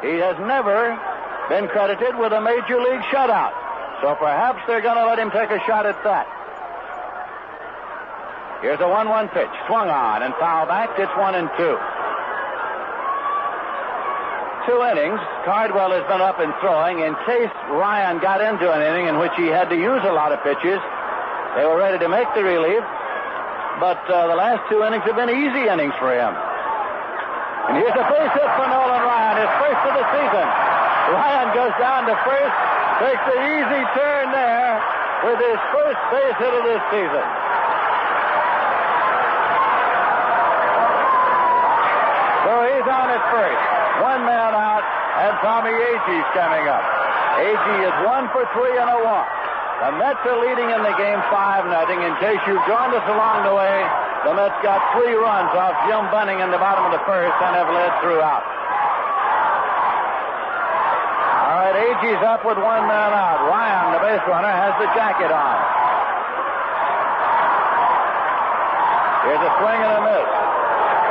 He has never been credited with a major league shutout. So perhaps they're going to let him take a shot at that. Here's a 1-1 pitch. Swung on and foul back. It's 1-2. 2 innings. Cardwell has been up and throwing in case Ryan got into an inning in which he had to use a lot of pitches. They were ready to make the relief, but the last 2 innings have been easy innings for him. And here's a base hit for Nolan Ryan, his first of the season. Ryan goes down to first, takes an easy turn there with his first base hit of this season. So he's on at first. 1 man out, and Tommy Agee's coming up. Agee is 1 for 3 and a walk. The Mets are leading in the game 5-0. In case you've joined us along the way, the Mets got 3 runs off Jim Bunning in the bottom of the first and have led throughout. All right, Agee's up with 1 man out. Ryan, the base runner, has the jacket on. Here's a swing and a miss.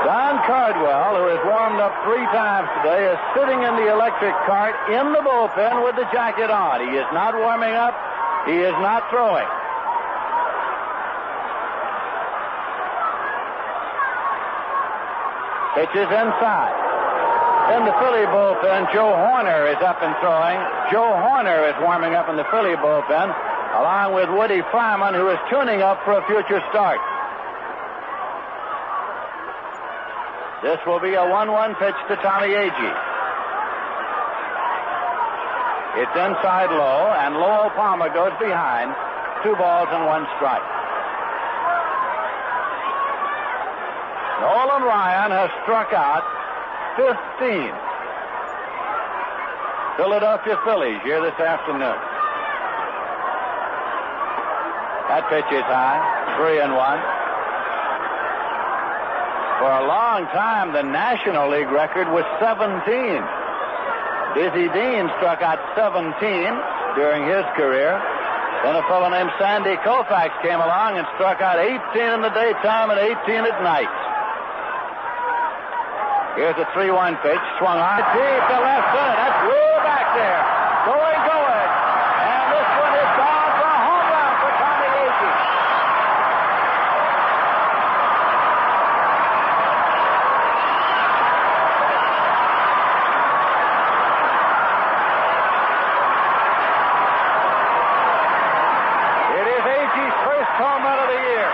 Don Cardwell, who has warmed up 3 times today, is sitting in the electric cart in the bullpen with the jacket on. He is not warming up. He is not throwing. Pitches inside. In the Philly bullpen, Joe Horner is up and throwing. Joe Horner is warming up in the Philly bullpen, along with Woody Fryman, who is tuning up for a future start. This will be a 1-1 pitch to Tommy Agee. It's inside low, and Lowell Palmer goes behind. 2 balls and 1 strike. Nolan Ryan has struck out 15. Philadelphia Phillies here this afternoon. That pitch is high. 3-1. For a long time, the National League record was 17. Dizzy Dean struck out 17 during his career. Then a fellow named Sandy Koufax came along and struck out 18 in the daytime and 18 at night. Here's a 3-1 pitch. Swung high deep to left center. That's way back there. Going. And this one is gone for a home run for Tommy Agee. It is Agee's first home run of the year.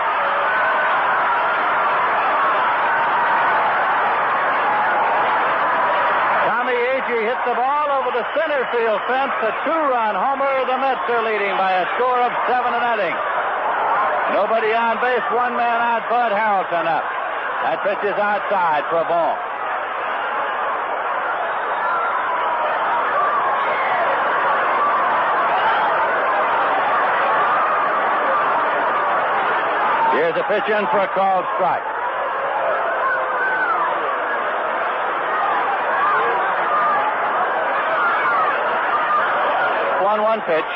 Agee hit the ball over the center field fence. A 2-run homer. The Mets are leading by a score of 7-0. Nobody on base. 1 man out. Bud Harrelson up. That pitch is outside for a ball. Here's a pitch in for a called strike. 1-1 pitch.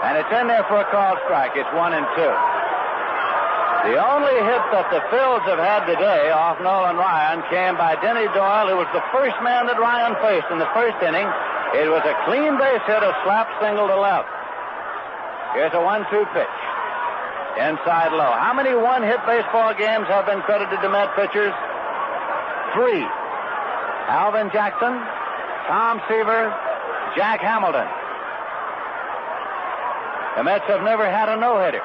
And it's in there for a called strike. It's 1-2. The only hit that the Phils have had today off Nolan Ryan came by Denny Doyle, who was the first man that Ryan faced in the first inning. It was a clean base hit, a slap single to left. Here's a 1-2 pitch. Inside low. How many one-hit baseball games have been credited to Met pitchers? 3. Alvin Jackson, Tom Seaver, Jack Hamilton. The Mets have never had a no-hitter.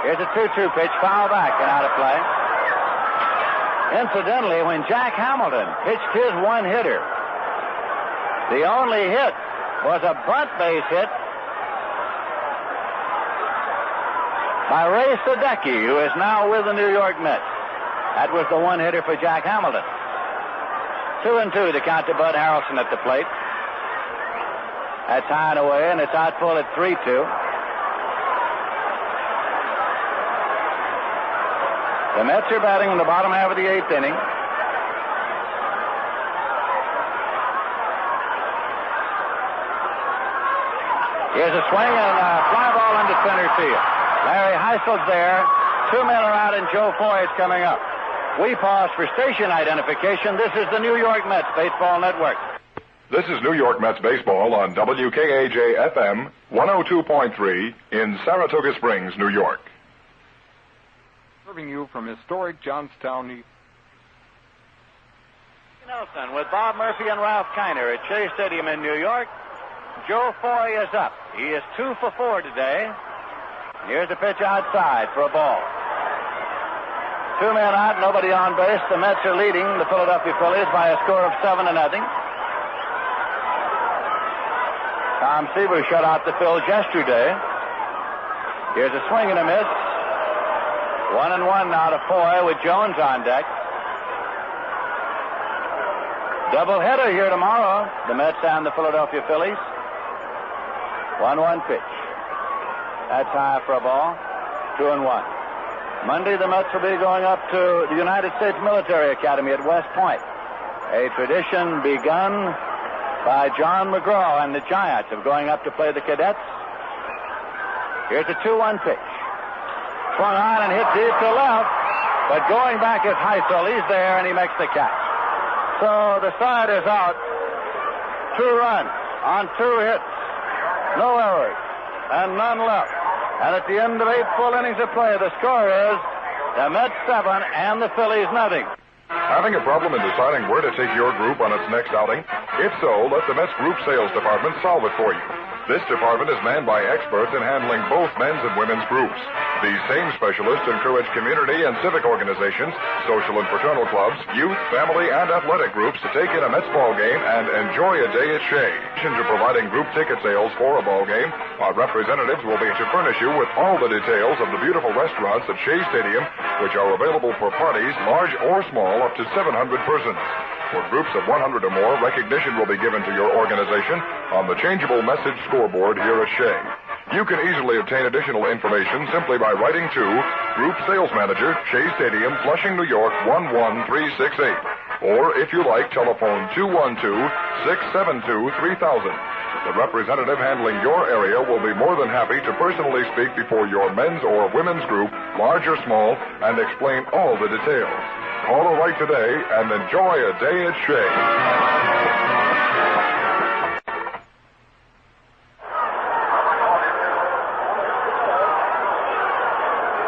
Here's a 2-2 pitch, foul back and out of play. Incidentally, when Jack Hamilton pitched his one-hitter, the only hit was a bunt base hit by Ray Sadecki, who is now with the New York Mets. That was the one-hitter for Jack Hamilton. 2-2 to count to Bud Harrelson at the plate. That's high and away, and it's out full at 3-2. The Mets are batting in the bottom half of the 8th inning. Here's a swing and a fly ball into center field. Larry Heisel's there. 2 men are out, and Joe Foy is coming up. We pause for station identification. This is the New York Mets Baseball Network. This is New York Mets baseball on WKAJ-FM 102.3 in Saratoga Springs, New York. Serving you from historic Johnstown, New York. Nelson with Bob Murphy and Ralph Kiner at Shea Stadium in New York. Joe Foy is up. He is 2 for 4 today. Here's a pitch outside for a ball. 2 men out, nobody on base. The Mets are leading the Philadelphia Phillies by a score of 7-0. Tom Seaver shut out the Phils yesterday. Here's a swing and a miss. 1-1 now to Foy with Jones on deck. Doubleheader here tomorrow. The Mets and the Philadelphia Phillies. 1-1 pitch. That's high for a ball. 2-1. Monday, the Mets will be going up to the United States Military Academy at West Point. A tradition begun by John McGraw and the Giants of going up to play the cadets. Here's a 2-1 pitch. Swung on and hit deep to left, but going back is Heisel. He's there, and he makes the catch. So the side is out. 2 runs on 2 hits. No errors, and none left. And at the end of 8 full innings of play, the score is the Mets 7 and the Phillies nothing. Having a problem in deciding where to take your group on its next outing? If so, let the Mets Group Sales Department solve it for you. This department is manned by experts in handling both men's and women's groups. These same specialists encourage community and civic organizations, social and fraternal clubs, youth, family, and athletic groups to take in a Mets ball game and enjoy a day at Shea. In addition to providing group ticket sales for a ball game, our representatives will be to furnish you with all the details of the beautiful restaurants at Shea Stadium, which are available for parties, large or small, up to 700 persons. For groups of 100 or more, recognition will be given to your organization on the changeable message scoreboard here at Shea. You can easily obtain additional information simply by writing to Group Sales Manager, Shea Stadium, Flushing, New York, 11368. Or, if you like, telephone 212-672-3000. The representative handling your area will be more than happy to personally speak before your men's or women's group, large or small, and explain all the details. Call or write today and enjoy a day at Shea.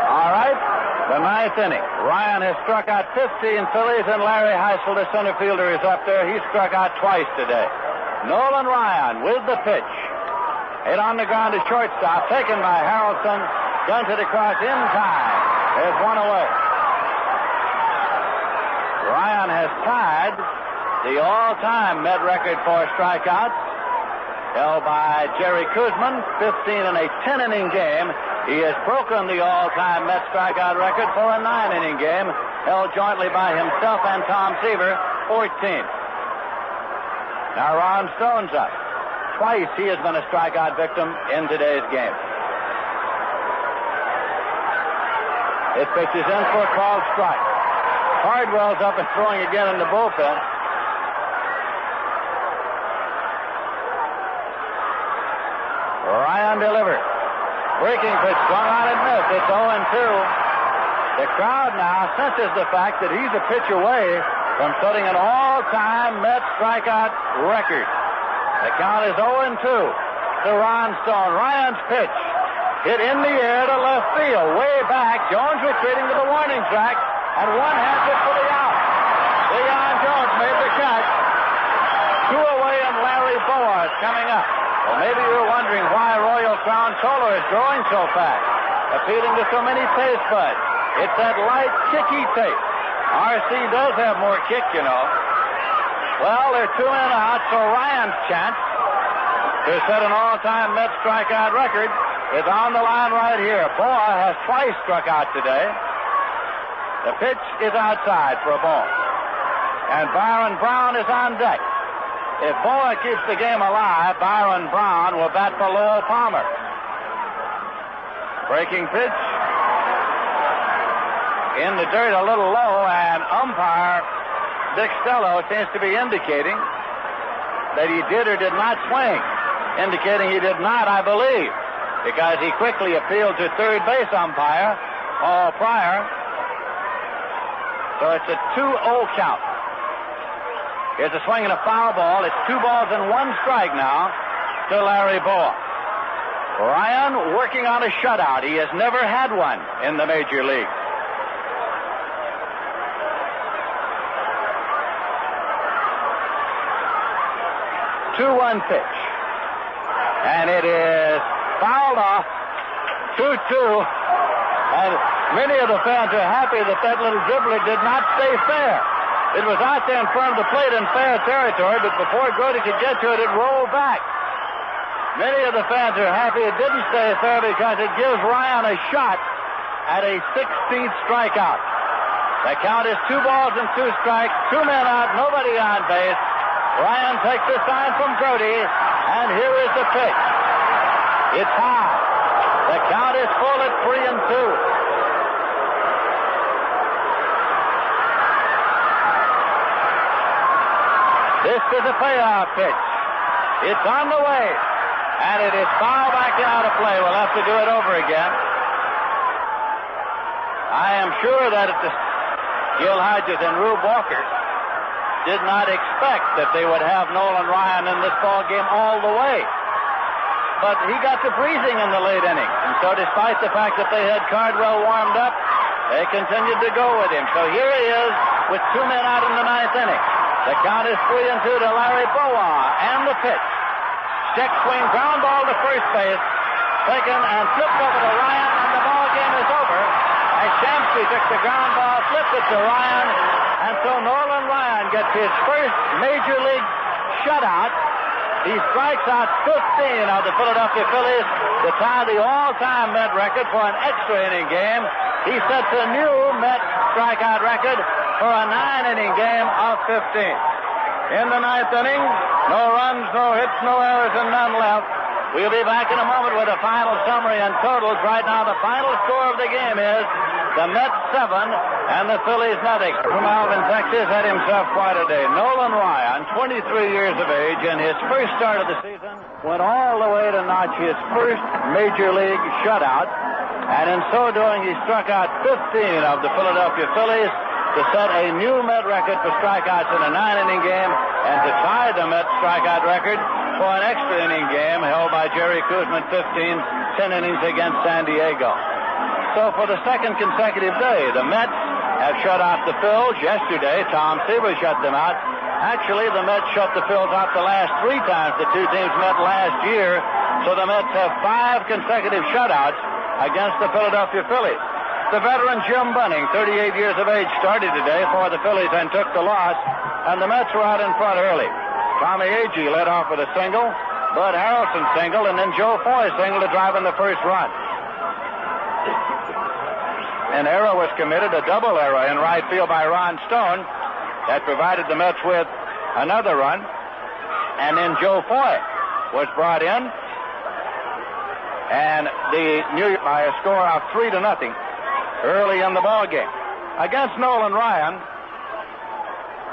All right, the ninth inning. Ryan has struck out 15 Phillies, and Larry Heisel, the center fielder, is up there. He struck out twice today. Nolan Ryan with the pitch. Hit on the ground to shortstop, taken by Harrelson. Guns it across in time. There's one away. Ryan has tied the all-time Met record for strikeouts, held by Jerry Kuzman, 15 in a 10-inning game. He has broken the all-time Met strikeout record for a 9-inning game, held jointly by himself and Tom Seaver, 14. Now Ron Stone's up. Twice he has been a strikeout victim in today's game. This pitch is in for a called strike. Hardwell's up and throwing again in the bullpen. Ryan delivers. Breaking pitch, swung on and missed. It's 0-2. The crowd now senses the fact that he's a pitch away from setting an all-time Met strikeout record. The count is 0-2 to Ron Stone. Ryan's pitch hit in the air to left field, way back. Jones retreating to the warning track, and one has it for the out. Leon Jones made the catch. Two away, and Larry Bowa is coming up. Well, maybe you're wondering why Royal Crown Solar is growing so fast, appealing to so many taste buds. It's that light, kicky taste. RC does have more kick, you know. Well, they're 2 men out, so Ryan's chance to set an all-time Met strikeout record is on the line right here. Bowa has twice struck out today. The pitch is outside for a ball. And Byron Brown is on deck. If Bowa keeps the game alive, Byron Brown will bat for Lowell Palmer. Breaking pitch. In the dirt a little low, and umpire Dick Stello seems to be indicating that he did or did not swing. Indicating he did not, I believe, because he quickly appealed to third base umpire, Paul Pryor. So it's a 2-0 count. Here's a swing and a foul ball. It's 2 balls and 1 strike now to Larry Bowa. Ryan working on a shutout. He has never had one in the major league. 2-1 pitch. And it is fouled off. 2-2. And many of the fans are happy that that little dribbler did not stay fair. It was out there in front of the plate in fair territory, but before Grote could get to it, it rolled back. Many of the fans are happy it didn't stay fair because it gives Ryan a shot at a 16th strikeout. The count is 2 balls and 2 strikes, 2 men out, nobody on base. Ryan takes the sign from Grote, and here is the pitch. It's high. The count is full at 3-2. This is a payoff pitch. It's on the way, and it is fouled back out of play. We'll have to do it over again. I am sure that Gil Hodges and Rube Walker did not expect that they would have Nolan Ryan in this ball game all the way. But he got to freezing in the late inning. And so despite the fact that they had Cardwell warmed up, they continued to go with him. So here he is with 2 men out in the 9th inning. The count is 3-2 to Larry Bowa, and the pitch. Stick swing, ground ball to first base, taken and flipped over to Ryan, and the ball game is over. As Shamsky took the ground ball, flipped it to Ryan, and so Nolan Ryan gets his first Major League shutout. He strikes out 15 of the Philadelphia Phillies to tie the all-time Met record for an extra inning game. He sets a new Met strikeout record for a 9-inning game of 15. In the 9th inning, no runs, no hits, no errors, and none left. We'll be back in a moment with a final summary and totals. Right now, the final score of the game is the Mets 7 and the Phillies nothing. From Alvin, Texas, had himself quite a day. Nolan Ryan, 23 years of age, in his first start of the season, went all the way to notch his first Major League shutout. And in so doing, he struck out 15 of the Philadelphia Phillies to set a new Met record for strikeouts in a 9-inning game and to tie the Met strikeout record for an extra inning game held by Jerry Koosman, 10 innings against San Diego. So for the second consecutive day, the Mets have shut out the Phils. Yesterday, Tom Seaver shut them out. Actually, the Mets shut the Phils out the last 3 times the two teams met last year. So the Mets have 5 consecutive shutouts against the Philadelphia Phillies. The veteran Jim Bunning, 38 years of age, started today for the Phillies and took the loss, and the Mets were out in front early. Tommy Agee led off with a single, Bud Harrelson singled, and then Joe Foy singled to drive in the first run. An error was committed, a double error in right field by Ron Stone that provided the Mets with another run, and then Joe Foy was brought in, and the New York by a score of 3-0 early in the ball game. Against Nolan Ryan,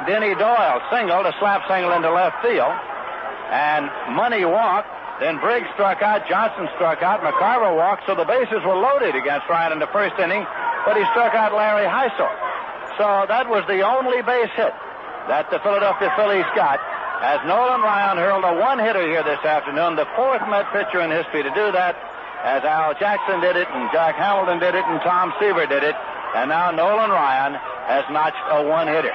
Denny Doyle singled, a slap single into left field, and Money walked. Then Briggs struck out, Johnson struck out, McCarver walked, so the bases were loaded against Ryan in the first inning, but he struck out Larry Heisel. So that was the only base hit that the Philadelphia Phillies got, as Nolan Ryan hurled a one-hitter here this afternoon, the 4th Met pitcher in history to do that, as Al Jackson did it, and Jack Hamilton did it, and Tom Seaver did it, and now Nolan Ryan has notched a one-hitter.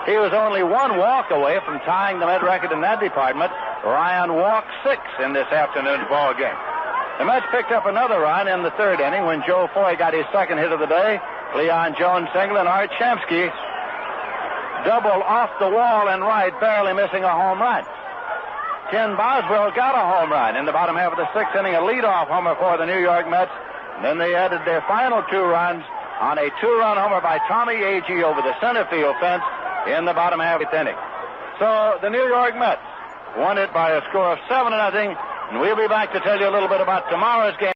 He was only 1 walk away from tying the Met record in that department. Ryan walked 6 in this afternoon's ball game. The Mets picked up another run in the 3rd inning when Joe Foy got his 2nd hit of the day. Leon Jones singled, and Art Shamsky doubled off the wall in right, barely missing a home run. Ken Boswell got a home run in the bottom half of the 6th inning, a leadoff homer for the New York Mets. And then they added their final 2 runs on a 2-run homer by Tommy Agee over the center field fence in the bottom half of the inning. So the New York Mets won it by a score of 7-0, and we'll be back to tell you a little bit about tomorrow's game.